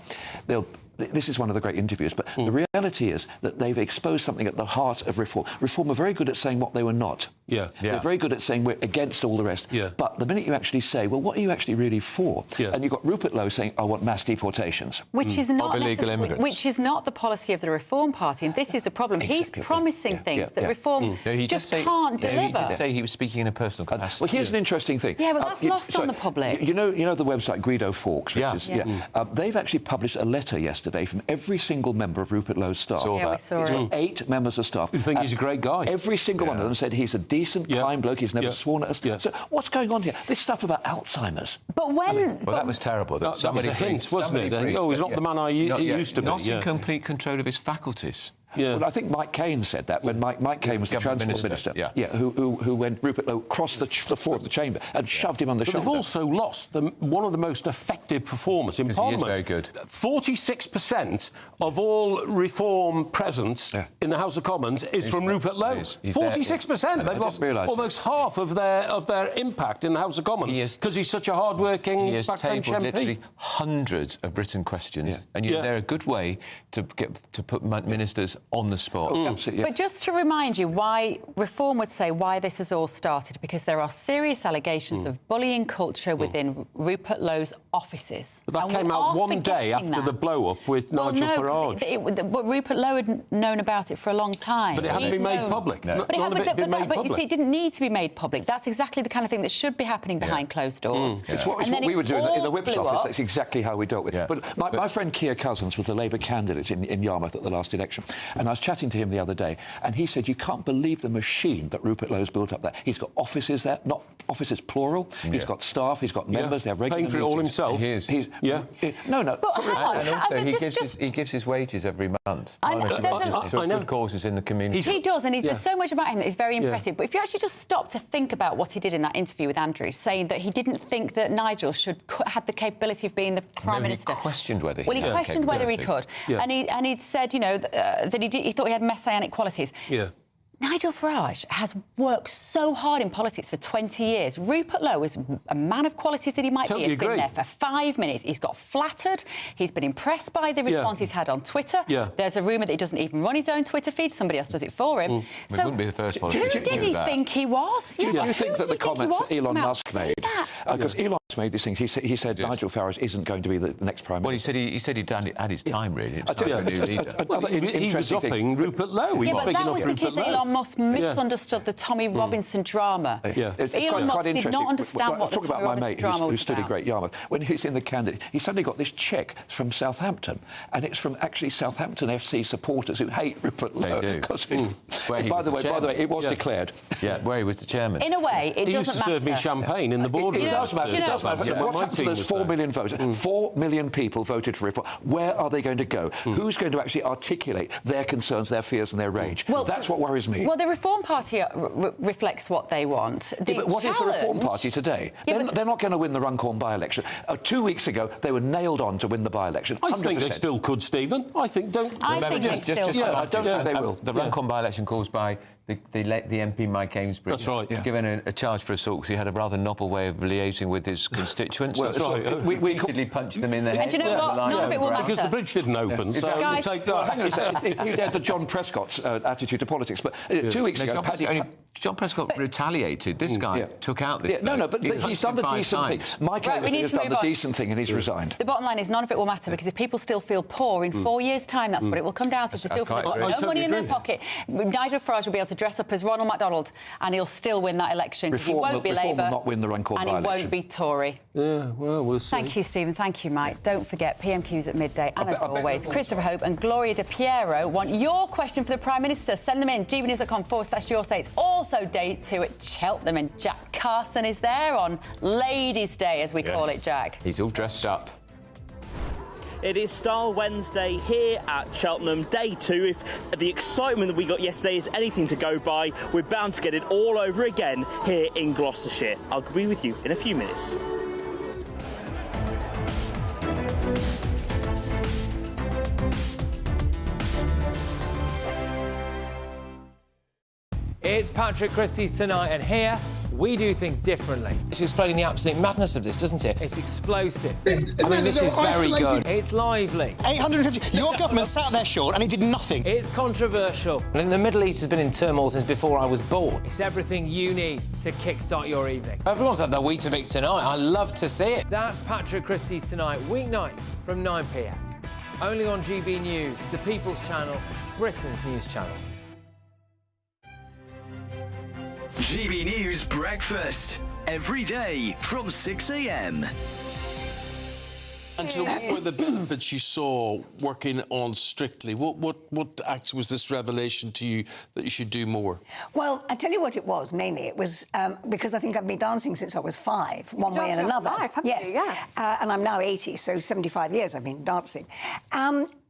This is one of the great interviews, but the reality is that they've exposed something at the heart of Reform. Reform are very good at saying what they were not. They're very good at saying we're against all the rest. But the minute you actually say, well, what are you actually really for? And you've got Rupert Lowe saying, I want mass deportations. Which is not illegal immigrants. Which is not the policy of the Reform Party, and this is the problem. He's promising things that Reform just can't deliver. He did say he was speaking in a personal capacity. Well, here's an interesting thing. Yeah, but that's lost on the public. You know the website Guido Fawkes? They've actually published a letter yesterday from every single member of Rupert Lowe's staff. We saw He's got 8 members of staff. You think he's a great guy? Every single one of them said he's a decent, kind bloke. He's never sworn at us. So what's going on here? This stuff about Alzheimer's. But when... Well, that was terrible. That was a hint, wasn't it? Oh, he's not the man he used to be. Not in complete control of his faculties. Well, I think Mike Cain said that when Mike Cain was the Transport Minister. Who when Rupert Lowe crossed the floor of the chamber and shoved him on the shoulder. They've also lost one of the most effective performers in Parliament. He is very good. 46% of all Reform presence in the House of Commons is from Rupert Lowe. 46%. They've lost almost half of their impact in the House of Commons because he's such a hard-working backbench MP. Literally hundreds of written questions, and they're a good way to put ministers on the spot. But just to remind you why Reform would say why this has all started, because there are serious allegations of bullying culture within Rupert Lowe's offices. But that came out one day after the blow-up with Nigel Farage. But Rupert Lowe had known about it for a long time. But it hadn't been made public. But you see, it didn't need to be made public. That's exactly the kind of thing that should be happening behind closed doors. It's what we were doing in the Whip's office. That's exactly how we dealt with it. But my friend Keir Cousins was the Labour candidate in Yarmouth at the last election. And I was chatting to him the other day, and he said, you can't believe the machine that Rupert Lowe's built up there. He's got offices there, not offices plural. He's got staff, he's got members, they have regular paying for it all himself. He is. But and also, he gives his wages every month. I know. Good causes in the community. He does, and there's so much about him that is very impressive. But if you actually just stop to think about what he did in that interview with Andrew, saying that he didn't think that Nigel should have the capability of being the Prime Minister. He questioned whether he could. Well, he questioned whether he could. And he'd said, that he thought he had messianic qualities. Nigel Farage has worked so hard in politics for 20 years. Rupert Lowe is a man of qualities that he might be. He's been there for 5 minutes. He's got flattered. He's been impressed by the response he's had on Twitter. There's a rumour that he doesn't even run his own Twitter feed. Somebody else does it for him. So it wouldn't be the first politician. Who did he think he was? Do you think that the comments that Elon Musk made... Because Elon Musk made this thing, he said Nigel Farage isn't going to be the next Prime Minister. Well, he said he'd had his time, really. He was upping Rupert Lowe. But that was because Elon Musk misunderstood the Tommy Robinson drama. Elon Musk did not understand what the Tommy Robinson drama was who stood in Great Yarmouth. When he's in the candidate, he suddenly got this cheque from Southampton, and it's from actually Southampton FC supporters who hate Rupert Lowe. They do. By the way, it was declared. Where he was the chairman. In a way, it doesn't matter. He used to serve me champagne in the boardroom. It does matter. It does matter. What's happened to those 4 million voters? 4 million people voted for Reform. Where are they going to go? Who's going to actually articulate their concerns, their fears and their rage? Well, that's what worries me. Well, the Reform Party reflects what they want. But what is the Reform Party today? They're not going to win the Runcorn by-election. 2 weeks ago, they were nailed on to win the by-election. 100%. I think they still could, Stephen. I think I don't think they will. The Runcorn by-election caused by the MP Mike Amesbury. That's right. Given a charge for assault because he had a rather novel way of liaising with his constituents. Well, that's right. We repeatedly punched them in the head. And do you know what? None of it will matter. Because the bridge didn't open, so Guys, we'll take that. He had the John Prescott's attitude to politics, but 2 weeks ago... John Prescott retaliated. This guy took out this... but he's done the decent thing. Mike Amesbury has done the decent thing and he's resigned. The bottom line is none of it will matter because if people still feel poor in 4 years' time, that's what it will come down to. If they still feel no money in their pocket, Nigel Farage will be able to dress up as Ronald McDonald and he'll still win that election because he won't be Labour will not win the Runcorn and he won't be Tory. Yeah, well, we'll see. Thank you, Stephen. Thank you, Mike. Don't forget PMQs at midday. And as always, Christopher Hope and Gloria De Piero want your question for the Prime Minister. Send them in. GBNews.com/your say. It's also day 2 at Cheltenham and Jack Carson is there on Ladies' Day, as we call it, Jack. He's all dressed up. It is Style Wednesday here at Cheltenham, day 2. If the excitement that we got yesterday is anything to go by, we're bound to get it all over again here in Gloucestershire. I'll be with you in a few minutes. It's Patrick Christie's Tonight, and here we do things differently. It's explaining the absolute madness of this, doesn't it? It's explosive. I mean, this is very good. It's lively. 850. Your government sat there, Sean, and it did nothing. It's controversial. And the Middle East has been in turmoil since before I was born. It's everything you need to kickstart your evening. Everyone's had their Weetabix tonight. I love to see it. That's Patrick Christie's Tonight, weeknights from 9 p.m. Only on GB News, the People's Channel, Britain's news channel. GB News Breakfast, every day from 6 a.m. Angela, what were the benefits you saw working on Strictly? What actually was this revelation to you that you should do more? Well, I tell you what it was, mainly. It was because I think I've been dancing since I was 5, one way and another. Yes. And I'm now 80, so 75 years I've been dancing.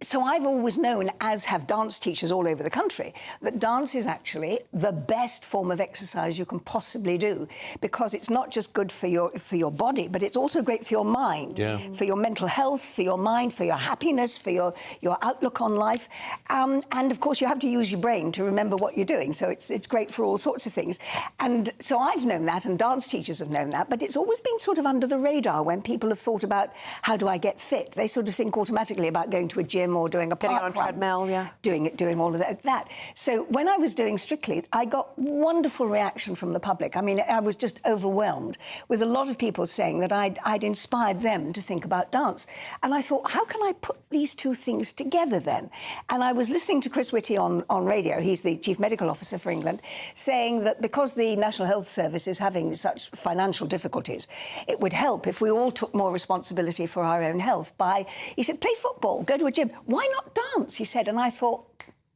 So I've always known, as have dance teachers all over the country, that dance is actually the best form of exercise you can possibly do, because it's not just good for your body, but it's also great for your mind, for your mental health, for your mind, for your happiness, for your outlook on life. And of course, you have to use your brain to remember what you're doing. So it's great for all sorts of things. And so I've known that, and dance teachers have known that, but it's always been sort of under the radar when people have thought about how do I get fit. They sort of think automatically about going to a gym or doing a park run, treadmill, doing all of that. So when I was doing Strictly, I got wonderful reaction from the public. I mean, I was just overwhelmed with a lot of people saying that I'd inspired them to think about dance. And I thought, how can I put these two things together then? And I was listening to Chris Whitty on radio, he's the Chief Medical Officer for England, saying that because the National Health Service is having such financial difficulties, it would help if we all took more responsibility for our own health by, he said, play football, go to a gym. Why not dance, he said, and I thought,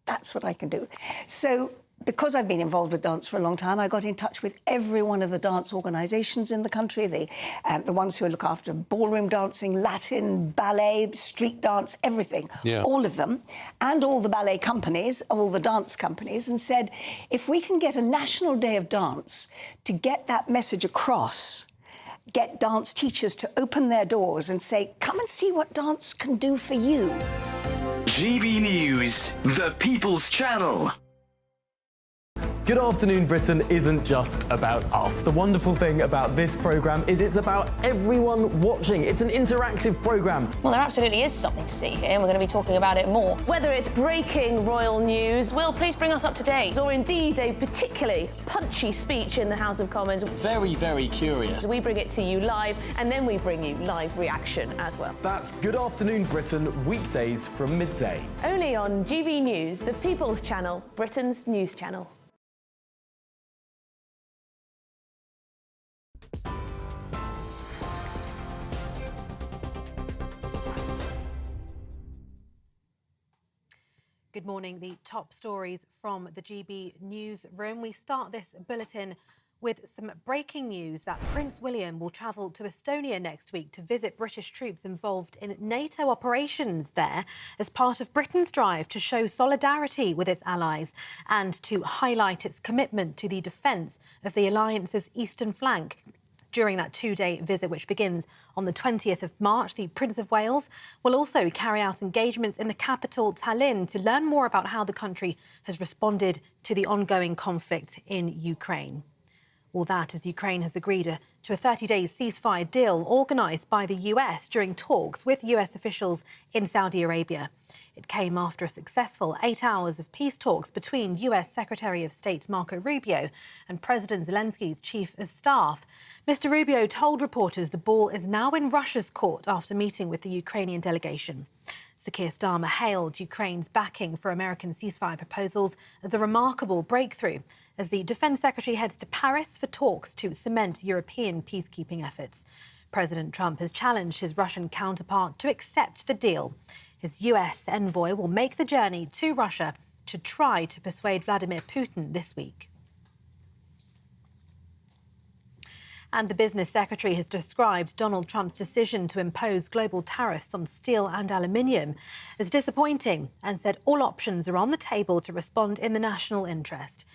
that's what I can do. So because I've been involved with dance for a long time, I got in touch with every one of the dance organisations in the country, the ones who look after ballroom dancing, Latin, ballet, street dance, everything, all of them, and all the ballet companies, all the dance companies, and said, if we can get a national day of dance to get that message across, get dance teachers to open their doors and say, come and see what dance can do for you. GB News, the People's Channel. Good Afternoon Britain isn't just about us. The wonderful thing about this programme is it's about everyone watching. It's an interactive programme. Well, there absolutely is something to see here, and we're going to be talking about it more. Whether it's breaking royal news, Will, please bring us up to date, or indeed a particularly punchy speech in the House of Commons. Very, very curious. We bring it to you live, and then we bring you live reaction as well. That's Good Afternoon Britain, weekdays from midday. Only on GB News, the People's Channel, Britain's news channel. Good morning. The top stories from the GB Newsroom. We start this bulletin with some breaking news that Prince William will travel to Estonia next week to visit British troops involved in NATO operations there as part of Britain's drive to show solidarity with its allies and to highlight its commitment to the defence of the alliance's eastern flank. During that 2-day visit, which begins on the 20th of March, the Prince of Wales will also carry out engagements in the capital, Tallinn, to learn more about how the country has responded to the ongoing conflict in Ukraine. All that as Ukraine has agreed to a 30-day ceasefire deal organised by the US during talks with US officials in Saudi Arabia. It came after a successful 8 hours of peace talks between US Secretary of State Marco Rubio and President Zelensky's chief of staff. Mr. Rubio told reporters the ball is now in Russia's court after meeting with the Ukrainian delegation. Sir Keir Starmer hailed Ukraine's backing for American ceasefire proposals as a remarkable breakthrough as the Defence Secretary heads to Paris for talks to cement European peacekeeping efforts. President Trump has challenged his Russian counterpart to accept the deal. His US envoy will make the journey to Russia to try to persuade Vladimir Putin this week. And the business secretary has described Donald Trump's decision to impose global tariffs on steel and aluminium as disappointing and said all options are on the table to respond in the national interest.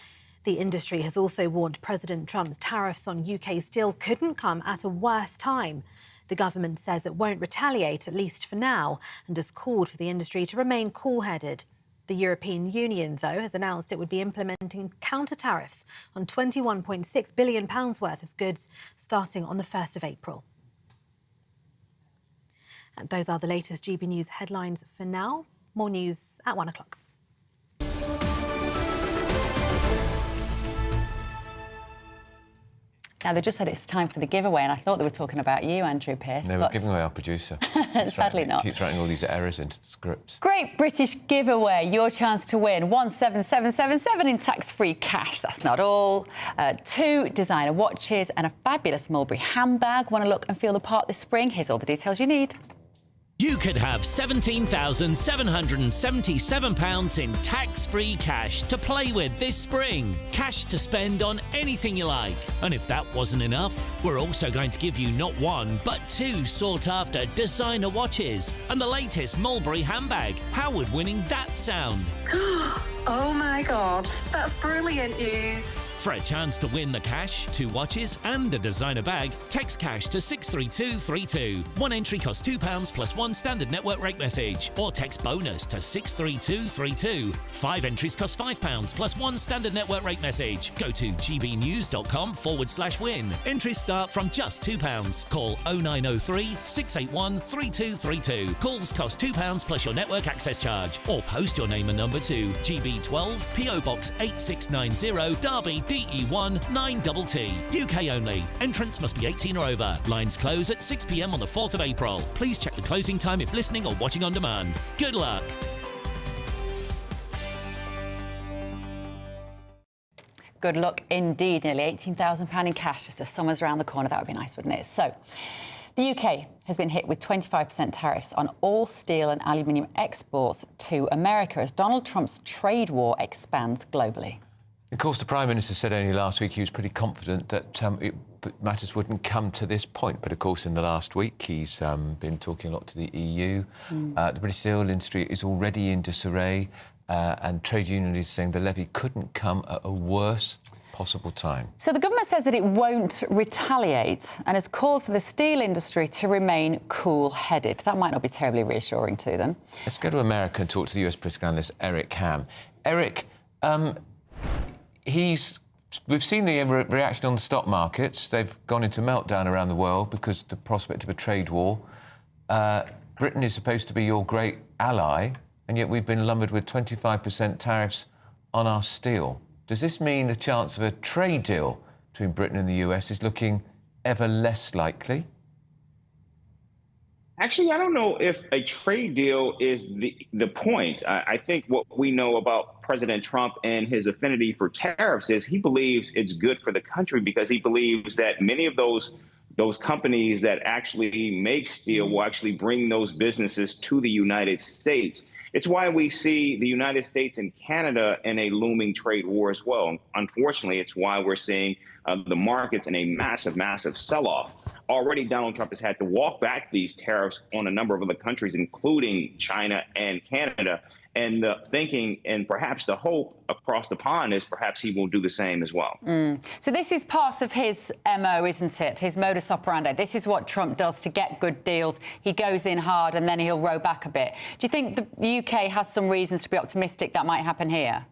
The industry has also warned President Trump's tariffs on UK steel couldn't come at a worse time. The government says it won't retaliate, at least for now, and has called for the industry to remain cool-headed. The European Union, though, has announced it would be implementing counter-tariffs on £21.6 billion worth of goods starting on the 1st of April. And those are the latest GB News headlines for now. More news at 1 o'clock. Now, they just said it's time for the giveaway, and I thought they were talking about you, Andrew Pearce. No, we're giving away our producer. Sadly not. Keeps writing all these errors into the scripts. Great British giveaway. Your chance to win 17777 in tax-free cash. That's not all. 2 designer watches and a fabulous Mulberry handbag. Want to look and feel the part this spring? Here's all the details you need. You could have £17,777 in tax-free cash to play with this spring. Cash to spend on anything you like. And if that wasn't enough, we're also going to give you not 1, but 2 sought-after designer watches and the latest Mulberry handbag. How would winning that sound? Oh my God, that's brilliant news. For a chance to win the cash, 2 watches and a designer bag, text cash to 63232. 1 entry costs £2 plus 1 standard network rate message, or text bonus to 63232. 5 entries cost £5 plus 1 standard network rate message. Go to gbnews.com/win. Entries start from just £2. Call 0903 681 3232. Calls cost £2 plus your network access charge, or post your name and number to GB12 PO Box 8690 Derby DE1 9TT. UK only. Entrants must be 18 or over. Lines close at 6 p.m. on the 4th of April. Please check the closing time if listening or watching on demand. Good luck. Good luck indeed. Nearly £18,000 in cash as the summer's around the corner. That would be nice, wouldn't it? So, the UK has been hit with 25% tariffs on all steel and aluminium exports to America as Donald Trump's trade war expands globally. Of course, the Prime Minister said only last week he was pretty confident that matters wouldn't come to this point. But, of course, in the last week, he's been talking a lot to the EU. The British steel industry is already in disarray, and trade unions saying the levy couldn't come at a worse possible time. So the government says that it won't retaliate and has called for the steel industry to remain cool-headed. That might not be terribly reassuring to them. Let's go to America and talk to the US political analyst Eric Ham. Eric, we've seen the reaction on the stock markets. They've gone into meltdown around the world because of the prospect of a trade war. Britain is supposed to be your great ally, and yet we've been lumbered with 25% tariffs on our steel. Does this mean the chance of a trade deal between Britain and the US is looking ever less likely? Actually, I don't know if a trade deal is the point. I think what we know about President Trump and his affinity for tariffs is he believes it's good for the country because he believes that many of those companies that actually make steel will actually bring those businesses to the United States. It's why we see the United States and Canada in a looming trade war as well. Unfortunately, it's why we're seeing the markets in a massive, massive sell-off. Already, Donald Trump has had to walk back these tariffs on a number of other countries, including China and Canada. And the thinking and perhaps the hope across the pond is perhaps he will do the same as well. So this is part of his MO, isn't it? His modus operandi. This is what Trump does to get good deals. He goes in hard and then he'll row back a bit. Do you think the UK has some reasons to be optimistic that might happen here?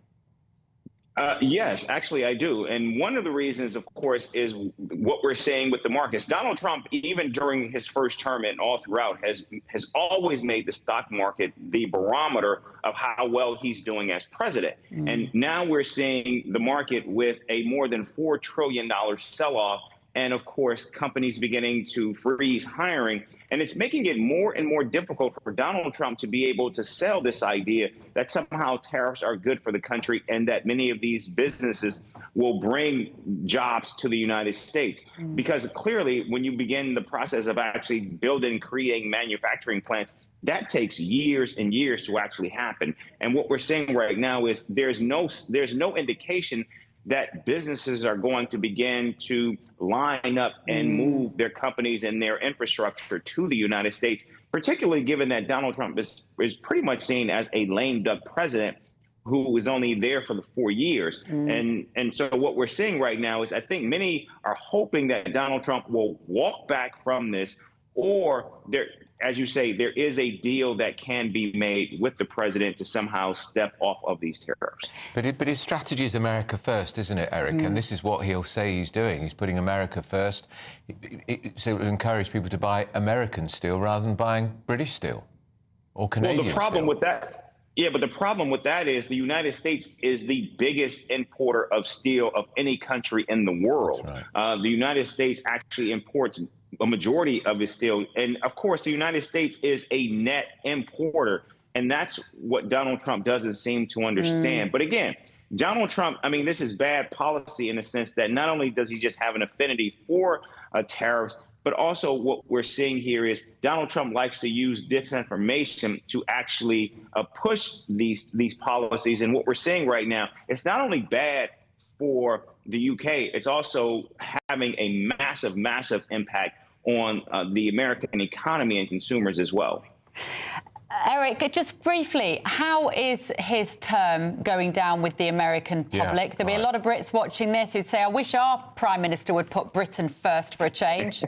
Yes, actually, I do. And one of the reasons, of course, is what we're seeing with the markets. Donald Trump, even during his first term and all throughout, has always made the stock market the barometer of how well he's doing as president. And now we're seeing the market with a more than $4 trillion sell-off. And, of course, companies beginning to freeze hiring. And it's making it more and more difficult for Donald Trump to be able to sell this idea that somehow tariffs are good for the country and that many of these businesses will bring jobs to the United States. Because clearly, when you begin the process of actually building, creating manufacturing plants, that takes years and years to actually happen. And what we're seeing right now is there's no indication that businesses are going to begin to line up and move their companies and their infrastructure to the United States, particularly given that Donald Trump is pretty much seen as a lame duck president who was only there for the 4 years. And so what we're seeing right now is I think many are hoping that Donald Trump will walk back from this, or there, as you say, there is a deal that can be made with the president to somehow step off of these tariffs. But his strategy is America first, isn't it, Eric? And this is what he'll say he's doing. He's putting America first. So it will encourage people to buy American steel rather than buying British steel or Canadian Well, the problem steel. with that, yeah, but the problem with that is the United States is the biggest importer of steel of any country in the world. The United States actually imports a majority of its steel. And of course, the United States is a net importer. And that's what Donald Trump doesn't seem to understand. But again, Donald Trump, I mean, this is bad policy in the sense that not only does he just have an affinity for tariffs, but also what we're seeing here is Donald Trump likes to use disinformation to actually push these policies. And what we're seeing right now, it's not only bad for the UK, it's also having a massive, massive impact on the American economy and consumers as well. Eric, just briefly, how is his term going down with the American public? There'll be a lot of Brits watching this who'd say, I wish our Prime Minister would put Britain first for a change.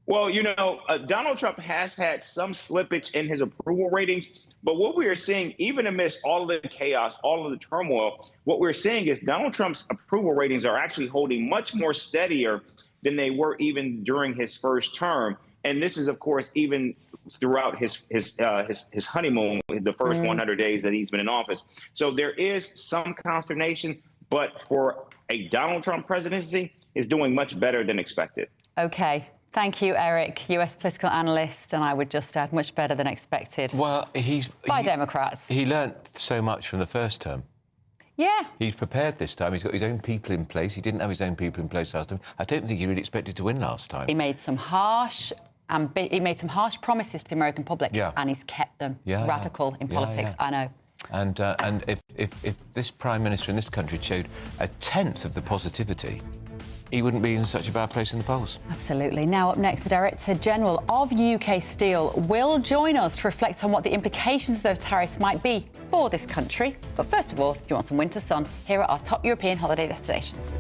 Well, you know, Donald Trump has had some slippage in his approval ratings. But what we are seeing, even amidst all of the chaos, all of the turmoil, what we're seeing is Donald Trump's approval ratings are actually holding much more steadier than they were even during his first term. And this is, of course, even throughout his honeymoon, the first 100 days that he's been in office. So there is some consternation, but for a Donald Trump presidency, is doing much better than expected. OK. Thank you, Eric, US political analyst, and I would just add much better than expected. Well, by Democrats. He learnt so much from the first term. Yeah. He's prepared this time. He's got his own people in place. He didn't have his own people in place last time. I don't think he really expected to win last time. He made some harsh promises to the American public, and he's kept them. Radical in politics, I know. And if this Prime Minister in this country showed a tenth of the positivity, he wouldn't be in such a bad place in the polls. Absolutely. Now up next, the Director General of UK Steel will join us to reflect on what the implications of those tariffs might be for this country. But first of all, if you want some winter sun, here are our top European holiday destinations.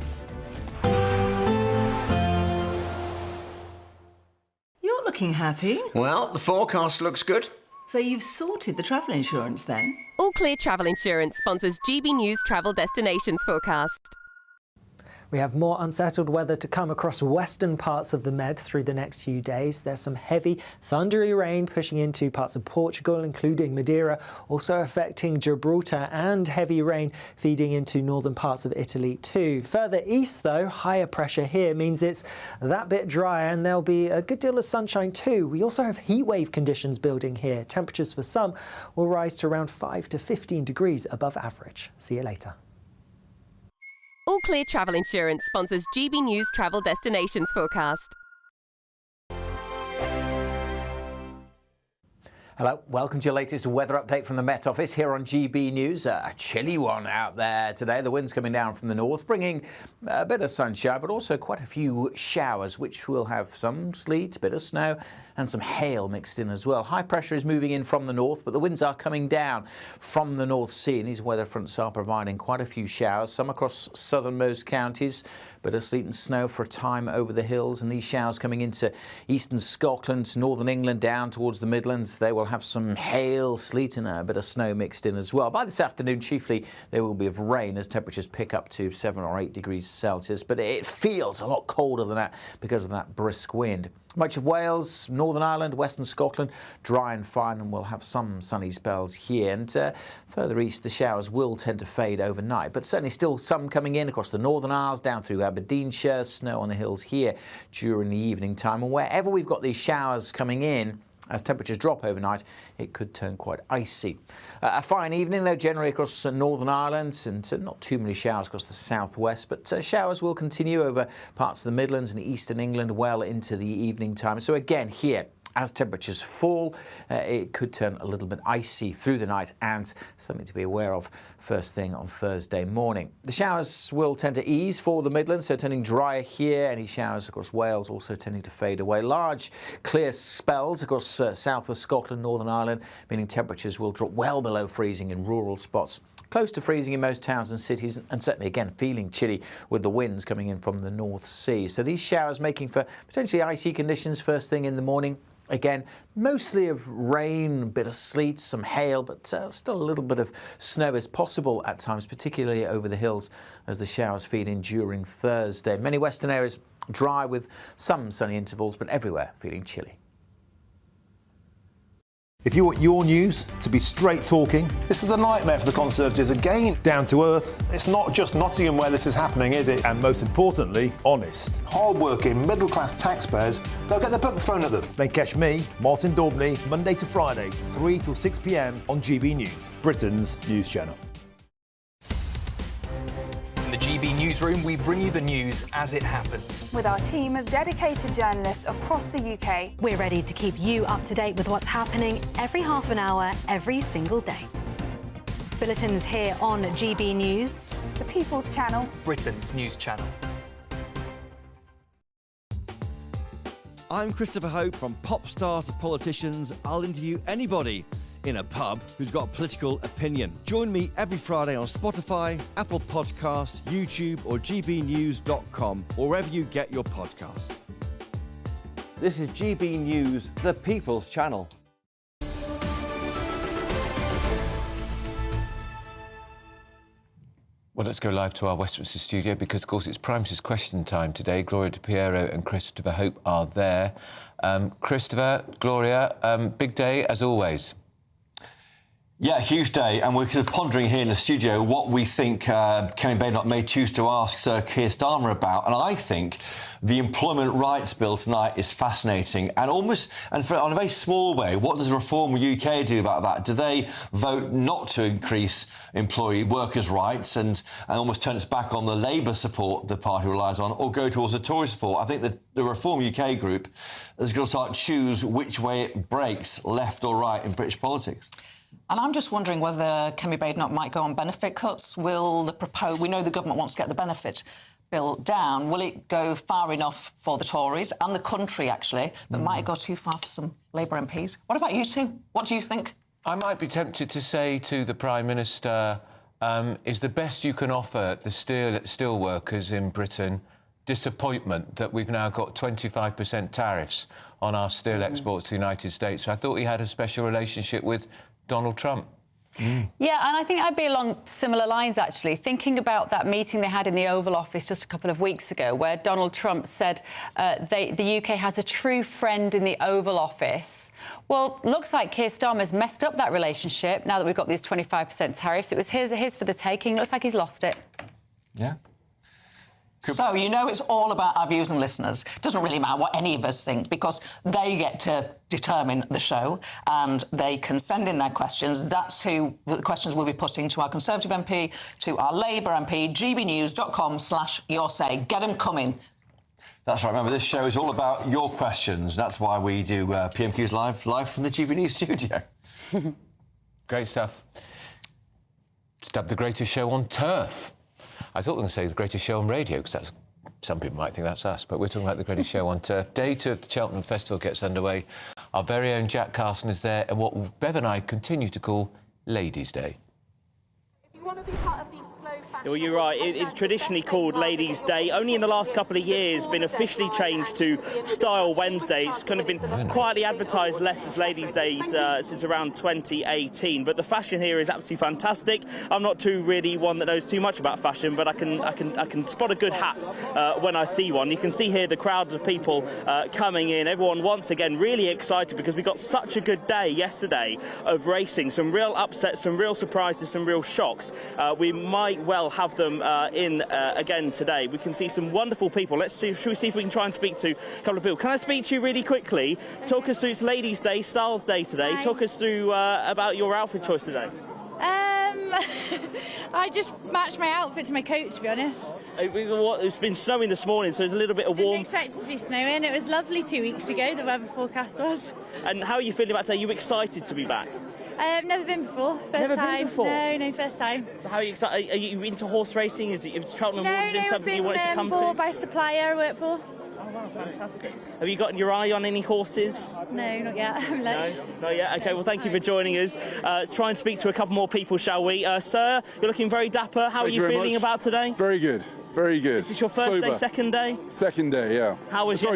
You're looking happy. Well, the forecast looks good. So you've sorted the travel insurance then? All Clear Travel Insurance sponsors GB News Travel Destinations Forecast. We have more unsettled weather to come across western parts of the Med through the next few days. There's some heavy, thundery rain pushing into parts of Portugal, including Madeira, also affecting Gibraltar, and heavy rain feeding into northern parts of Italy too. Further east, though, higher pressure here means it's that bit drier, and there'll be a good deal of sunshine too. We also have heat wave conditions building here. Temperatures for some will rise to around 5 to 15 degrees above average. See you later. All Clear Travel Insurance sponsors GB News Travel Destinations Forecast. Hello, welcome to your latest weather update from the Met Office here on GB News. A chilly one out there today. The wind's coming down from the north, bringing a bit of sunshine, but also quite a few showers, which will have some sleet, a bit of snow, and some hail mixed in as well. High pressure is moving in from the north, but the winds are coming down from the North Sea, and these weather fronts are providing quite a few showers, some across southernmost counties, bit of sleet and snow for a time over the hills, and these showers coming into eastern Scotland, northern England, down towards the Midlands. They will have some hail, sleet and a bit of snow mixed in as well. By this afternoon, chiefly, there will be of rain as temperatures pick up to 7 or 8 degrees Celsius, but it feels a lot colder than that because of that brisk wind. Much of Wales, Northern Ireland, Western Scotland, dry and fine, and we'll have some sunny spells here. And further east, the showers will tend to fade overnight, but certainly still some coming in across the Northern Isles, down through Aberdeenshire, snow on the hills here during the evening time. And wherever we've got these showers coming in, as temperatures drop overnight, it could turn quite icy. A fine evening, though, generally across Northern Ireland, and not too many showers across the southwest, but showers will continue over parts of the Midlands and eastern England well into the evening time. So again, here, As temperatures fall, it could turn a little bit icy through the night, and something to be aware of first thing on Thursday morning. The showers will tend to ease for the Midlands, so turning drier here. Any showers across Wales also tending to fade away. Large clear spells across southwest Scotland, Northern Ireland, meaning temperatures will drop well below freezing in rural spots. Close to freezing in most towns and cities, and certainly again feeling chilly with the winds coming in from the North Sea. So these showers making for potentially icy conditions first thing in the morning. Again, mostly of rain, a bit of sleet, some hail, but still a little bit of snow is possible at times, particularly over the hills as the showers feed in during Thursday. Many western areas dry with some sunny intervals, but everywhere feeling chilly. If you want your news to be straight talking, this is a nightmare for the Conservatives again. Down to earth. It's not just Nottingham where this is happening, is it? And most importantly, honest. Hard-working, middle-class taxpayers, they'll get the book thrown at them. They catch me, Martin Daubney, Monday to Friday, 3 till 6 p.m. on GB News, Britain's news channel. In the GB Newsroom, we bring you the news as it happens. With our team of dedicated journalists across the UK. We're ready to keep you up to date with what's happening every half an hour, every single day. Bulletins here on GB News. The People's Channel. Britain's news channel. I'm Christopher Hope. From pop stars to politicians, I'll interview anybody in a pub who's got a political opinion. Join me every Friday on Spotify, Apple Podcasts, YouTube or gbnews.com, or wherever you get your podcasts. This is GB News, the People's Channel. Well, let's go live to our Westminster studio because, of course, it's Prime Minister's question time today. Gloria De Piero and Christopher Hope are there. Christopher, Gloria, big day as always. Yeah, huge day, and we're kind of pondering here in the studio what we think Kemi Badenoch may choose to ask Sir Keir Starmer about. And I think the employment rights bill tonight is fascinating, and on a very small way, what does Reform UK do about that? Do they vote not to increase workers' rights and almost turn its back on the Labour support the party relies on, or go towards the Tory support? I think that the Reform UK group is going to start to choose which way it breaks, left or right, in British politics. And I'm just wondering whether Kemi Badenoch might go on benefit cuts. We know the government wants to get the benefit bill down. Will it go far enough for the Tories and the country, actually, but might it go too far for some Labour MPs? What about you two? What do you think? I might be tempted to say to the Prime Minister, is the best you can offer the steel workers in Britain disappointment that we've now got 25% tariffs on our steel exports to the United States? So I thought he had a special relationship with Donald Trump. Yeah, and I think I'd be along similar lines, actually, thinking about that meeting they had in the Oval Office just a couple of weeks ago, where Donald Trump said the UK has a true friend in the Oval Office. Well, looks like Keir Starmer's messed up that relationship now that we've got these 25% tariffs. It was his for the taking. Looks like he's lost it. Yeah. So, it's all about our viewers and listeners. It doesn't really matter what any of us think, because they get to determine the show and they can send in their questions. That's who the questions we'll be putting to our Conservative MP, to our Labour MP, gbnews.com/yoursay. Get them coming. That's right. Remember, this show is all about your questions. That's why we do PMQs live from the GB News studio. Great stuff. Just have the greatest show on turf. I thought we were going to say the greatest show on radio, because some people might think that's us, but we're talking about the greatest show on turf. Day 2 of the Cheltenham Festival gets underway. Our very own Jack Carson is there, and what Bev and I continue to call Ladies' Day. If you want to be part of the Well, you're right. It's traditionally called Ladies' Day. Only in the last couple of years been officially changed to Style Wednesday. It's kind of been quietly advertised less as Ladies' Day since around 2018. But the fashion here is absolutely fantastic. I'm not really one that knows too much about fashion, but I can spot a good hat when I see one. You can see here the crowds of people coming in. Everyone once again really excited because we got such a good day yesterday of racing. Some real upsets, some real surprises, some real shocks. We might well have them in again today. We can see some wonderful people. Let's see. Should we see if we can try and speak to a couple of people? Can I speak to you really quickly? Talk us through. It's Ladies' Day, Styles Day today. Hi. Talk us through about your outfit choice today. I just matched my outfit to my coat, to be honest. It's been snowing this morning, so there's a little bit of warm. Didn't expect it to be snowing. It was lovely 2 weeks ago, the weather forecast was. And how are you feeling about today? Are you excited to be back? Never been before. First Never time. been before? No, first time. So how are you excited? Are you into horse racing? Is Cheltenham No, been something you wanted to come bought to? by a supplier I work for. Oh, wow, fantastic. Have you gotten your eye on any horses? No, not yet. I'm No, not yet. Okay, well, thank you for joining us. Let's try and speak to a couple more people, shall we? Sir, you're looking very dapper. How are you feeling about today? Very good. Very good. Is this your first day, second day? Second day, yeah.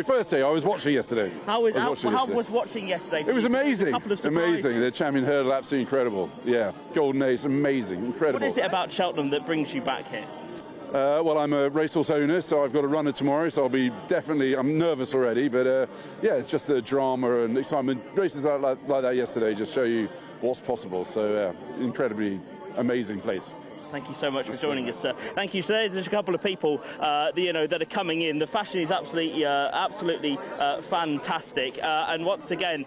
First day. I was watching yesterday. How was watching yesterday? It was amazing. Amazing. The champion hurdle, absolutely incredible. Yeah, golden ace, amazing, incredible. What is it about Cheltenham that brings you back here? Well, I'm a racehorse owner, so I've got a runner tomorrow, so I'm nervous already, but yeah, it's just the drama and excitement. Races like that yesterday just show you what's possible, so incredibly amazing place. Thank you so much for joining us, sir. Thank you. So there's a couple of people, that are coming in. The fashion is absolutely fantastic. And once again,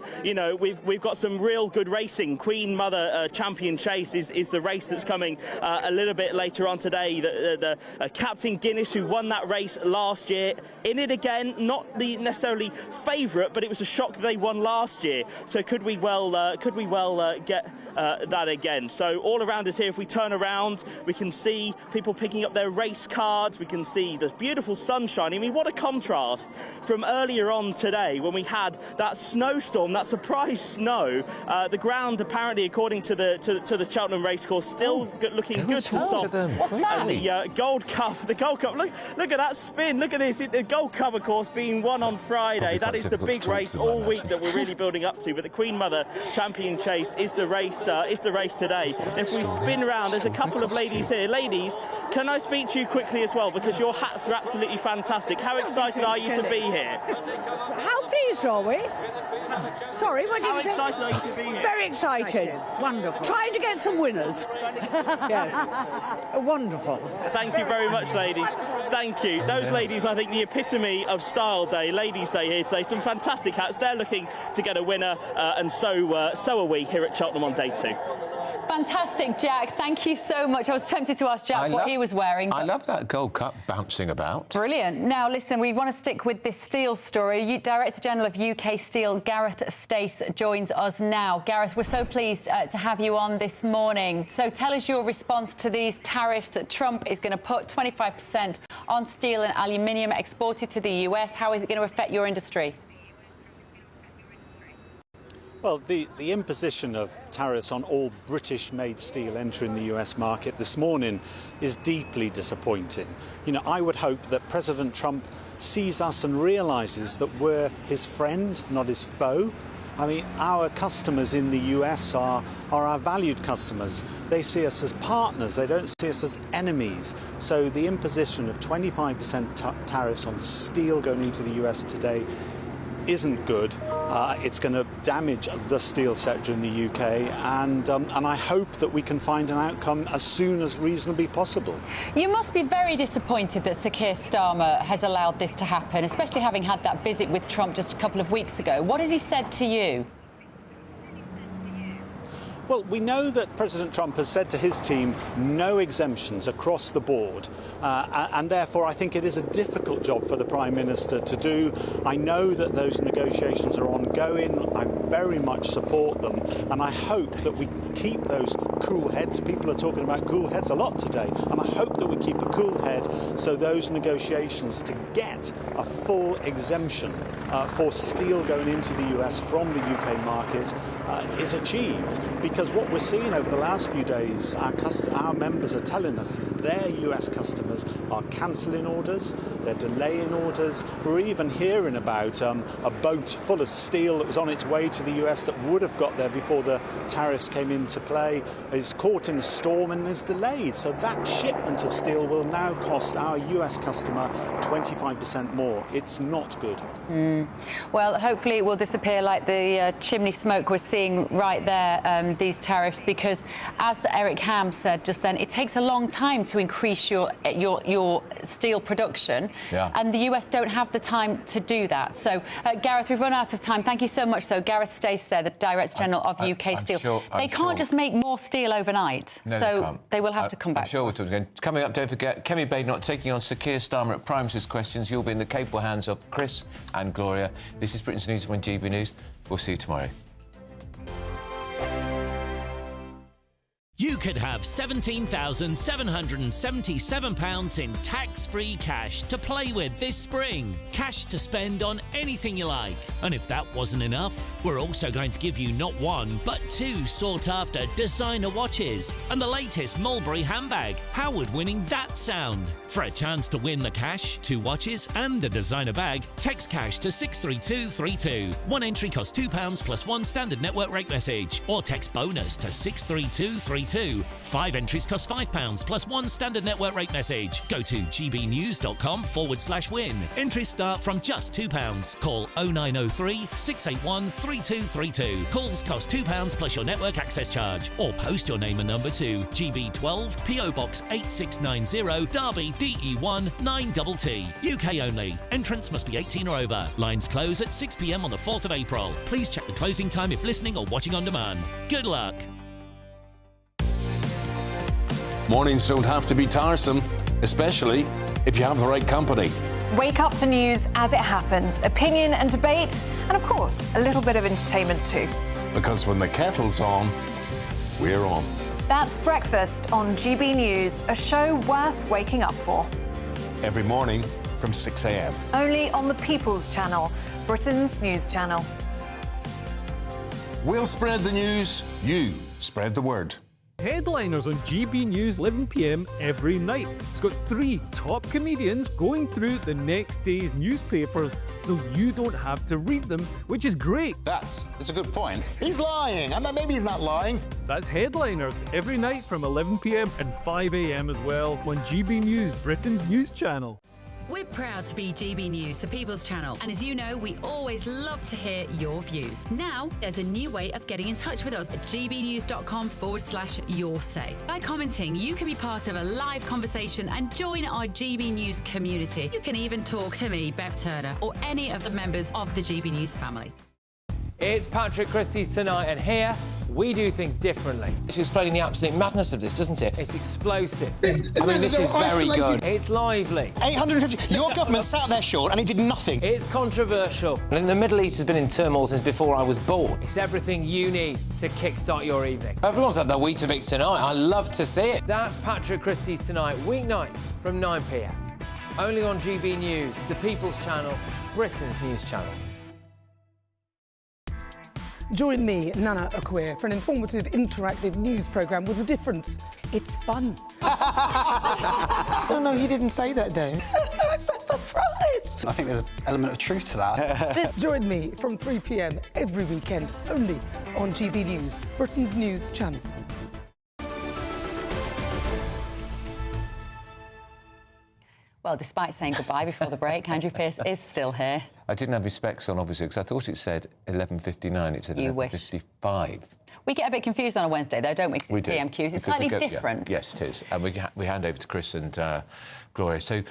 we've got some real good racing. Queen Mother Champion Chase is the race that's coming a little bit later on today. The Captain Guinness, who won that race last year, in it again. Not the necessarily favourite, but it was a shock that they won last year. So could we well get that again? So all around us here, if we turn around, we can see people picking up their race cards. We can see the beautiful sunshine. I mean, what a contrast from earlier on today when we had that snowstorm, that surprise snow. The ground, apparently, according to the Cheltenham racecourse, still looking good to soft. What's that? And the Gold Cup. Look at that spin. Look at this. The Gold Cup, of course, being won on Friday. That is the big race all week that we're really building up to. But the Queen Mother Champion Chase is the race. Today. If we spin round, there's a couple of ladies here. Ladies, can I speak to you quickly as well, because your hats are absolutely fantastic. How excited are you to be here? How pleased are we? Sorry, what did you say? How excited are you to be here? Very excited. Wonderful. Trying to get some winners. Yes. Wonderful. Thank you very much, ladies. Thank you. Those ladies, I think, the epitome of Style Day, Ladies' Day here today. Some fantastic hats. They're looking to get a winner, and so are we here at Cheltenham on day 2. Fantastic, Jack. Thank you so much. I was tempted to ask Jack what he was wearing. I love that Gold Cup bouncing about. Brilliant. Now, listen, we want to stick with this steel story. Director General of UK Steel, Gareth Stace, joins us now. Gareth, we're so pleased to have you on this morning. So tell us your response to these tariffs that Trump is going to put 25% on steel and aluminium exported to the US. How is it going to affect your industry? Well, the imposition of tariffs on all British-made steel entering the US market this morning is deeply disappointing. I would hope that President Trump sees us and realises that we're his friend, not his foe. I mean, our customers in the US are our valued customers. They see us as partners, they don't see us as enemies. So the imposition of 25% tariffs on steel going into the US today isn't good. It's going to damage the steel sector in the UK, and I hope that we can find an outcome as soon as reasonably possible. You must be very disappointed that Sir Keir Starmer has allowed this to happen, especially having had that visit with Trump just a couple of weeks ago. What has he said to you? Well, we know that President Trump has said to his team no exemptions across the board, and therefore I think it is a difficult job for the Prime Minister to do. I know that those negotiations are ongoing. I very much support them, and I hope that we keep those cool heads. People are talking about cool heads a lot today, and I hope that we keep a cool head so those negotiations to get a full exemption for steel going into the US from the UK market is achieved. Because what we're seeing over the last few days, our members are telling us is their US customers are cancelling orders, they're delaying orders. We're even hearing about a boat full of steel that was on its way to the US that would have got there before the tariffs came into play, is caught in a storm and is delayed. So that shipment of steel will now cost our US customer 25% 25% more. It's not good. Well, hopefully it will disappear like the chimney smoke we're seeing right there, these tariffs, because as Eric Ham said just then, it takes a long time to increase your steel production, and the US don't have the time to do that. So, Gareth, we've run out of time. Thank you so much, though. Gareth Stace there, the Director General of UK Steel. They can't just make more steel overnight, so they will have to come back to us. Coming up, don't forget, Kemi Badenoch taking on Sir Keir Starmer at Prime Minister's Questions. You'll be in the capable hands of Chris and Gloria. This is Britain's News on GB News. We'll see you tomorrow. You could have £17,777 in tax-free cash to play with this spring. Cash to spend on anything you like. And if that wasn't enough, we're also going to give you not one, but two sought-after designer watches and the latest Mulberry handbag. How would winning that sound? For a chance to win the cash, 2 watches and a designer bag, text cash to 63232. One entry costs £2 plus 1 standard network rate message, or text bonus to 63232. 5 entries cost £5 plus 1 standard network rate message. Go to gbnews.com/win. Entries start from just £2. Call 0903 681 3232. Calls cost £2 plus your network access charge, or post your name and number to GB12 PO Box 8690 Derby DE1 9TT. UK only. Entrance must be 18 or over. Lines close at 6 p.m. on the 4th of April. Please check the closing time if listening or watching on demand. Good luck. Mornings don't have to be tiresome, especially if you have the right company. Wake up to news as it happens, opinion and debate, and of course, a little bit of entertainment too. Because when the kettle's on, we're on. That's Breakfast on GB News, a show worth waking up for. Every morning from 6 a.m. Only on the People's Channel, Britain's news channel. We'll spread the news, you spread the word. Headliners on GB News 11 p.m. every night. It's got 3 top comedians going through the next day's newspapers so you don't have to read them, which is great. That's a good point. He's lying. I mean, maybe he's not lying. That's Headliners every night from 11 p.m. and 5 a.m. as well on GB News, Britain's news channel. We're proud to be GB News, the People's Channel, and as you know, we always love to hear your views. Now, there's a new way of getting in touch with us at gbnews.com/yoursay. By commenting, you can be part of a live conversation and join our GB News community. You can even talk to me, Bev Turner, or any of the members of the GB News family. It's Patrick Christie's Tonight, and here we do things differently. It's explaining the absolute madness of this, doesn't it? It's explosive. I mean, this is very good. It's lively. 850. Your government sat there, Sean, and it did nothing. It's controversial. And the Middle East has been in turmoil since before I was born. It's everything you need to kickstart your evening. Everyone's had their Weetabix tonight. I love to see it. That's Patrick Christie's Tonight, weeknights from 9 p.m. Only on GB News, the People's Channel, Britain's news channel. Join me, Nana Akwe, for an informative, interactive news programme with a difference. It's fun. No, he didn't say that, though. I'm so surprised. I think there's an element of truth to that. Join me from 3 p.m. every weekend, only on GB News, Britain's news channel. Well, despite saying goodbye before the break, Andrew Pearce is still here. I didn't have my specs on, obviously, because I thought it said 11:59. It's 11:55. We get a bit confused on a Wednesday, though, don't we? Because it's PMQs. It's slightly different. Yes, it is. And we hand over to Chris and Gloria. So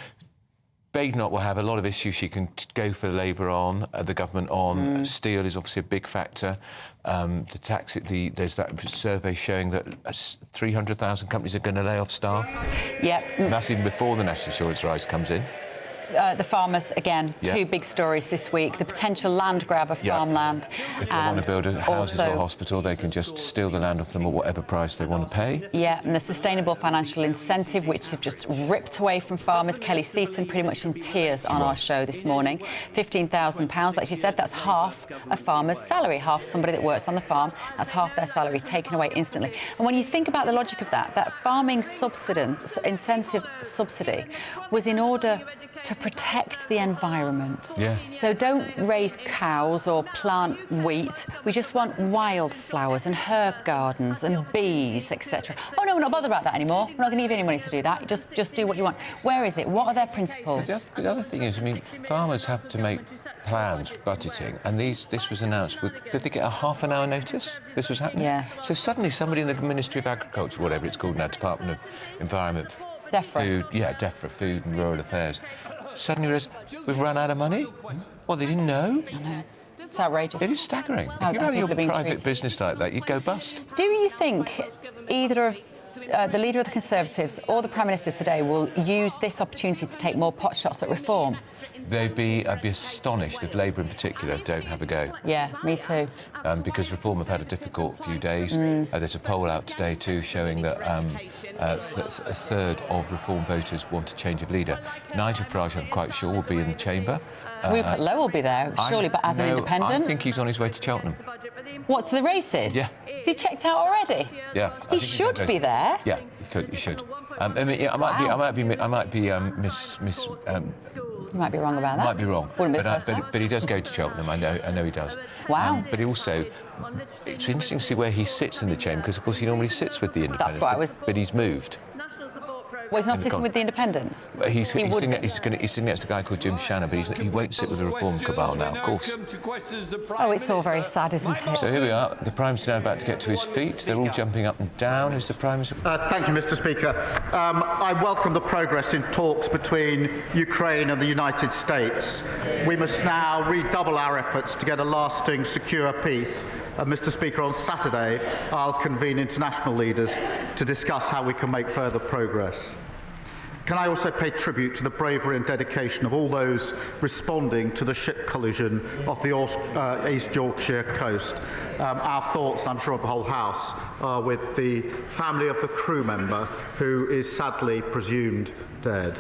Badenoch will have a lot of issues she can go for Labour on, the government on. Steel is obviously a big factor. There's that survey showing that 300,000 companies are going to lay off staff. Yep. And that's even before the national insurance rise comes in. The farmers, again, 2 big stories this week. The potential land grab of farmland. If they want to build houses or hospital, they can just steal the land off them at whatever price they want to pay. Yeah, and the sustainable financial incentive, which they've just ripped away from farmers. Kelly Seaton pretty much in tears on our show this morning. £15,000, like she said, that's half a farmer's salary. Half somebody that works on the farm, that's half their salary taken away instantly. And when you think about the logic of that farming incentive subsidy was in order to protect the environment. Yeah. So don't raise cows or plant wheat. We just want wildflowers and herb gardens and bees, etc. Oh no, we're not bothered about that anymore. We're not going to give you any money to do that. Just do what you want. Where is it? What are their principles? The other thing is, I mean, farmers have to make plans, budgeting, and this was announced with, did they get a half an hour notice? This was happening? Yeah. So suddenly somebody in the Ministry of Agriculture, whatever it's called now, Department of Environment, DEFRA. Food, DEFRA, Food and Rural Affairs, suddenly realised, we've run out of money? Well, they didn't know. I know. It's outrageous. It is staggering. Oh, If you had your people are being private treated. business like that, you'd go bust. Do you think either of the leader of the Conservatives or the Prime Minister today will use this opportunity to take more pot shots at reform? I'd be astonished if Labour in particular don't have a go. Yeah, me too. Because Reform have had a difficult few days. There's a poll out today too showing that a third of Reform voters want a change of leader. Nigel Farage, I'm quite sure, will be in the chamber. Rupert Lowe will be there, surely, but as an independent. I think he's on his way to Cheltenham. What, to the races? Yeah. Is he checked out already? Yeah. He should be there. Yeah, you should. I mean, yeah, I might be miss. You might be wrong about that. Might be wrong. Wouldn't be the first time. But he does go to Cheltenham. I know he does. Wow. But he also, it's interesting to see where he sits in the chamber because, of course, he normally sits with the independents. That's what I was. But he's moved. Well, he's not sitting with the independents. He's sitting next to a guy called Jim Shannon, but he won't sit with the Reform cabal now, of course. Oh, it's all very sad, isn't it? So here we are. The Prime Minister now about to get to his feet. They're all jumping up and down. Who's the Prime Minister? Thank you, Mr. Speaker. I welcome the progress in talks between Ukraine and the United States. We must now redouble our efforts to get a lasting, secure peace. Mr. Speaker, on Saturday, I'll convene international leaders to discuss how we can make further progress. Can I also pay tribute to the bravery and dedication of all those responding to the ship collision off the East Yorkshire coast? Our thoughts, and I'm sure of the whole House, are with the family of the crew member who is sadly presumed dead.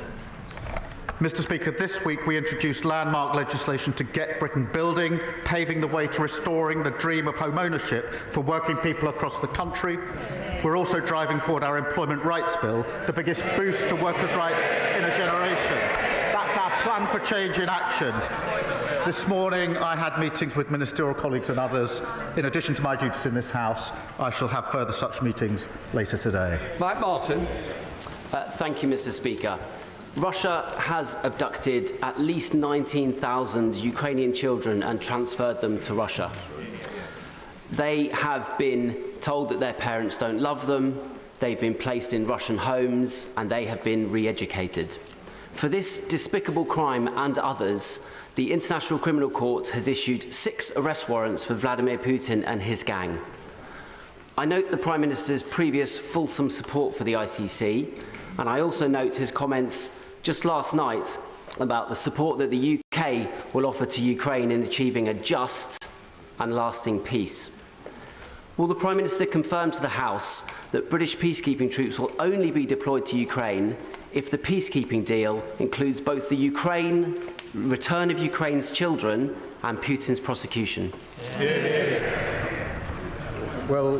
Mr. Speaker, this week we introduced landmark legislation to get Britain building, paving the way to restoring the dream of home ownership for working people across the country. We're also driving forward our employment rights bill, the biggest boost to workers' rights in a generation. That's our plan for change in action. This morning I had meetings with ministerial colleagues and others. In addition to my duties in this House, I shall have further such meetings later today. Mike Martin. Thank you, Mr. Speaker. Russia has abducted at least 19,000 Ukrainian children and transferred them to Russia. They have been told that their parents don't love them, they've been placed in Russian homes, and they have been re-educated. For this despicable crime and others, the International Criminal Court has issued 6 arrest warrants for Vladimir Putin and his gang. I note the Prime Minister's previous fulsome support for the ICC, and I also note his comments just last night about the support that the UK will offer to Ukraine in achieving a just and lasting peace. Will the Prime Minister confirm to the House that British peacekeeping troops will only be deployed to Ukraine if the peacekeeping deal includes both the return of Ukraine's children and Putin's prosecution? Well,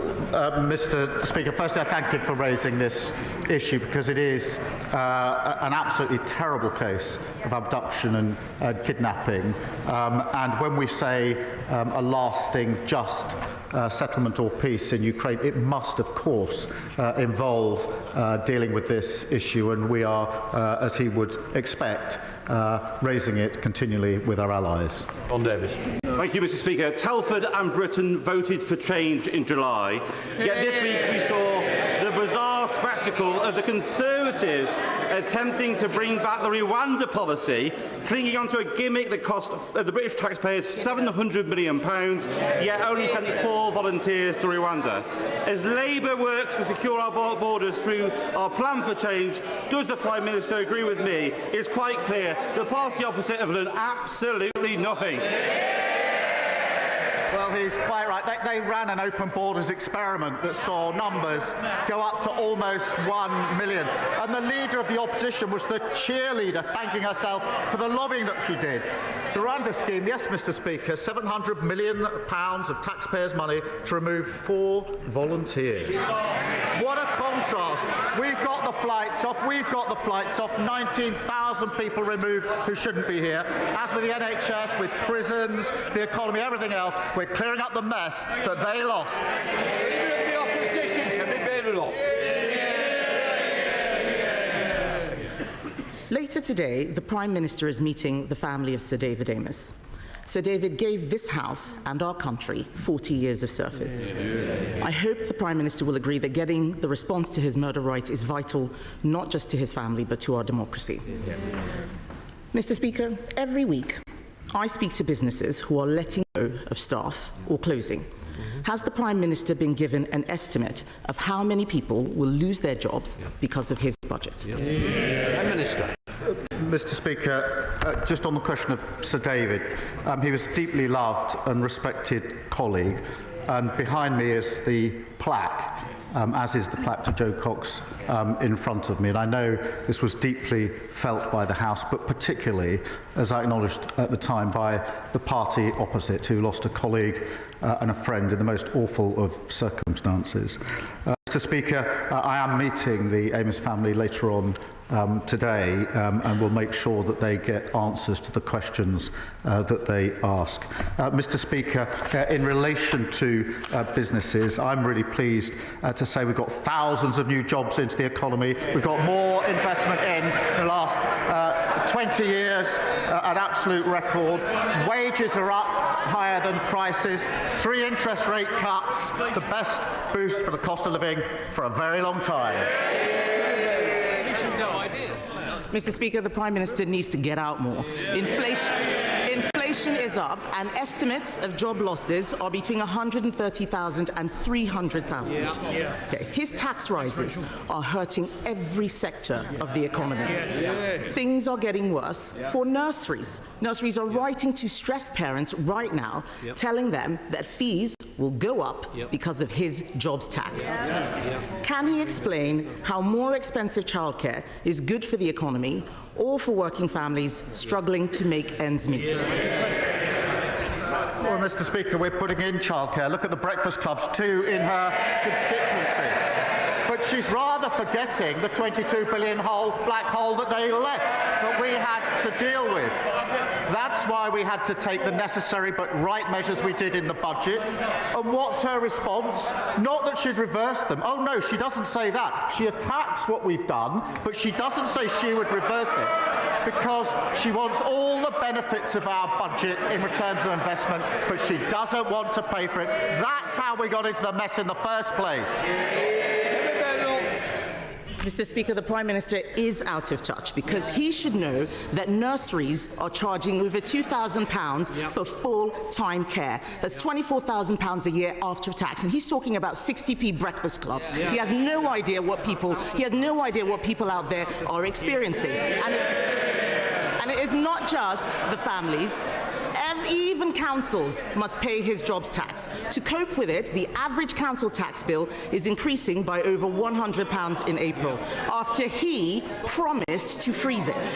Mr. Speaker, firstly, I thank you for raising this issue because it is an absolutely terrible case of abduction and kidnapping. And when we say a lasting, just settlement or peace in Ukraine, it must, of course, involve dealing with this issue. And we are, as he would expect, raising it continually with our allies. Ron Davis. Thank you, Mr. Speaker. Telford and Britain voted for change in July. Yet this week we saw the bizarre spectacle of the Conservatives attempting to bring back the Rwanda policy, clinging onto a gimmick that cost the British taxpayers £700 million, yet only sent 4 volunteers to Rwanda. As Labour works to secure our borders through our plan for change, does the Prime Minister agree with me? It's quite clear the party opposite have done absolutely nothing. Well, he's quite right. They ran an open borders experiment that saw numbers go up to almost 1 million. And the leader of the opposition was the cheerleader, thanking herself for the lobbying that she did. Duranda scheme, yes, Mr. Speaker, £700 million of taxpayers' money to remove 4 volunteers. What a contrast. We've got the flights off, 19,000 people removed who shouldn't be here. As with the NHS, with prisons, the economy, everything else, we're clearing up the mess that they lost. Even the opposition can be better off. Later today, the Prime Minister is meeting the family of Sir David Amess. Sir David gave this House and our country 40 years of service. I hope the Prime Minister will agree that getting the response to his murder right is vital, not just to his family, but to our democracy. Mr. Speaker, every week, I speak to businesses who are letting go of staff or closing. Has the Prime Minister been given an estimate of how many people will lose their jobs because of his budget? Prime Minister. Mr. Speaker, just on the question of Sir David, he was a deeply loved and respected colleague, and behind me is the plaque, as is the plaque to Joe Cox in front of me. And I know this was deeply felt by the House, but particularly, as I acknowledged at the time, by the party opposite, who lost a colleague and a friend in the most awful of circumstances. Mr. Speaker, I am meeting the Amess family later on today, and will make sure that they get answers to the questions that they ask. Mr. Speaker, in relation to businesses, I'm really pleased to say we've got thousands of new jobs into the economy. We've got more investment in the last 20 years, an absolute record. Wages are up higher than prices. 3 interest rate cuts, the best boost for the cost of living for a very long time. Mr. Speaker, the Prime Minister needs to get out more. Inflation is up, and estimates of job losses are between 130,000 and 300,000. Okay. His tax rises are hurting every sector of the economy. Things are getting worse for nurseries. Nurseries are writing to stressed parents right now, telling them that fees will go up because of his jobs tax. Can he explain how more expensive childcare is good for the economy or for working families struggling to make ends meet? Well, Mr. Speaker, we're putting in childcare. Look at the breakfast clubs, 2 in her constituency. But she's rather forgetting the £22 billion black hole that they left, that we had to deal with. That's why we had to take the necessary but right measures we did in the budget. And what's her response? Not that she'd reverse them. Oh no, she doesn't say that. She attacks what we've done, but she doesn't say she would reverse it, because she wants all the benefits of our budget in return to investment, but she doesn't want to pay for it. That's how we got into the mess in the first place. Mr. Speaker, the Prime Minister is out of touch, because he should know that nurseries are charging over £2,000 for full-time care. That's £24,000 a year after tax, and he's talking about 60p breakfast clubs. He has no idea what people out there are experiencing, and it is not just the families. Even councils must pay his jobs tax. To cope with it, the average council tax bill is increasing by over £100 in April, after he promised to freeze it.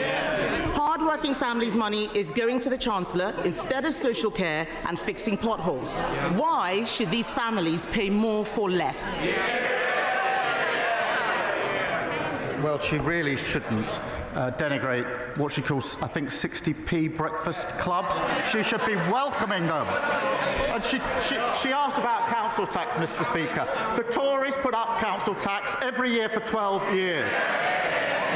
Hard-working families' money is going to the Chancellor instead of social care and fixing potholes. Why should these families pay more for less? Well, she really shouldn't denigrate what she calls, I think, 60p breakfast clubs. She should be welcoming them. And she asked about council tax, Mr. Speaker. The Tories put up council tax every year for 12 years.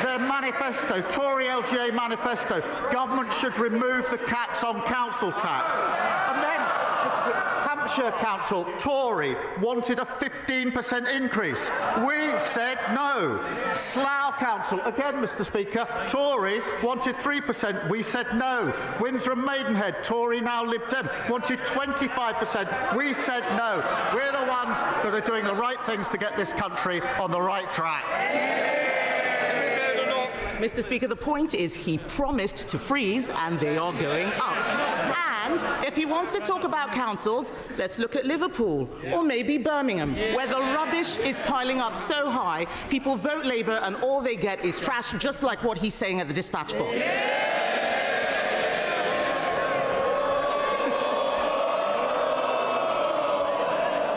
Their manifesto, Tory LGA manifesto, government should remove the caps on council tax. And then Hampshire Council, Tory, wanted a 15% increase. We said no. Slough Council, again, Mr. Speaker, Tory, wanted 3%. We said no. Windsor and Maidenhead, Tory, now Lib Dem, wanted 25%. We said no. We're the ones that are doing the right things to get this country on the right track. Mr. Speaker, the point is he promised to freeze, and they are going up. And if he wants to talk about councils, let's look at Liverpool or maybe Birmingham, where the rubbish is piling up so high, people vote Labour and all they get is trash, just like what he's saying at the dispatch box.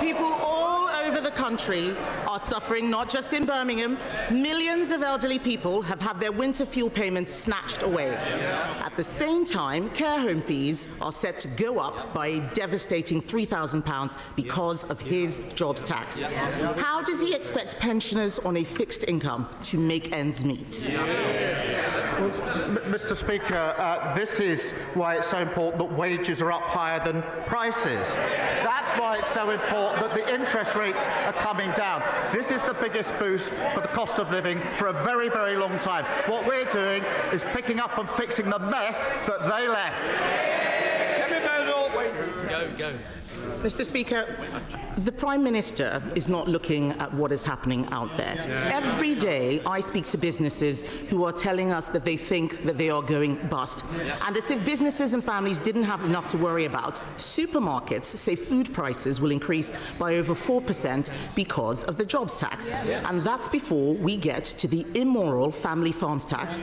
People all over the country are suffering, not just in Birmingham. Millions of elderly people have had their winter fuel payments snatched away. At the same time, care home fees are set to go up by a devastating £3,000 because of his jobs tax. How does he expect pensioners on a fixed income to make ends meet? Mr. Speaker, this is why it's so important that wages are up higher than prices. That's why it's so important that the interest rates are coming down. This is the biggest boost for the cost of living for a very, very long time. What we're doing is picking up and fixing the mess that they left. Go. Mr. Speaker, the Prime Minister is not looking at what is happening out there. Every day I speak to businesses who are telling us that they think that they are going bust. And as if businesses and families didn't have enough to worry about, supermarkets say food prices will increase by over 4% because of the jobs tax. And that's before we get to the immoral family farms tax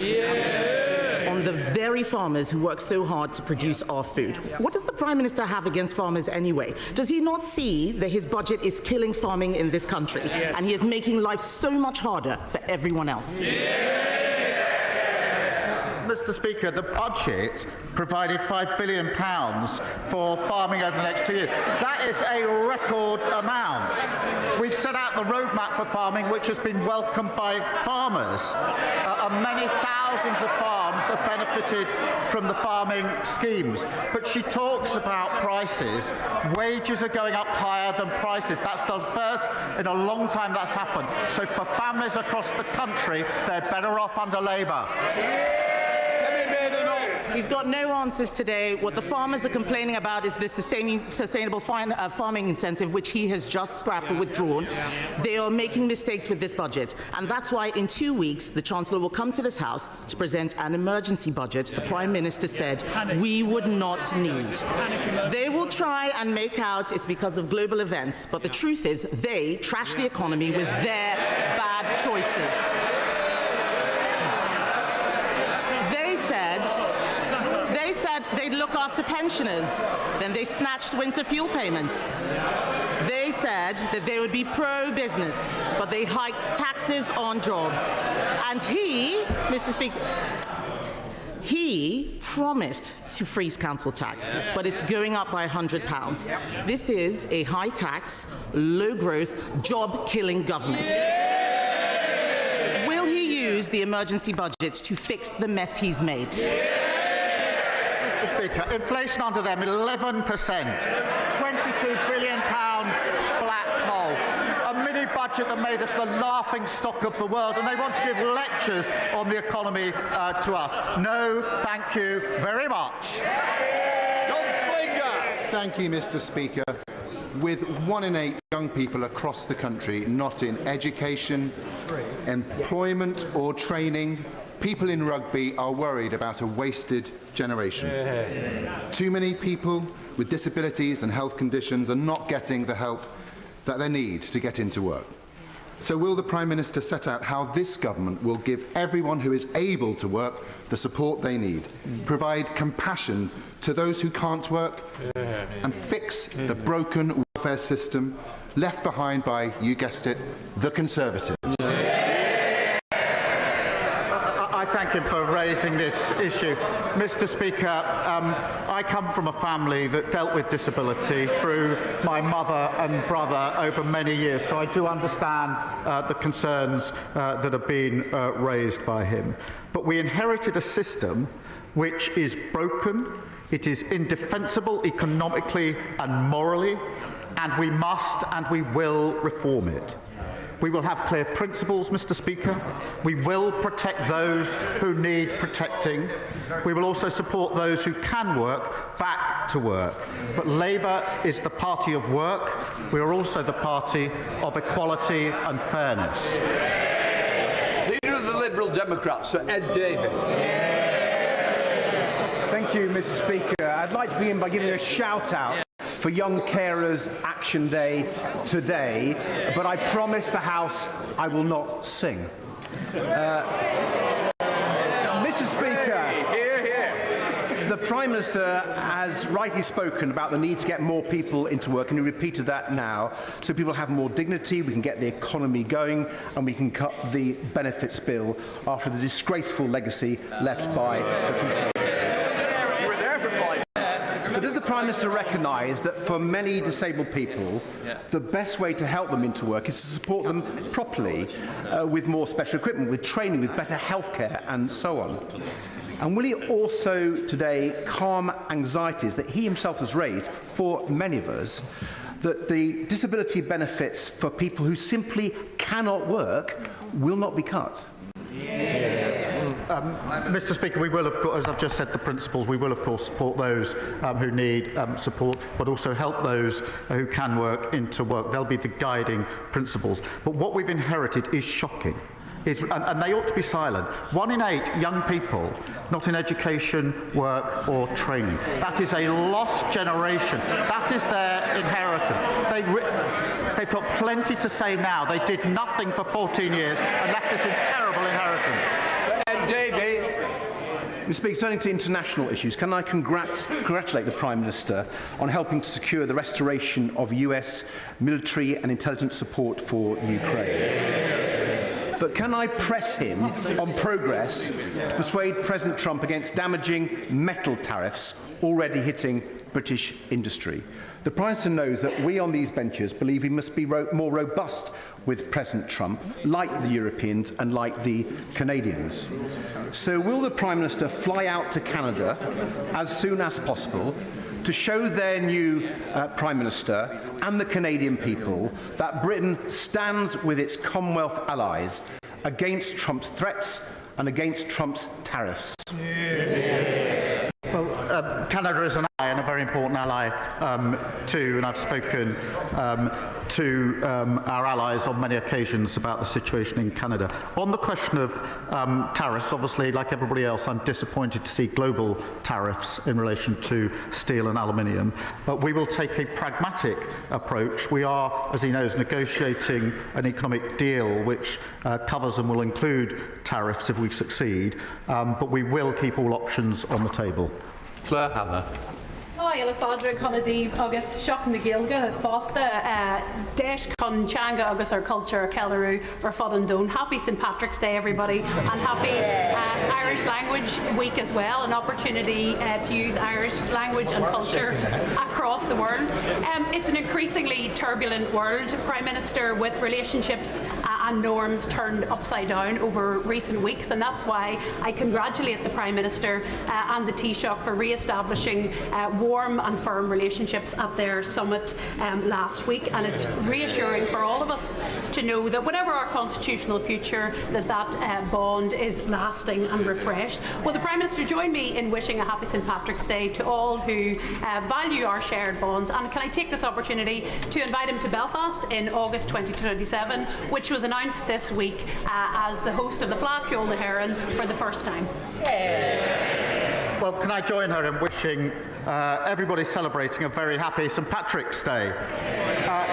on the very farmers who work so hard to produce our food. What does the Prime Minister have against farmers anyway? Does he not see that his budget is killing farming in this country and he is making life so much harder for everyone else? Mr. Speaker, the budget provided £5 billion for farming over the next 2 years. That is a record amount. We've set out the roadmap for farming, which has been welcomed by farmers. And many thousands of farms have benefited from the farming schemes. But she talks about prices. Wages are going up higher than prices. That's the first in a long time that's happened. So for families across the country, they're better off under Labour. He's got no answers today. What the farmers are complaining about is the sustainable farming incentive, which he has just scrapped or withdrawn. They are making mistakes with this budget. And that's why in 2 weeks, the Chancellor will come to this House to present an emergency budget the Prime Minister said we would not need. They will try and make out it's because of global events, but the truth is they trash the economy with their bad choices. They'd look after pensioners. Then they snatched winter fuel payments. They said that they would be pro-business, but they hiked taxes on jobs. And he, Mr. Speaker, he promised to freeze council tax, but it's going up by £100. This is a high-tax, low-growth, job-killing government. Will he use the emergency budget to fix the mess he's made? Mr. Speaker, inflation under them 11%, £22 billion black hole, a mini budget that made us the laughing stock of the world, and they want to give lectures on the economy to us. No, thank you very much. Thank you, Mr. Speaker. With 1 in 8 young people across the country not in education, employment or training, people in rugby are worried about a wasted generation. Too many people with disabilities and health conditions are not getting the help that they need to get into work. So will the Prime Minister set out how this government will give everyone who is able to work the support they need, provide compassion to those who can't work, and fix the broken welfare system left behind by, you guessed it, the Conservatives? I thank him for raising this issue. Mr. Speaker, I come from a family that dealt with disability through my mother and brother over many years, so I do understand the concerns that have been raised by him. But we inherited a system which is broken, it is indefensible economically and morally, and we must and we will reform it. We will have clear principles, Mr. Speaker. We will protect those who need protecting. We will also support those who can work back to work. But Labour is the party of work. We are also the party of equality and fairness. Leader of the Liberal Democrats, Sir Ed Davey. Thank you, Mr. Speaker. I'd like to begin by giving a shout-out for Young Carers Action Day today, but I promise the House I will not sing. Mr. Speaker, The Prime Minister has rightly spoken about the need to get more people into work, and he repeated that now, so people have more dignity, we can get the economy going, and we can cut the benefits bill after the disgraceful legacy left by the Conservatives. But does the Prime Minister recognise that for many disabled people, the best way to help them into work is to support them properly with more special equipment, with training, with better healthcare and so on? And will he also today calm anxieties that he himself has raised for many of us, that the disability benefits for people who simply cannot work will not be cut? Mr. Speaker, we will, of course, as I've just said, the principles, we will, of course, support those who need support, but also help those who can work into work. They'll be the guiding principles. But what we've inherited is shocking. And they ought to be silent. 1 in 8 young people not in education, work or training. That is a lost generation. That is their inheritance. They've got plenty to say now. They did nothing for 14 years and left this in terrible inheritance. David. Mr. Speaker, turning to international issues, can I congratulate the Prime Minister on helping to secure the restoration of US military and intelligence support for Ukraine? But can I press him on progress to persuade President Trump against damaging metal tariffs already hitting British industry? The Prime Minister knows that we on these benches believe he must be more robust with President Trump, like the Europeans and like the Canadians. So will the Prime Minister fly out to Canada as soon as possible to show their new Prime Minister and the Canadian people that Britain stands with its Commonwealth allies against Trump's threats and against Trump's tariffs? Well, Canada is an ally and a very important ally too, and I've spoken to our allies on many occasions about the situation in Canada. On the question of tariffs, obviously, like everybody else, I'm disappointed to see global tariffs in relation to steel and aluminium. But we will take a pragmatic approach. We are, as he knows, negotiating an economic deal which covers and will include tariffs if we succeed, but we will keep all options on the table. Claire Hannah. Hi, Fadra Conadív agus Seach na Gaeilge Fásta Deis Con Changa agus our culture Kellaroo or Fodandone. Happy St Patrick's Day, everybody, and happy Irish Language Week as well. An opportunity to use Irish language and culture across the world. It's an increasingly turbulent world, Prime Minister, with relationships and norms turned upside down over recent weeks, and that's why I congratulate the Prime Minister and the Taoiseach for re-establishing warm and firm relationships at their summit last week, and it's reassuring for all of us to know that whatever our constitutional future, that bond is lasting and refreshed. Will the Prime Minister join me in wishing a happy St Patrick's Day to all who value our shared bonds, and can I take this opportunity to invite him to Belfast in August 2027, which was announced this week as the host of the Fleadh na HÉireann for the first time. Well, can I join her in wishing everybody celebrating a very happy St Patrick's Day?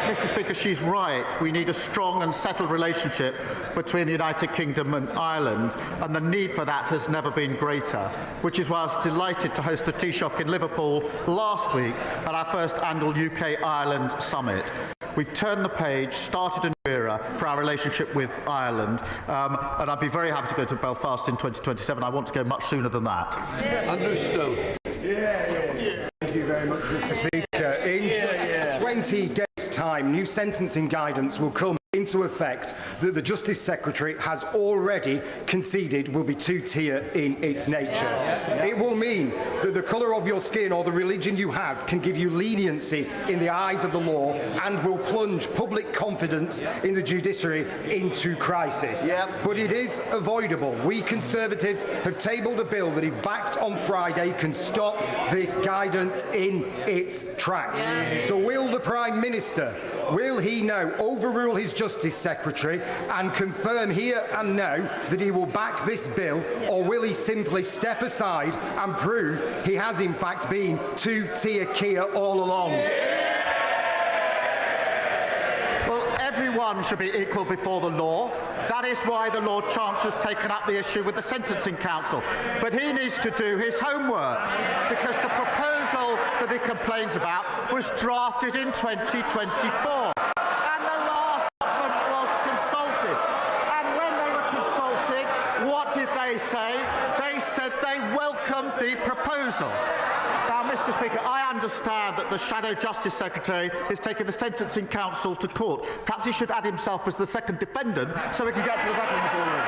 Mr. Speaker, she's right. We need a strong and settled relationship between the United Kingdom and Ireland, and the need for that has never been greater, which is why I was delighted to host the Taoiseach in Liverpool last week at our first annual UK-Ireland Summit. We've turned the page, started a new era for our relationship with Ireland, and I'd be very happy to go to Belfast in 2027. I want to go much sooner than that. Andrew Stone. Thank you very much, Mr. Speaker. In 20 days' time, new sentencing guidance will come into effect that the Justice Secretary has already conceded will be two-tier in its nature. It will mean that the colour of your skin or the religion you have can give you leniency in the eyes of the law and will plunge public confidence in the judiciary into crisis. But it is avoidable. We Conservatives have tabled a bill that, if backed on Friday, can stop this guidance in its tracks. So will the Prime Minister, will he now overrule his Justice Secretary and confirm here and now that he will back this bill, or will he simply step aside and prove he has in fact been two-tier Kia all along? Everyone should be equal before the law. That is why the Lord Chancellor has taken up the issue with the Sentencing Council. But he needs to do his homework, because the proposal that he complains about was drafted in 2024. And the last government was consulted. And when they were consulted, what did they say? They said they welcomed the proposal. Now, Mr. Speaker, I understand that the Shadow Justice Secretary is taking the Sentencing Council to court. Perhaps he should add himself as the second defendant so we can get to the bottom of the ballroom.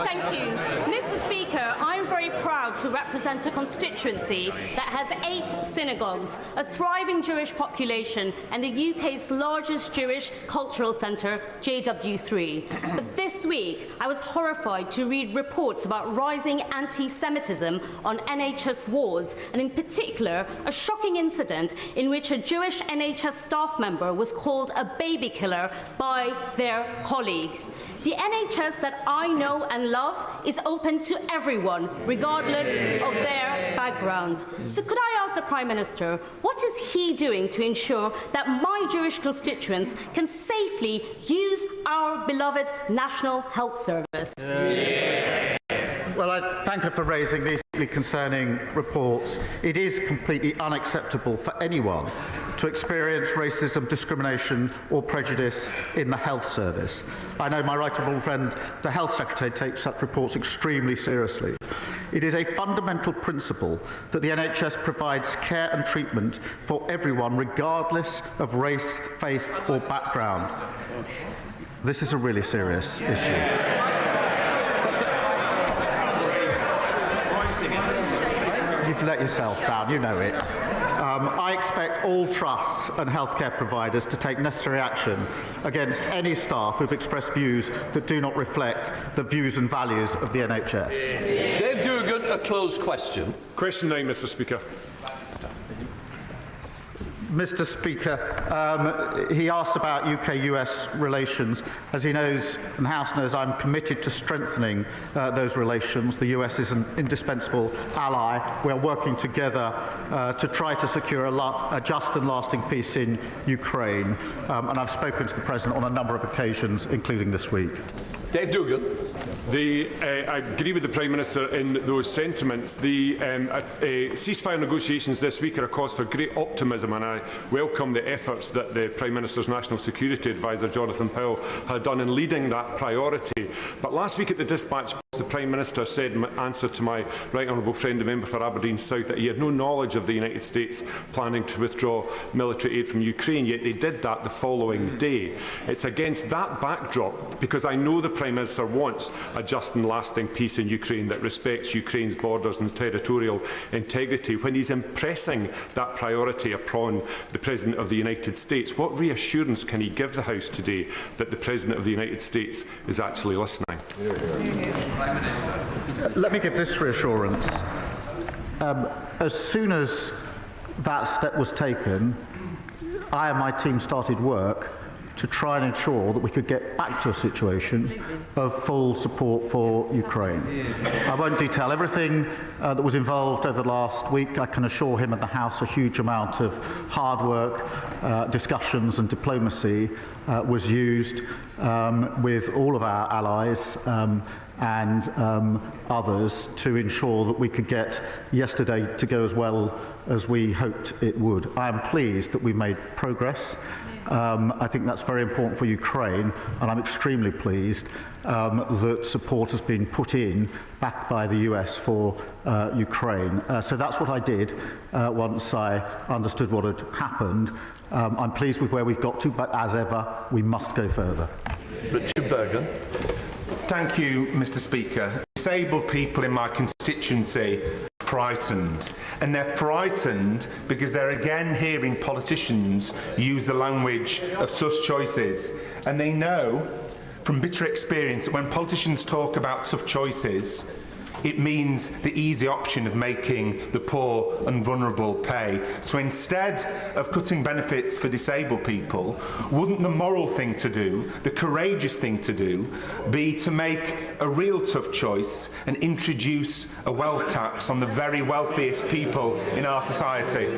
Thank you. Mr. Speaker, I'm very proud to represent a constituency that has 8 synagogues, a thriving Jewish population, and the UK's largest Jewish cultural centre, JW3. But this week, I was horrified to read reports about rising anti-Semitism on NHS wards, and in particular, a shocking incident in which a Jewish NHS staff member was called a baby killer by their colleague. The NHS that I know and love is open to everyone, regardless of their background. So could I ask the Prime Minister, what is he doing to ensure that my Jewish constituents can safely use our beloved National Health Service? Well, I thank her for raising these deeply concerning reports. It is completely unacceptable for anyone to experience racism, discrimination or prejudice in the health service. I know my right honourable friend, the Health Secretary, takes such reports extremely seriously. It is a fundamental principle that the NHS provides care and treatment for everyone, regardless of race, faith or background. This is a really serious issue. You've let yourself down, you know it. I expect all trusts and healthcare providers to take necessary action against any staff who've expressed views that do not reflect the views and values of the NHS. Dave Dugan, a closed question. Question 9, Mr. Speaker. Mr. Speaker, he asked about UK-US relations. As he knows and the House knows, I'm committed to strengthening those relations. The US is an indispensable ally. We are working together to try to secure a just and lasting peace in Ukraine. And I've spoken to the President on a number of occasions, including this week. Dave Dugan. I agree with the Prime Minister in those sentiments. The ceasefire negotiations this week are a cause for great optimism, and I welcome the efforts that the Prime Minister's National Security Advisor, Jonathan Powell, had done in leading that priority. But last week at the Dispatch, the Prime Minister said in answer to my right honourable friend, the member for Aberdeen South, that he had no knowledge of the United States planning to withdraw military aid from Ukraine, yet they did that the following day. It's against that backdrop, because I know the Prime Minister wants a just and lasting peace in Ukraine that respects Ukraine's borders and territorial integrity, when he's impressing that priority upon the President of the United States, what reassurance can he give the House today that the President of the United States is actually listening? Let me give this reassurance. As soon as that step was taken, I and my team started work to try and ensure that we could get back to a situation of full support for Ukraine. I won't detail everything that was involved over the last week. I can assure him and the House a huge amount of hard work, discussions and diplomacy was used with all of our allies and others to ensure that we could get yesterday to go as well as we hoped it would. I am pleased that we've made progress. I think that's very important for Ukraine, and I'm extremely pleased that support has been put in, backed by the US, for Ukraine. So that's what I did once I understood what had happened. I'm pleased with where we've got to, but as ever, we must go further. Richard Bergen. Thank you, Mr. Speaker. Disabled people in my constituency are frightened, and they're frightened because they're again hearing politicians use the language of tough choices, and they know from bitter experience that when politicians talk about tough choices, it means the easy option of making the poor and vulnerable pay. So instead of cutting benefits for disabled people, wouldn't the moral thing to do, the courageous thing to do, be to make a real tough choice and introduce a wealth tax on the very wealthiest people in our society?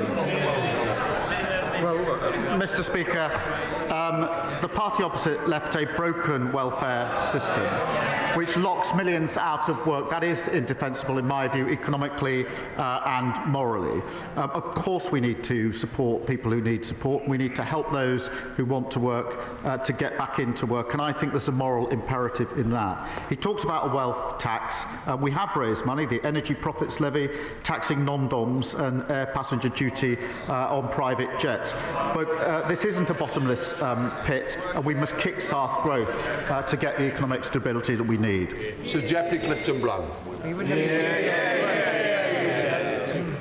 Well, Mr. Speaker, the party opposite left a broken welfare system which locks millions out of work. That is indefensible, in my view, economically and morally. Of course we need to support people who need support. We need to help those who want to work to get back into work, and I think there's a moral imperative in that. He talks about a wealth tax. We have raised money, the energy profits levy, taxing non-doms and air passenger duty on private jets. But this isn't a bottomless pit, and we must kick-start growth to get the economic stability that we need. Sir Geoffrey Clifton-Brown.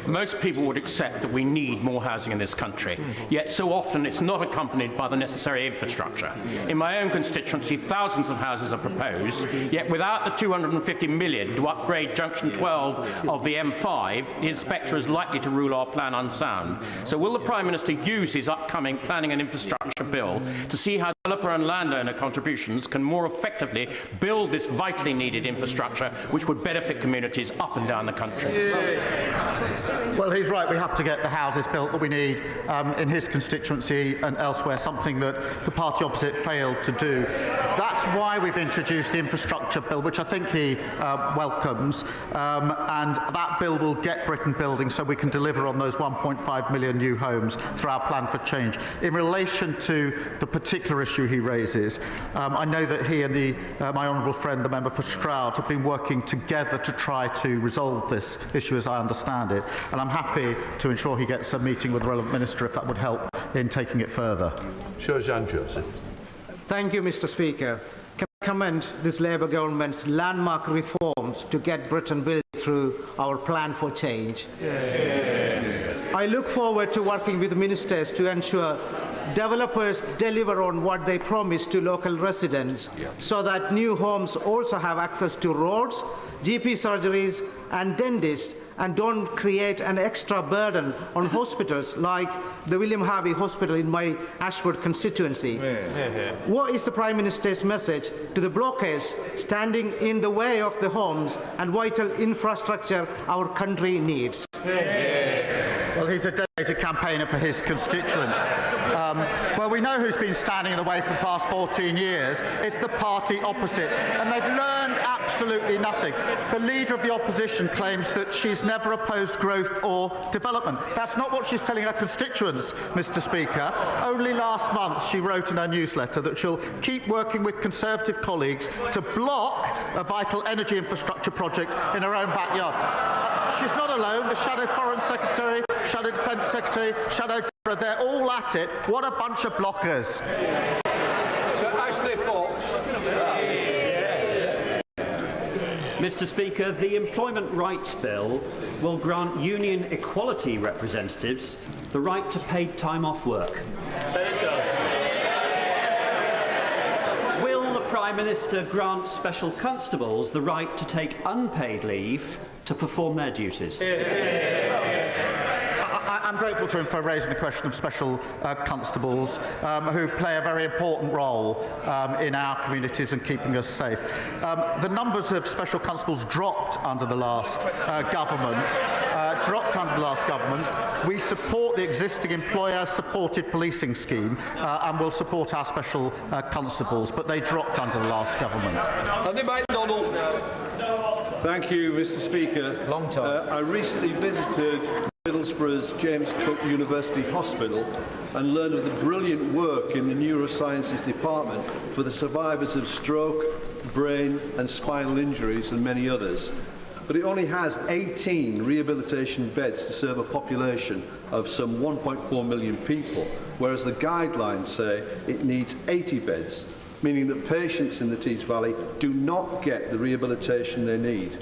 Most people would accept that we need more housing in this country, yet so often it's not accompanied by the necessary infrastructure. In my own constituency, thousands of houses are proposed, yet without the 250 million to upgrade Junction 12 of the M5, the inspector is likely to rule our plan unsound. So will the Prime Minister use his upcoming planning and infrastructure bill to see how developer and landowner contributions can more effectively build this vitally needed infrastructure which would benefit communities up and down the country? Well, he's right. We have to get the houses built that we need in his constituency and elsewhere, something that the party opposite failed to do. That's why we've introduced the infrastructure bill, which I think he welcomes, and that bill will get Britain building so we can deliver on those 1.5 million new homes through our plan for change. In relation to the particular issue he raises, I know that he and my honourable friend, the member for Stroud, have been working together to try to resolve this issue, as I understand it, and I'm happy to ensure he gets a meeting with the relevant minister if that would help in taking it further. Jean Joseph. Thank you, Mr. Speaker. Can I commend this Labour government's landmark reforms to get Britain built through our plan for change? I look forward to working with ministers to ensure developers deliver on what they promise to local residents, so that new homes also have access to roads, GP surgeries and dentists, and don't create an extra burden on hospitals like the William Harvey Hospital in my Ashford constituency. What is the Prime Minister's message to the blockers standing in the way of the homes and vital infrastructure our country needs? Well, he's a dedicated campaigner for his constituents. Well, we know who's been standing in the way for the past 14 years. It's the party opposite, and they've learned absolutely nothing. The leader of the opposition claims that she's never opposed growth or development. That's not what she's telling her constituents, Mr. Speaker. Only last month she wrote in her newsletter that she'll keep working with Conservative colleagues to block a vital energy infrastructure project in her own backyard. She's not alone. The Shadow Foreign Secretary, Shadow Defence Secretary, Shadow Terror, they're all at it. What a bunch of blockers. Sir Ashley Fox. Mr. Speaker, the Employment Rights Bill will grant union equality representatives the right to paid time off work. Then it does. Will the Prime Minister grant special constables the right to take unpaid leave to perform their duties? I'm grateful to him for raising the question of special constables who play a very important role in our communities and keeping us safe. The numbers of special constables dropped under the last government. We support the existing employer-supported policing scheme and will support our special constables, but they dropped under the last government. Thank you, Mr. Speaker. Long time. I recently visited Middlesbrough's James Cook University Hospital and learned of the brilliant work in the neurosciences department for the survivors of stroke, brain and spinal injuries and many others. But it only has 18 rehabilitation beds to serve a population of some 1.4 million people, whereas the guidelines say it needs 80 beds, meaning that patients in the Tees Valley do not get the rehabilitation they need.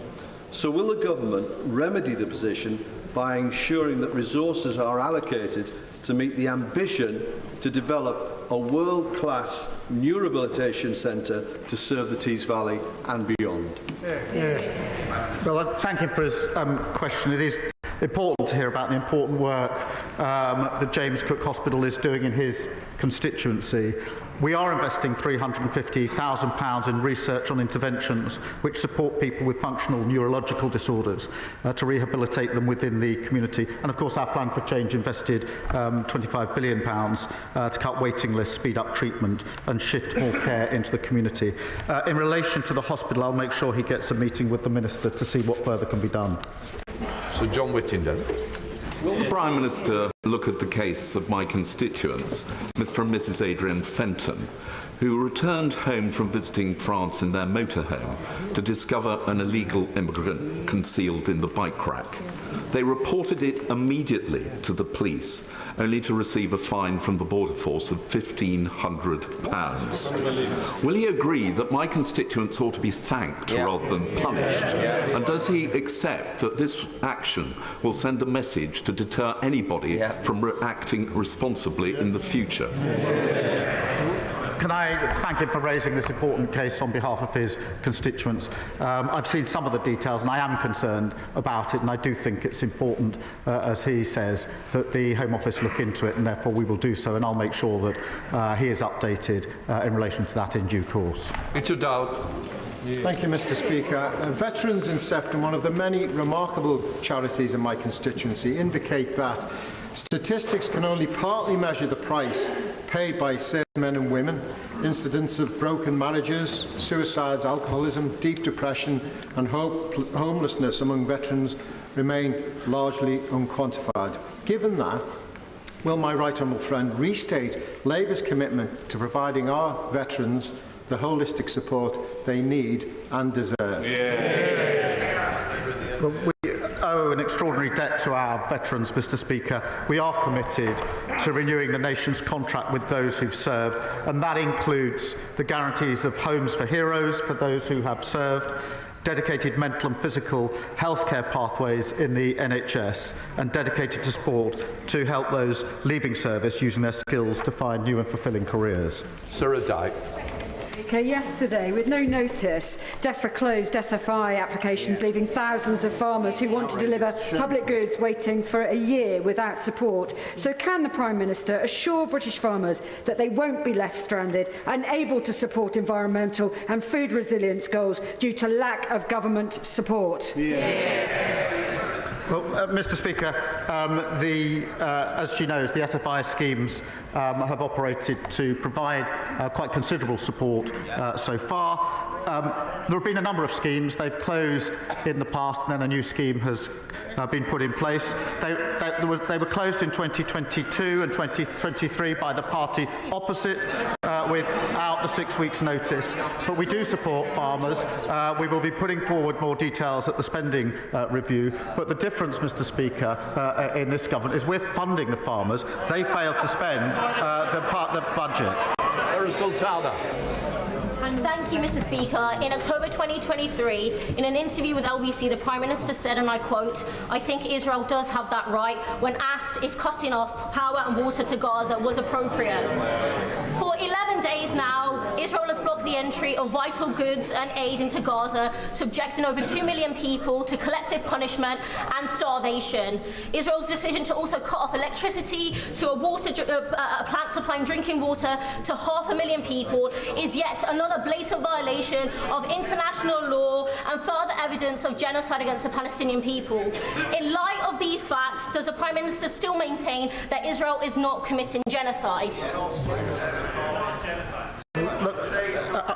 So will the government remedy the position by ensuring that resources are allocated to meet the ambition to develop a world-class new rehabilitation centre to serve the Tees Valley and beyond? Well, I thank him for his question. It is important to hear about the important work that James Cook Hospital is doing in his constituency. We are investing £350,000 in research on interventions which support people with functional neurological disorders to rehabilitate them within the community. And of course our Plan for Change invested £25 billion to cut waiting lists, speed up treatment and shift more care into the community. In relation to the hospital, I'll make sure he gets a meeting with the Minister to see what further can be done. Sir John Whittingdale. Will the Prime Minister look at the case of my constituents, Mr and Mrs Adrian Fenton, who returned home from visiting France in their motorhome to discover an illegal immigrant concealed in the bike rack? They reported it immediately to the police, only to receive a fine from the Border Force of £1,500. Will he agree that my constituents ought to be thanked rather than punished? And does he accept that this action will send a message to deter anybody from acting responsibly in the future? Can I thank him for raising this important case on behalf of his constituents? I've seen some of the details and I am concerned about it, and I do think it's important, as he says, that the Home Office look into it, and therefore we will do so, and I'll make sure that he is updated in relation to that in due course. Richard Dowd. Thank you, Mr Speaker. Veterans in Sefton, one of the many remarkable charities in my constituency, indicate that statistics can only partly measure the price paid by servicemen and women. Incidents of broken marriages, suicides, alcoholism, deep depression and homelessness among veterans remain largely unquantified. Given that, will my right honourable friend restate Labour's commitment to providing our veterans the holistic support they need and deserve? Well, we owe an extraordinary debt to our veterans, Mr Speaker. We are committed to renewing the nation's contract with those who've served, and that includes the guarantees of homes for heroes for those who have served, dedicated mental and physical healthcare pathways in the NHS, and dedicated to sport to help those leaving service using their skills to find new and fulfilling careers. Sarah Dyke. Yesterday, with no notice, DEFRA closed SFI applications, leaving thousands of farmers who want to deliver public goods waiting for a year without support. So can the Prime Minister assure British farmers that they won't be left stranded and able to support environmental and food resilience goals due to lack of government support? Well, Mr Speaker, as she knows, the SFI schemes have operated to provide quite considerable support so far. There have been a number of schemes. They've closed in the past, and then a new scheme has been put in place. They were closed in 2022 and 2023 by the party opposite without the 6 weeks' notice. But we do support farmers. We will be putting forward more details at the spending review. But the difference, Mr Speaker, in this government is we're funding the farmers. They failed to spend the budget. Sultana. Thank you, Mr Speaker. In October 2023, in an interview with LBC, the Prime Minister said, and I quote, "I think Israel does have that right," when asked if cutting off power and water to Gaza was appropriate. For 11 days now, Israel has blocked the entry of vital goods and aid into Gaza, subjecting over 2 million people to collective punishment and starvation. Israel's decision to also cut off electricity to a plant supplying drinking water to 500,000 people is yet another blatant violation of international law and further evidence of genocide against the Palestinian people. In light of these facts, does the Prime Minister still maintain that Israel is not committing genocide? Look,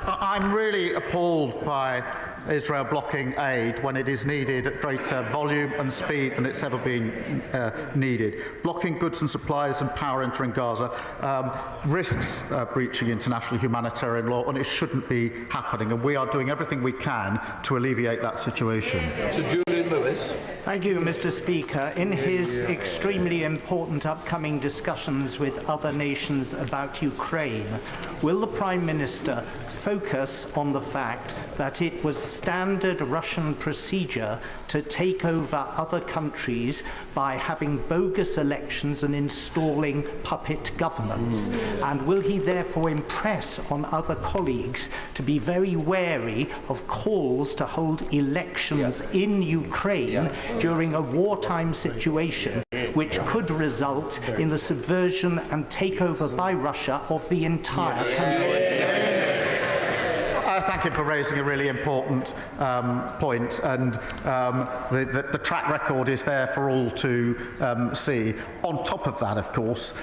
I'm really appalled by Israel blocking aid when it is needed at greater volume and speed than it's ever been needed. Blocking goods and supplies and power entering Gaza risks breaching international humanitarian law, and it shouldn't be happening. And we are doing everything we can to alleviate that situation. Sir Julian Lewis. Thank you, Mr Speaker. In his extremely important upcoming discussions with other nations about Ukraine, will the Prime Minister focus on the fact that it was standard Russian procedure to take over other countries by having bogus elections and installing puppet governments? And will he therefore impress on other colleagues to be very wary of calls to hold elections in Ukraine during a wartime situation, which could result in the subversion and takeover by Russia of the entire country? Thank him for raising a really important point, and the track record is there for all to see. On top of that, of course,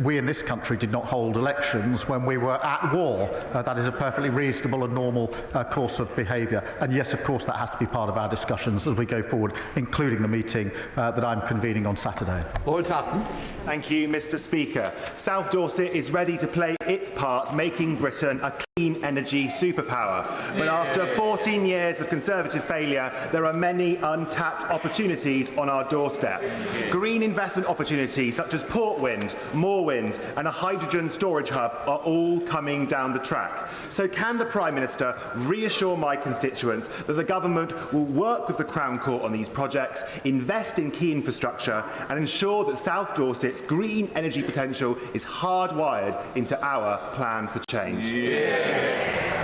we in this country did not hold elections when we were at war. That is a perfectly reasonable and normal course of behaviour. And yes, of course, that has to be part of our discussions as we go forward, including the meeting that I'm convening on Saturday. Lord Hatton. Thank you, Mr. Speaker. South Dorset is ready to play its part, making Britain a clean energy superpower. But after 14 years of Conservative failure, there are many untapped opportunities on our doorstep. Green investment opportunities such as Port Wind, Moor Wind and a hydrogen storage hub are all coming down the track. So can the Prime Minister reassure my constituents that the government will work with the Crown Court on these projects, invest in key infrastructure and ensure that South Dorset's green energy potential is hardwired into our plan for change?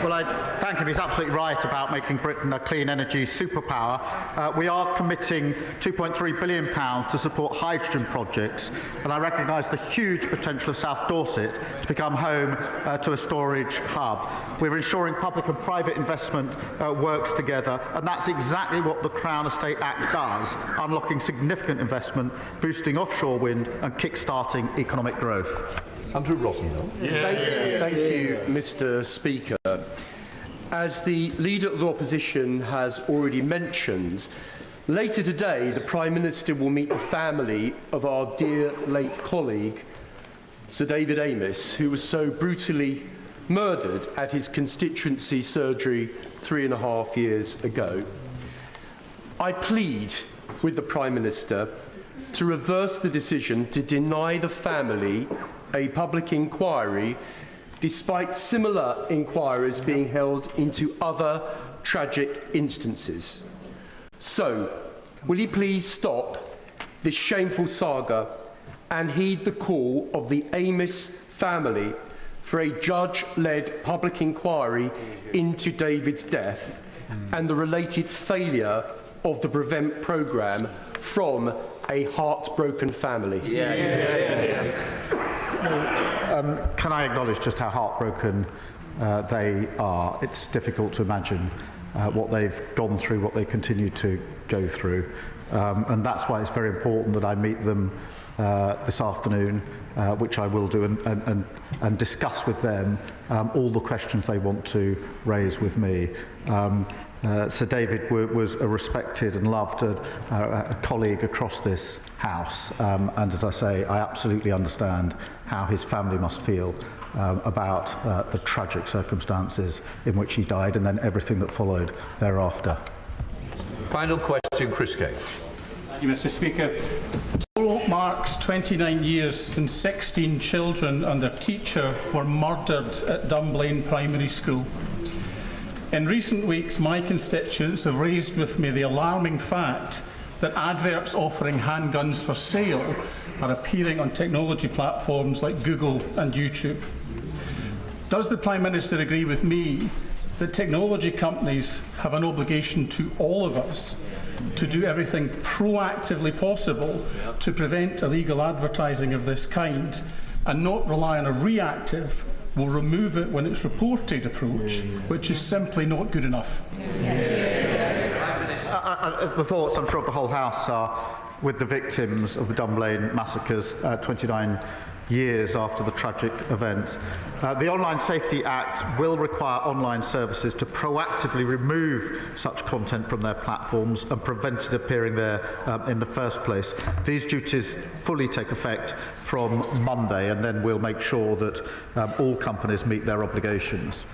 Well, I thank him. He's absolutely right about making Britain a clean energy superpower. We are committing £2.3 billion to support hydrogen projects, and I recognise the huge potential of South Dorset to become home to a storage hub. We're ensuring public and private investment works together, and that's exactly what the Crown Estate Act does, unlocking significant investment, boosting offshore wind and kick-starting economic growth. Andrew Rosenthal. Thank you, Mr. Speaker. As the Leader of the Opposition has already mentioned, later today the Prime Minister will meet the family of our dear late colleague, Sir David Amess, who was so brutally murdered at his constituency surgery 3.5 years ago. I plead with the Prime Minister to reverse the decision to deny the family a public inquiry, despite similar inquiries being held into other tragic instances. So, will he please stop this shameful saga and heed the call of the Amess family for a judge-led public inquiry into David's death and the related failure of the Prevent programme from a heartbroken family? Can I acknowledge just how heartbroken they are? It's difficult to imagine what they've gone through, what they continue to go through. And that's why it's very important that I meet them this afternoon, which I will do, and discuss with them all the questions they want to raise with me. Sir David was a respected and loved a colleague across this House, and as I say, I absolutely understand how his family must feel about the tragic circumstances in which he died and then everything that followed thereafter. Final question, Chris Kane. Thank you, Mr. Speaker. Tomorrow marks 29 years since 16 children and their teacher were murdered at Dunblane Primary School. In recent weeks, my constituents have raised with me the alarming fact that adverts offering handguns for sale are appearing on technology platforms like Google and YouTube. Does the Prime Minister agree with me that technology companies have an obligation to all of us to do everything proactively possible to prevent illegal advertising of this kind and not rely on a reactive, will remove it when it's reported approach, which is simply not good enough? The thoughts, I'm sure, of the whole House are with the victims of the Dunblane massacres 29 years after the tragic event. The Online Safety Act will require online services to proactively remove such content from their platforms and prevent it appearing there in the first place. These duties fully take effect from Monday, and then we'll make sure that all companies meet their obligations.